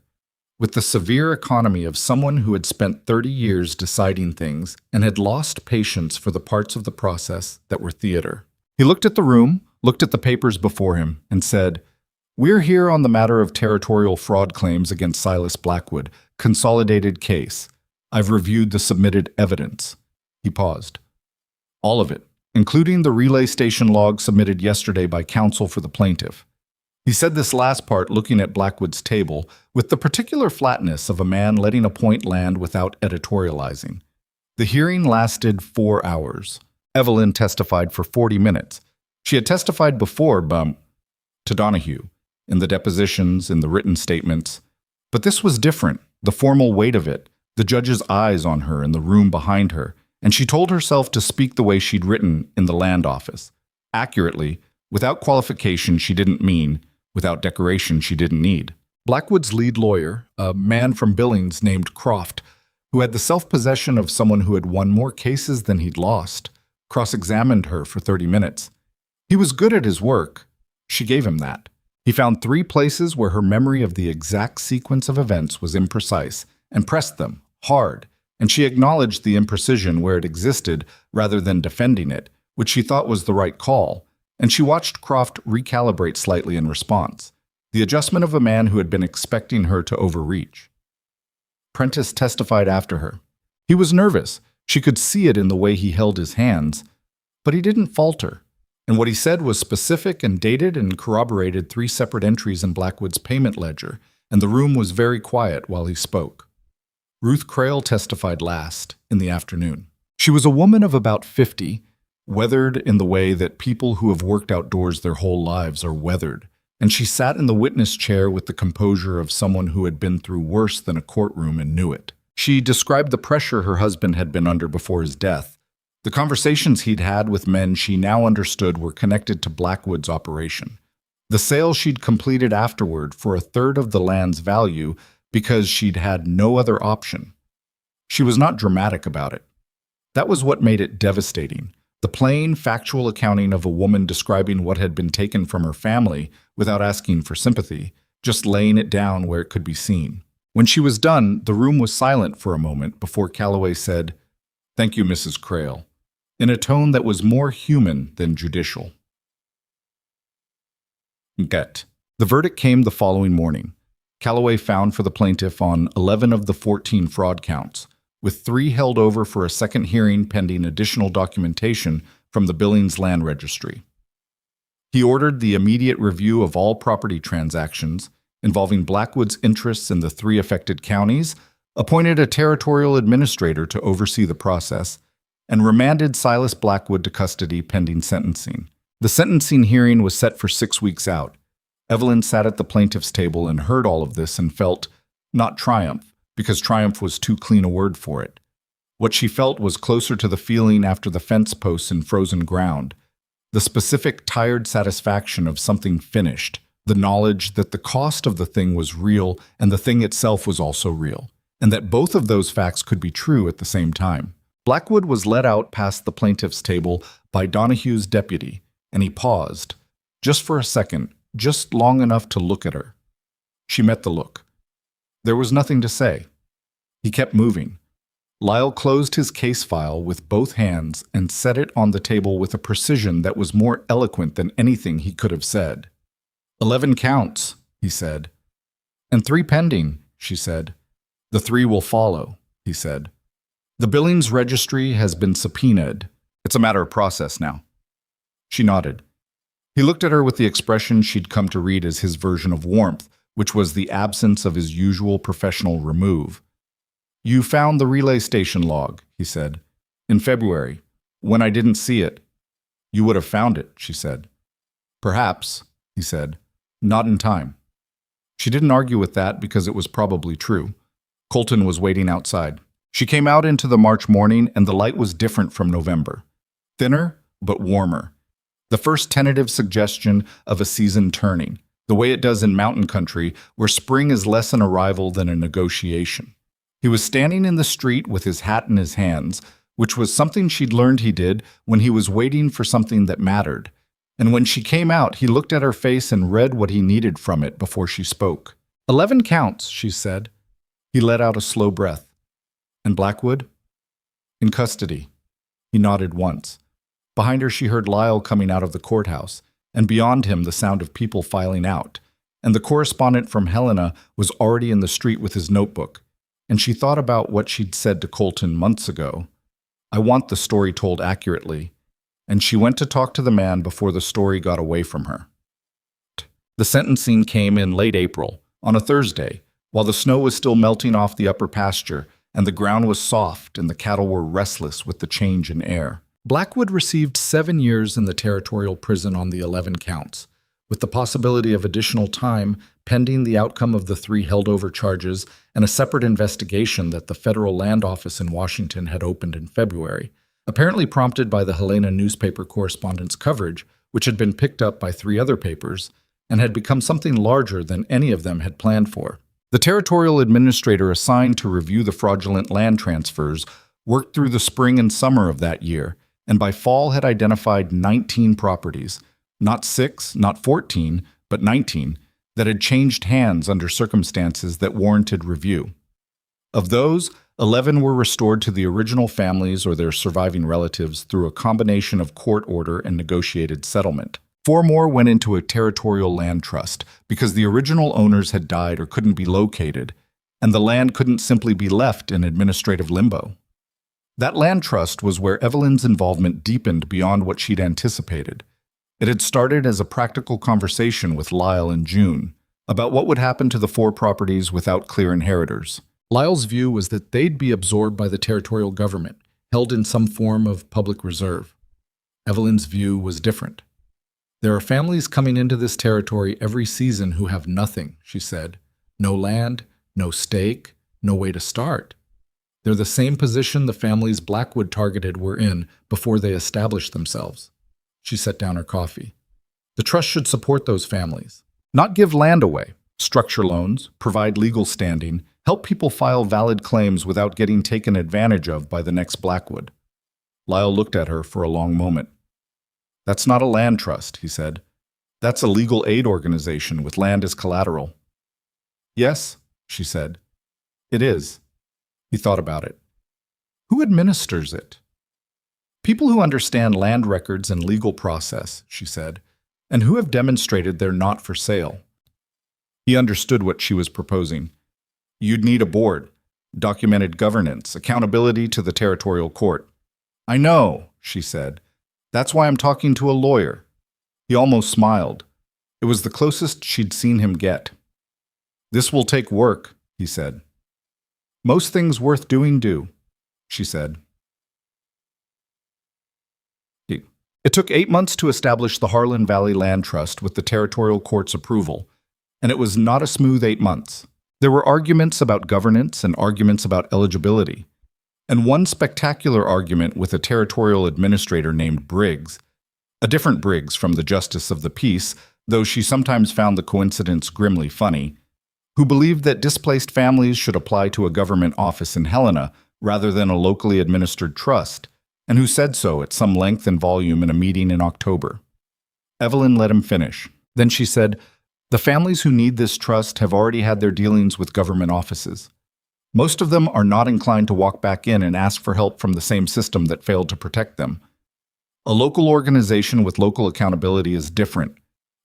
with the severe economy of someone who had spent 30 years deciding things and had lost patience for the parts of the process that were theater. He looked at the room, looked at the papers before him, and said, "We're here on the matter of territorial fraud claims against Silas Blackwood, consolidated case. I've reviewed the submitted evidence." He paused. All of it, including the relay station log submitted yesterday by counsel for the plaintiff. He said this last part looking at Blackwood's table with the particular flatness of a man letting a point land without editorializing. The hearing lasted 4 hours. Evelyn testified for 40 minutes. She had testified before, to Donohue, in the depositions, in the written statements. But this was different, the formal weight of it, the judge's eyes on her in the room behind her, and she told herself to speak the way she'd written in the land office. Accurately, without qualification she didn't mean, without decoration she didn't need. Blackwood's lead lawyer, a man from Billings named Croft, who had the self-possession of someone who had won more cases than he'd lost, cross-examined her for 30 minutes. He was good at his work. She gave him that. He found 3 places where her memory of the exact sequence of events was imprecise, and pressed them, hard, and she acknowledged the imprecision where it existed rather than defending it, which she thought was the right call, and she watched Croft recalibrate slightly in response, the adjustment of a man who had been expecting her to overreach. Prentice testified after her. He was nervous. She could see it in the way he held his hands, but he didn't falter, and what he said was specific and dated and corroborated 3 separate entries in Blackwood's payment ledger, and the room was very quiet while he spoke. Ruth Crail testified last, in the afternoon. She was a woman of about 50, weathered in the way that people who have worked outdoors their whole lives are weathered, and she sat in the witness chair with the composure of someone who had been through worse than a courtroom and knew it. She described the pressure her husband had been under before his death, the conversations he'd had with men she now understood were connected to Blackwood's operation, the sale she'd completed afterward for 1/3 of the land's value because she'd had no other option. She was not dramatic about it. That was what made it devastating. The plain, factual accounting of a woman describing what had been taken from her family without asking for sympathy, just laying it down where it could be seen. When she was done, the room was silent for a moment before Calloway said, "Thank you, Mrs. Crail," in a tone that was more human than judicial. Get. The verdict came the following morning. Calloway found for the plaintiff on 11 of the 14 fraud counts, with 3 held over for a second hearing pending additional documentation from the Billings Land Registry. He ordered the immediate review of all property transactions involving Blackwood's interests in the 3 affected counties, appointed a territorial administrator to oversee the process, and remanded Silas Blackwood to custody pending sentencing. The sentencing hearing was set for 6 weeks out. Evelyn sat at the plaintiff's table and heard all of this and felt, not triumph, because triumph was too clean a word for it. What she felt was closer to the feeling after the fence posts in frozen ground, the specific tired satisfaction of something finished, the knowledge that the cost of the thing was real and the thing itself was also real, and that both of those facts could be true at the same time. Blackwood was led out past the plaintiff's table by Donahue's deputy, and he paused, just for a second, just long enough to look at her. She met the look. There was nothing to say. He kept moving. Lyle closed his case file with both hands and set it on the table with a precision that was more eloquent than anything he could have said. 11 counts, he said. And 3 pending, she said. The 3 will follow, he said. The Billings Registry has been subpoenaed. It's a matter of process now. She nodded. He looked at her with the expression she'd come to read as his version of warmth, which was the absence of his usual professional remove. You found the relay station log, he said. In February, when I didn't see it. You would have found it, she said. Perhaps, he said. Not in time. She didn't argue with that because it was probably true. Colton was waiting outside. She came out into the March morning and the light was different from November. Thinner, but warmer. The first tentative suggestion of a season turning, the way it does in mountain country, where spring is less an arrival than a negotiation. He was standing in the street with his hat in his hands, which was something she'd learned he did when he was waiting for something that mattered. And when she came out, he looked at her face and read what he needed from it before she spoke. 11 counts, she said. He let out a slow breath. And Blackwood? In custody. He nodded once. Behind her she heard Lyle coming out of the courthouse, and beyond him the sound of people filing out. And the correspondent from Helena was already in the street with his notebook. And she thought about what she'd said to Colton months ago. I want the story told accurately. And she went to talk to the man before the story got away from her. The sentencing came in late April, on a Thursday, while the snow was still melting off the upper pasture, and the ground was soft and the cattle were restless with the change in air. Blackwood received 7 years in the territorial prison on the 11 counts, with the possibility of additional time pending the outcome of the 3 held-over charges and a separate investigation that the Federal Land Office in Washington had opened in February, apparently prompted by the Helena newspaper correspondent's coverage, which had been picked up by 3 other papers and had become something larger than any of them had planned for. The territorial administrator assigned to review the fraudulent land transfers worked through the spring and summer of that year, and by fall had identified 19 properties, not 6, not 14, but 19, that had changed hands under circumstances that warranted review. Of those, 11 were restored to the original families or their surviving relatives through a combination of court order and negotiated settlement. 4 more went into a territorial land trust because the original owners had died or couldn't be located, and the land couldn't simply be left in administrative limbo. That land trust was where Evelyn's involvement deepened beyond what she'd anticipated. It had started as a practical conversation with Lyle in June about what would happen to the 4 properties without clear inheritors. Lyle's view was that they'd be absorbed by the territorial government, held in some form of public reserve. Evelyn's view was different. There are families coming into this territory every season who have nothing, she said. No land, no stake, no way to start. They're the same position the families Blackwood targeted were in before they established themselves. She set down her coffee. The trust should support those families, not give land away. structure loans, provide legal standing, help people file valid claims without getting taken advantage of by the next Blackwood. Lyle looked at her for a long moment. That's not a land trust, he said. That's a legal aid organization with land as collateral. Yes, she said. It is. He thought about it. Who administers it? People who understand land records and legal process, she said, and who have demonstrated they're not for sale. He understood what she was proposing. You'd need a board, documented governance, accountability to the territorial court. I know, she said. That's why I'm talking to a lawyer. He almost smiled. It was the closest she'd seen him get. This will take work, he said. Most things worth doing do, she said. It took 8 months to establish the Harlan Valley Land Trust with the territorial court's approval, and it was not a smooth 8 months. There were arguments about governance and arguments about eligibility, and one spectacular argument with a territorial administrator named Briggs, a different Briggs from the Justice of the Peace, though she sometimes found the coincidence grimly funny, who believed that displaced families should apply to a government office in Helena rather than a locally administered trust, and who said so at some length and volume in a meeting in October. Evelyn let him finish. Then she said, "The families who need this trust have already had their dealings with government offices. Most of them are not inclined to walk back in and ask for help from the same system that failed to protect them. A local organization with local accountability is different.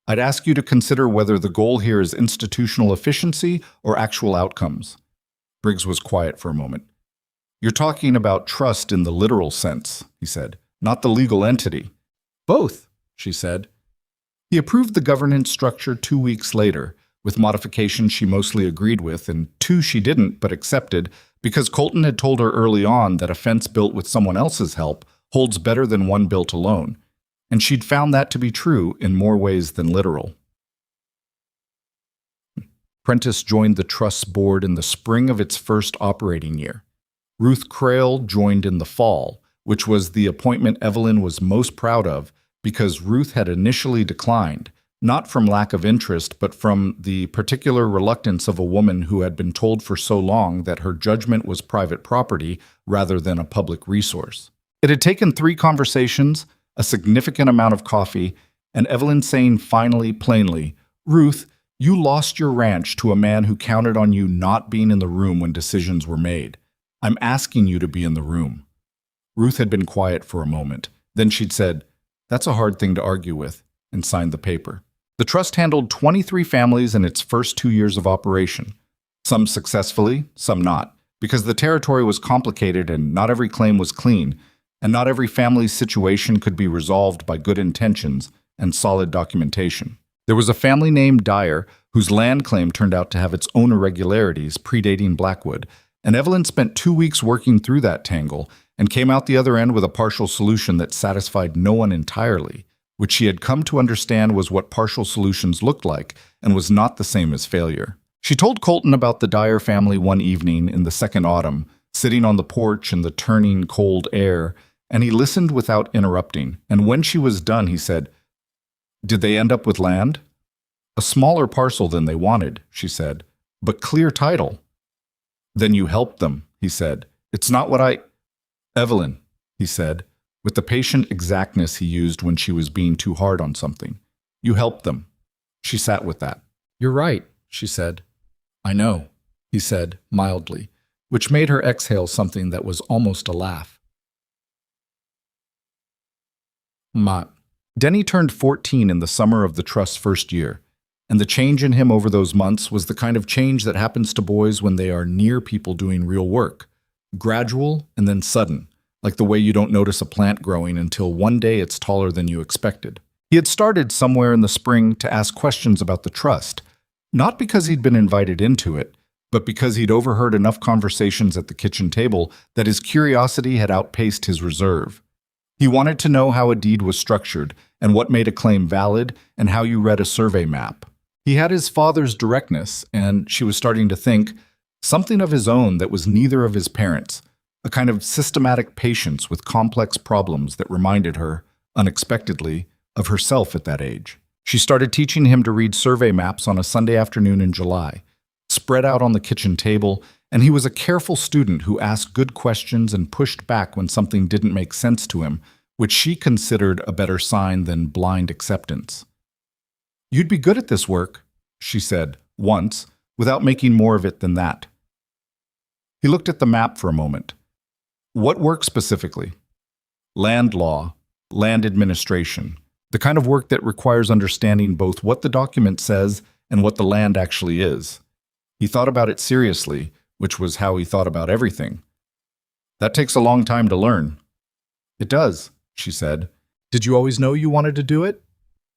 I'd ask you to consider whether the goal here is institutional efficiency or actual outcomes." Briggs was quiet for a moment. "You're talking about trust in the literal sense," he said, "not the legal entity." "Both," she said. He approved the governance structure 2 weeks later, with modifications she mostly agreed with, and 2 she didn't but accepted because Colton had told her early on that a fence built with someone else's help holds better than one built alone, and she'd found that to be true in more ways than literal. Prentice joined the Trust's board in the spring of its first operating year. Ruth Crail joined in the fall, which was the appointment Evelyn was most proud of because Ruth had initially declined, not from lack of interest, but from the particular reluctance of a woman who had been told for so long that her judgment was private property rather than a public resource. It had taken 3 conversations, a significant amount of coffee, and Evelyn saying finally, plainly, "Ruth, you lost your ranch to a man who counted on you not being in the room when decisions were made. I'm asking you to be in the room." Ruth had been quiet for a moment. Then she'd said, "That's a hard thing to argue with," and signed the paper. The trust handled 23 families in its first 2 years of operation. Some successfully, some not, because the territory was complicated and not every claim was clean, and not every family's situation could be resolved by good intentions and solid documentation. There was a family named Dyer whose land claim turned out to have its own irregularities predating Blackwood, and Evelyn spent 2 weeks working through that tangle and came out the other end with a partial solution that satisfied no one entirely, which she had come to understand was what partial solutions looked like and was not the same as failure. She told Colton about the Dyer family one evening in the second autumn, sitting on the porch in the turning cold air, and he listened without interrupting, and when she was done, he said, "Did they end up with land?" "A smaller parcel than they wanted," she said, "but clear title." "Then you helped them," he said. "It's not what I—" "Evelyn," he said, with the patient exactness he used when she was being too hard on something. "You helped them." She sat with that. "You're right," she said. "I know," he said, mildly, which made her exhale something that was almost a laugh. Denny turned 14 in the summer of the Trust's first year, and the change in him over those months was the kind of change that happens to boys when they are near people doing real work. Gradual and then sudden, like the way you don't notice a plant growing until one day it's taller than you expected. He had started somewhere in the spring to ask questions about the Trust, not because he'd been invited into it, but because he'd overheard enough conversations at the kitchen table that his curiosity had outpaced his reserve. He wanted to know how a deed was structured and what made a claim valid and how you read a survey map. He had his father's directness, and she was starting to think, something of his own that was neither of his parents', a kind of systematic patience with complex problems that reminded her, unexpectedly, of herself at that age. She started teaching him to read survey maps on a Sunday afternoon in July, spread out on the kitchen table, and he was a careful student who asked good questions and pushed back when something didn't make sense to him, which she considered a better sign than blind acceptance. "You'd be good at this work," she said, once, without making more of it than that. He looked at the map for a moment. "What work specifically?" "Land law, land administration, the kind of work that requires understanding both what the document says and what the land actually is." He thought about it seriously, which was how he thought about everything. "That takes a long time to learn." "It does," she said. "Did you always know you wanted to do it?"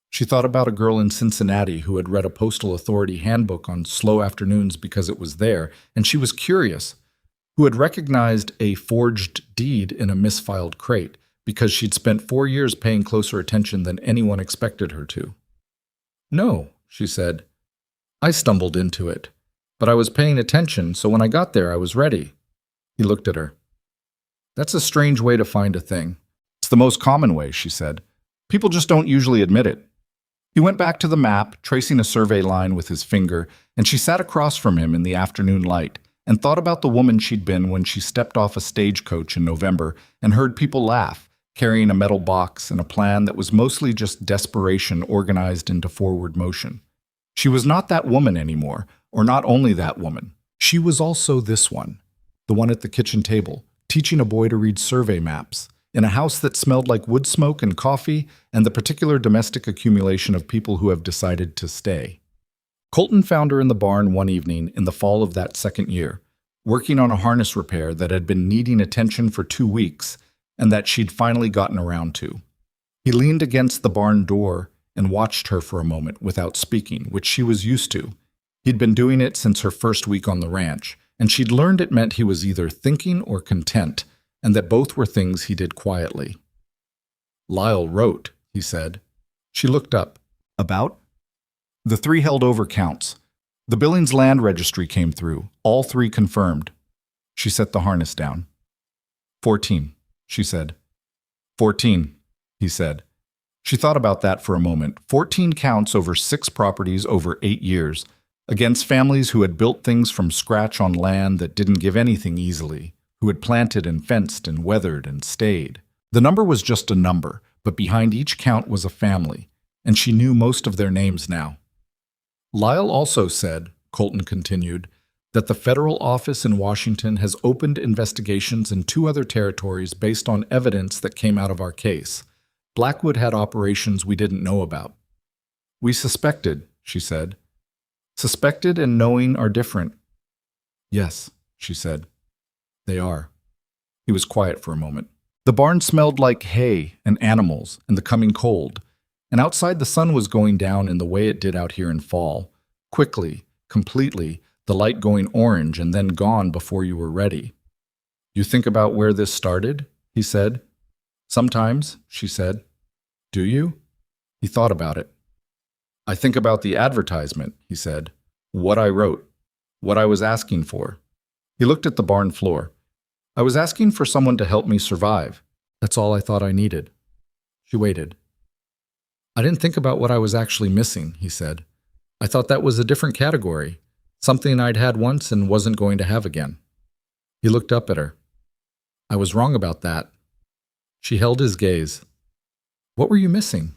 She thought about a girl in Cincinnati who had read a postal authority handbook on slow afternoons because it was there, and she was curious, who had recognized a forged deed in a misfiled crate because she'd spent 4 years paying closer attention than anyone expected her to. "No," she said. "I stumbled into it, but I was paying attention, so when I got there, I was ready." He looked at her. "That's a strange way to find a thing." "It's the most common way," she said. "People just don't usually admit it." He went back to the map, tracing a survey line with his finger, and she sat across from him in the afternoon light and thought about the woman she'd been when she stepped off a stagecoach in November and heard people laugh, carrying a metal box and a plan that was mostly just desperation organized into forward motion. She was not that woman anymore, or not only that woman. She was also this one, the one at the kitchen table, teaching a boy to read survey maps, in a house that smelled like wood smoke and coffee and the particular domestic accumulation of people who have decided to stay. Colton found her in the barn one evening in the fall of that second year, working on a harness repair that had been needing attention for 2 weeks and that she'd finally gotten around to. He leaned against the barn door and watched her for a moment without speaking, which she was used to. He'd been doing it since her first week on the ranch, and she'd learned it meant he was either thinking or content, and that both were things he did quietly. "Lyle wrote," he said. She looked up. "About?" The 3 held over counts. The Billings Land Registry came through, all 3 confirmed. She set the harness down. 14, she said. 14, he said. She thought about that for a moment. 14 counts over 6 properties over 8 years, against families who had built things from scratch on land that didn't give anything easily, who had planted and fenced and weathered and stayed. The number was just a number, but behind each count was a family, and she knew most of their names now. Lyle also said, Colton continued, that the federal office in Washington has opened investigations in 2 other territories based on evidence that came out of our case. Blackwood had operations we didn't know about. "We suspected," she said. "Suspected and knowing are different." "Yes," she said. "They are." He was quiet for a moment. The barn smelled like hay and animals and the coming cold, and outside the sun was going down in the way it did out here in fall, quickly, completely, the light going orange and then gone before you were ready. "You think about where this started?" he said. "Sometimes," she said. "Do you?" He thought about it. "I think about the advertisement," he said. "What I wrote. What I was asking for." He looked at the barn floor. "I was asking for someone to help me survive. That's all I thought I needed." She waited. "I didn't think about what I was actually missing," he said. "I thought that was a different category, something I'd had once and wasn't going to have again." He looked up at her. "I was wrong about that." She held his gaze. "What were you missing?"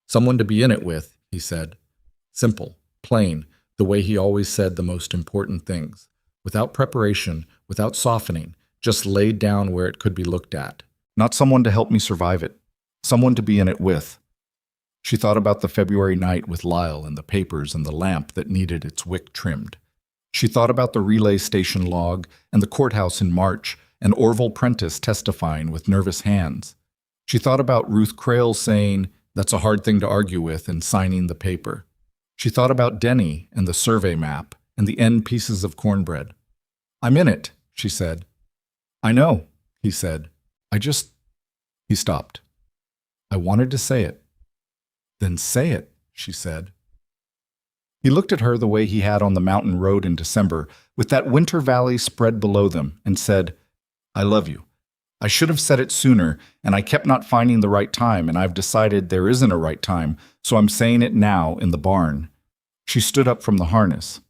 "Someone to be in it with," he said. Simple, plain, the way he always said the most important things. Without preparation, without softening, just laid down where it could be looked at. Not someone to help me survive it. Someone to be in it with. She thought about the February night with Lyle and the papers and the lamp that needed its wick trimmed. She thought about the relay station log and the courthouse in March and Orville Prentice testifying with nervous hands. She thought about Ruth Crail saying, "That's a hard thing to argue with," and signing the paper. She thought about Denny and the survey map and the end pieces of cornbread. "I'm in it," she said. "I know," he said. He stopped. "I wanted to say it." "Then say it," she said. He looked at her the way he had on the mountain road in December, with that winter valley spread below them, and said, "I love you. I should have said it sooner, and I kept not finding the right time, and I've decided there isn't a right time, so I'm saying it now in the barn." She stood up from the harness.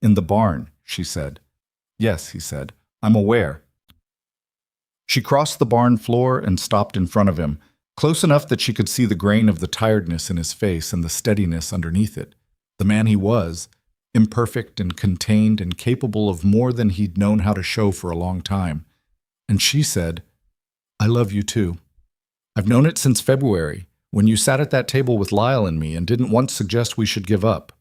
"In the barn," she said. "Yes," he said. "I'm aware." She crossed the barn floor and stopped in front of him, close enough that she could see the grain of the tiredness in his face and the steadiness underneath it. The man he was, imperfect and contained and capable of more than he'd known how to show for a long time. And she said, "I love you too. I've known it since February, when you sat at that table with Lyle and me and didn't once suggest we should give up."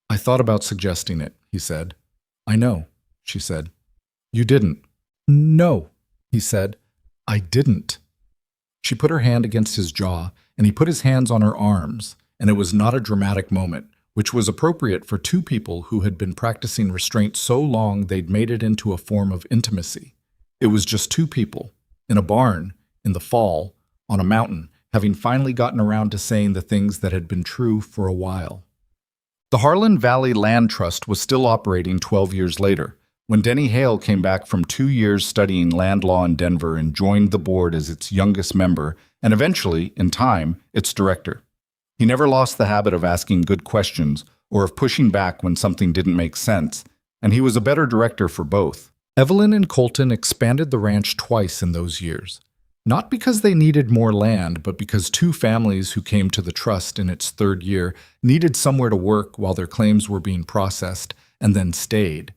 "I thought about suggesting it," he said. "I know," she said. "You didn't." "No," he said. "I didn't." She put her hand against his jaw, and he put his hands on her arms, and it was not a dramatic moment, which was appropriate for two people who had been practicing restraint so long they'd made it into a form of intimacy. It was just two people, in a barn, in the fall, on a mountain, having finally gotten around to saying the things that had been true for a while. The Harlan Valley Land Trust was still operating 12 years later, when Denny Hale came back from 2 years studying land law in Denver and joined the board as its youngest member, and eventually, in time, its director. He never lost the habit of asking good questions or of pushing back when something didn't make sense, and he was a better director for both. Evelyn and Colton expanded the ranch twice in those years, not because they needed more land, but because two families who came to the trust in its third year needed somewhere to work while their claims were being processed, and then stayed.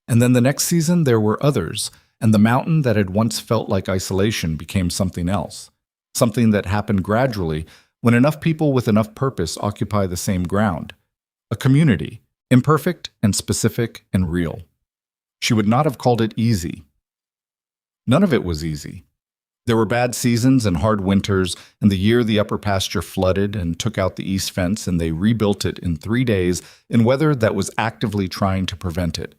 And then the next season there were others, and the mountain that had once felt like isolation became something else, something that happened gradually when enough people with enough purpose occupy the same ground. A community, imperfect and specific and real. She would not have called it easy. None of it was easy. There were bad seasons and hard winters, and the year the upper pasture flooded and took out the east fence, and they rebuilt it in 3 days in weather that was actively trying to prevent it.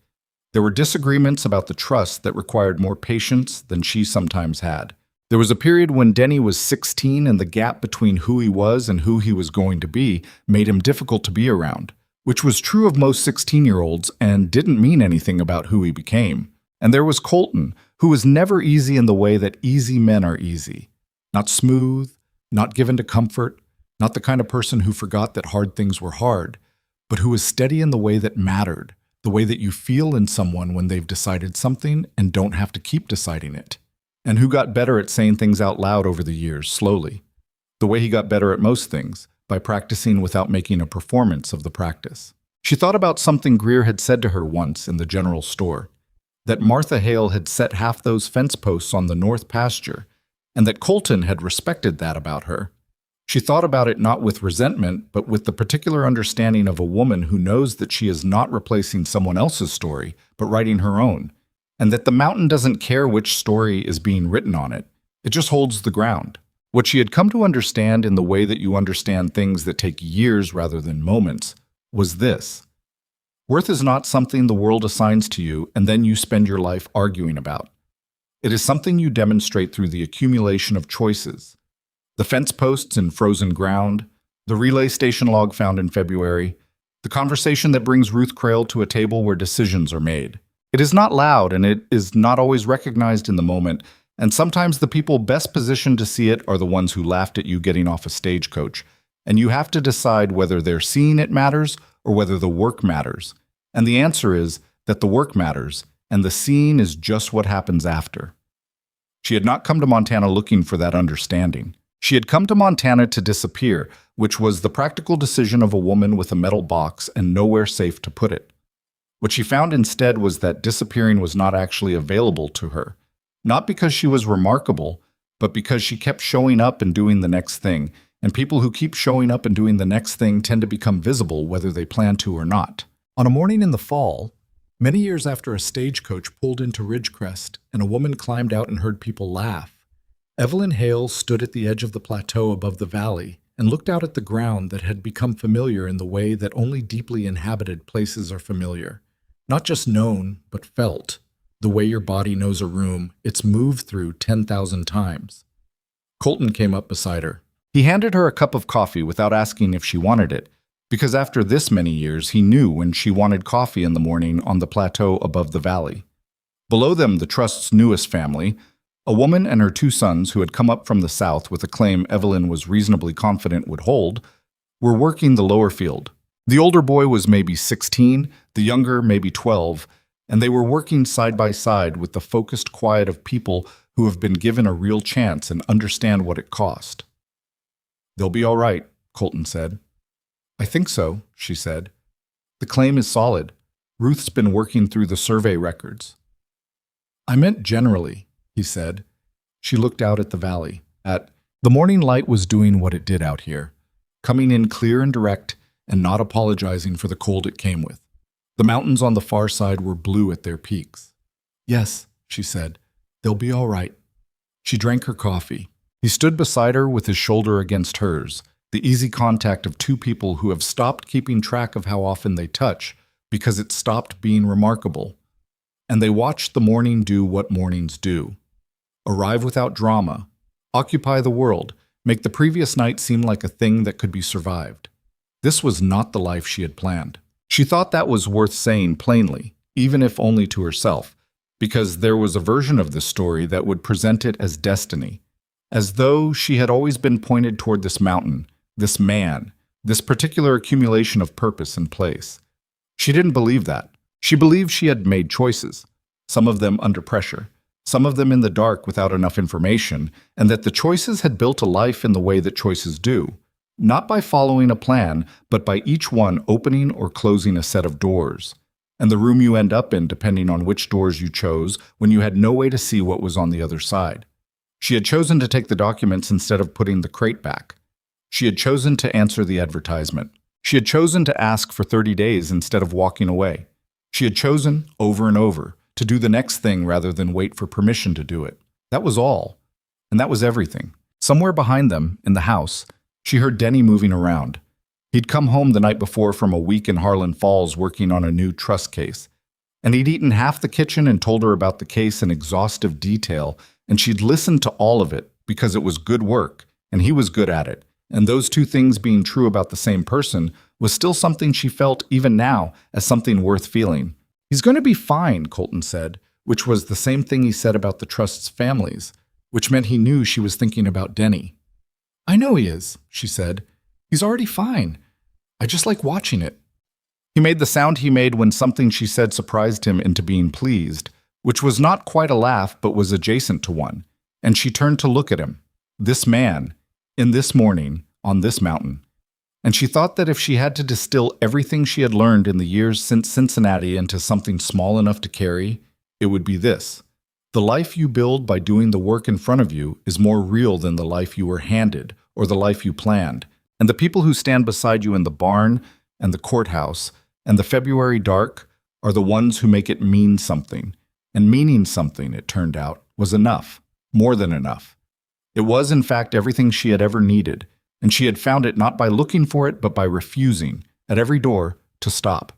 There were disagreements about the trust that required more patience than she sometimes had. There was a period when Denny was 16 and the gap between who he was and who he was going to be made him difficult to be around, which was true of most 16-year-olds and didn't mean anything about who he became. And there was Colton, who was never easy in the way that easy men are easy. Not smooth, not given to comfort, not the kind of person who forgot that hard things were hard, but who was steady in the way that mattered, the way that you feel in someone when they've decided something and don't have to keep deciding it. And who got better at saying things out loud over the years, slowly. The way he got better at most things, by practicing without making a performance of the practice. She thought about something Greer had said to her once in the general store, that Martha Hale had set half those fence posts on the north pasture, and that Colton had respected that about her. She thought about it not with resentment, but with the particular understanding of a woman who knows that she is not replacing someone else's story, but writing her own, and that the mountain doesn't care which story is being written on it. It just holds the ground. What she had come to understand in the way that you understand things that take years rather than moments was this. Worth is not something the world assigns to you and then you spend your life arguing about. It is something you demonstrate through the accumulation of choices. The fence posts in frozen ground, the relay station log found in February, the conversation that brings Ruth Crail to a table where decisions are made. It is not loud and it is not always recognized in the moment, and sometimes the people best positioned to see it are the ones who laughed at you getting off a stagecoach, and you have to decide whether their seeing it matters or whether the work matters. And the answer is that the work matters, and the seeing is just what happens after. She had not come to Montana looking for that understanding. She had come to Montana to disappear, which was the practical decision of a woman with a metal box and nowhere safe to put it. What she found instead was that disappearing was not actually available to her, not because she was remarkable, but because she kept showing up and doing the next thing, and people who keep showing up and doing the next thing tend to become visible whether they plan to or not. On a morning in the fall, many years after a stagecoach pulled into Ridgecrest and a woman climbed out and heard people laugh, Evelyn Hale stood at the edge of the plateau above the valley and looked out at the ground that had become familiar in the way that only deeply inhabited places are familiar. Not just known, but felt, the way your body knows a room it's moved through 10,000 times. Colton came up beside her. He handed her a cup of coffee without asking if she wanted it, because after this many years he knew when she wanted coffee in the morning on the plateau above the valley. Below them, the Trust's newest family, A woman and her two sons, who had come up from the south with a claim Evelyn was reasonably confident would hold, were working the lower field. The older boy was maybe 16, the younger maybe 12, and they were working side by side with the focused quiet of people who have been given a real chance and understand what it cost. "They'll be all right," Colton said. "I think so," she said. "The claim is solid. Ruth's been working through the survey records." "I meant generally," he said. She looked out at the valley. The morning light was doing what it did out here, coming in clear and direct and not apologizing for the cold it came with. The mountains on the far side were blue at their peaks. "Yes," she said. "They'll be all right." She drank her coffee. He stood beside her with his shoulder against hers, the easy contact of two people who have stopped keeping track of how often they touch because it stopped being remarkable. And they watched the morning do what mornings do. Arrive without drama, occupy the world, make the previous night seem like a thing that could be survived. This was not the life she had planned. She thought that was worth saying plainly, even if only to herself, because there was a version of this story that would present it as destiny, as though she had always been pointed toward this mountain, this man, this particular accumulation of purpose and place. She didn't believe that. She believed she had made choices, some of them under pressure, some of them in the dark without enough information, and that the choices had built a life in the way that choices do, not by following a plan, but by each one opening or closing a set of doors, and the room you end up in depending on which doors you chose when you had no way to see what was on the other side. She had chosen to take the documents instead of putting the crate back. She had chosen to answer the advertisement. She had chosen to ask for 30 days instead of walking away. She had chosen, over and over, to do the next thing rather than wait for permission to do it. That was all. And that was everything. Somewhere behind them, in the house, she heard Denny moving around. He'd come home the night before from a week in Harlan Falls working on a new trust case. And he'd eaten half the kitchen and told her about the case in exhaustive detail, and she'd listened to all of it because it was good work, and he was good at it. And those two things being true about the same person was still something she felt even now as something worth feeling. "He's going to be fine," Colton said, which was the same thing he said about the trust's families, which meant he knew she was thinking about Denny. "I know he is," she said. "He's already fine. I just like watching it." He made the sound he made when something she said surprised him into being pleased, which was not quite a laugh but was adjacent to one, and she turned to look at him. This man, in this morning, on this mountain. And she thought that if she had to distill everything she had learned in the years since Cincinnati into something small enough to carry, it would be this. The life you build by doing the work in front of you is more real than the life you were handed or the life you planned. And the people who stand beside you in the barn and the courthouse and the February dark are the ones who make it mean something. And meaning something, it turned out, was enough, more than enough. It was, in fact, everything she had ever needed, and she had found it not by looking for it, but by refusing, at every door, to stop.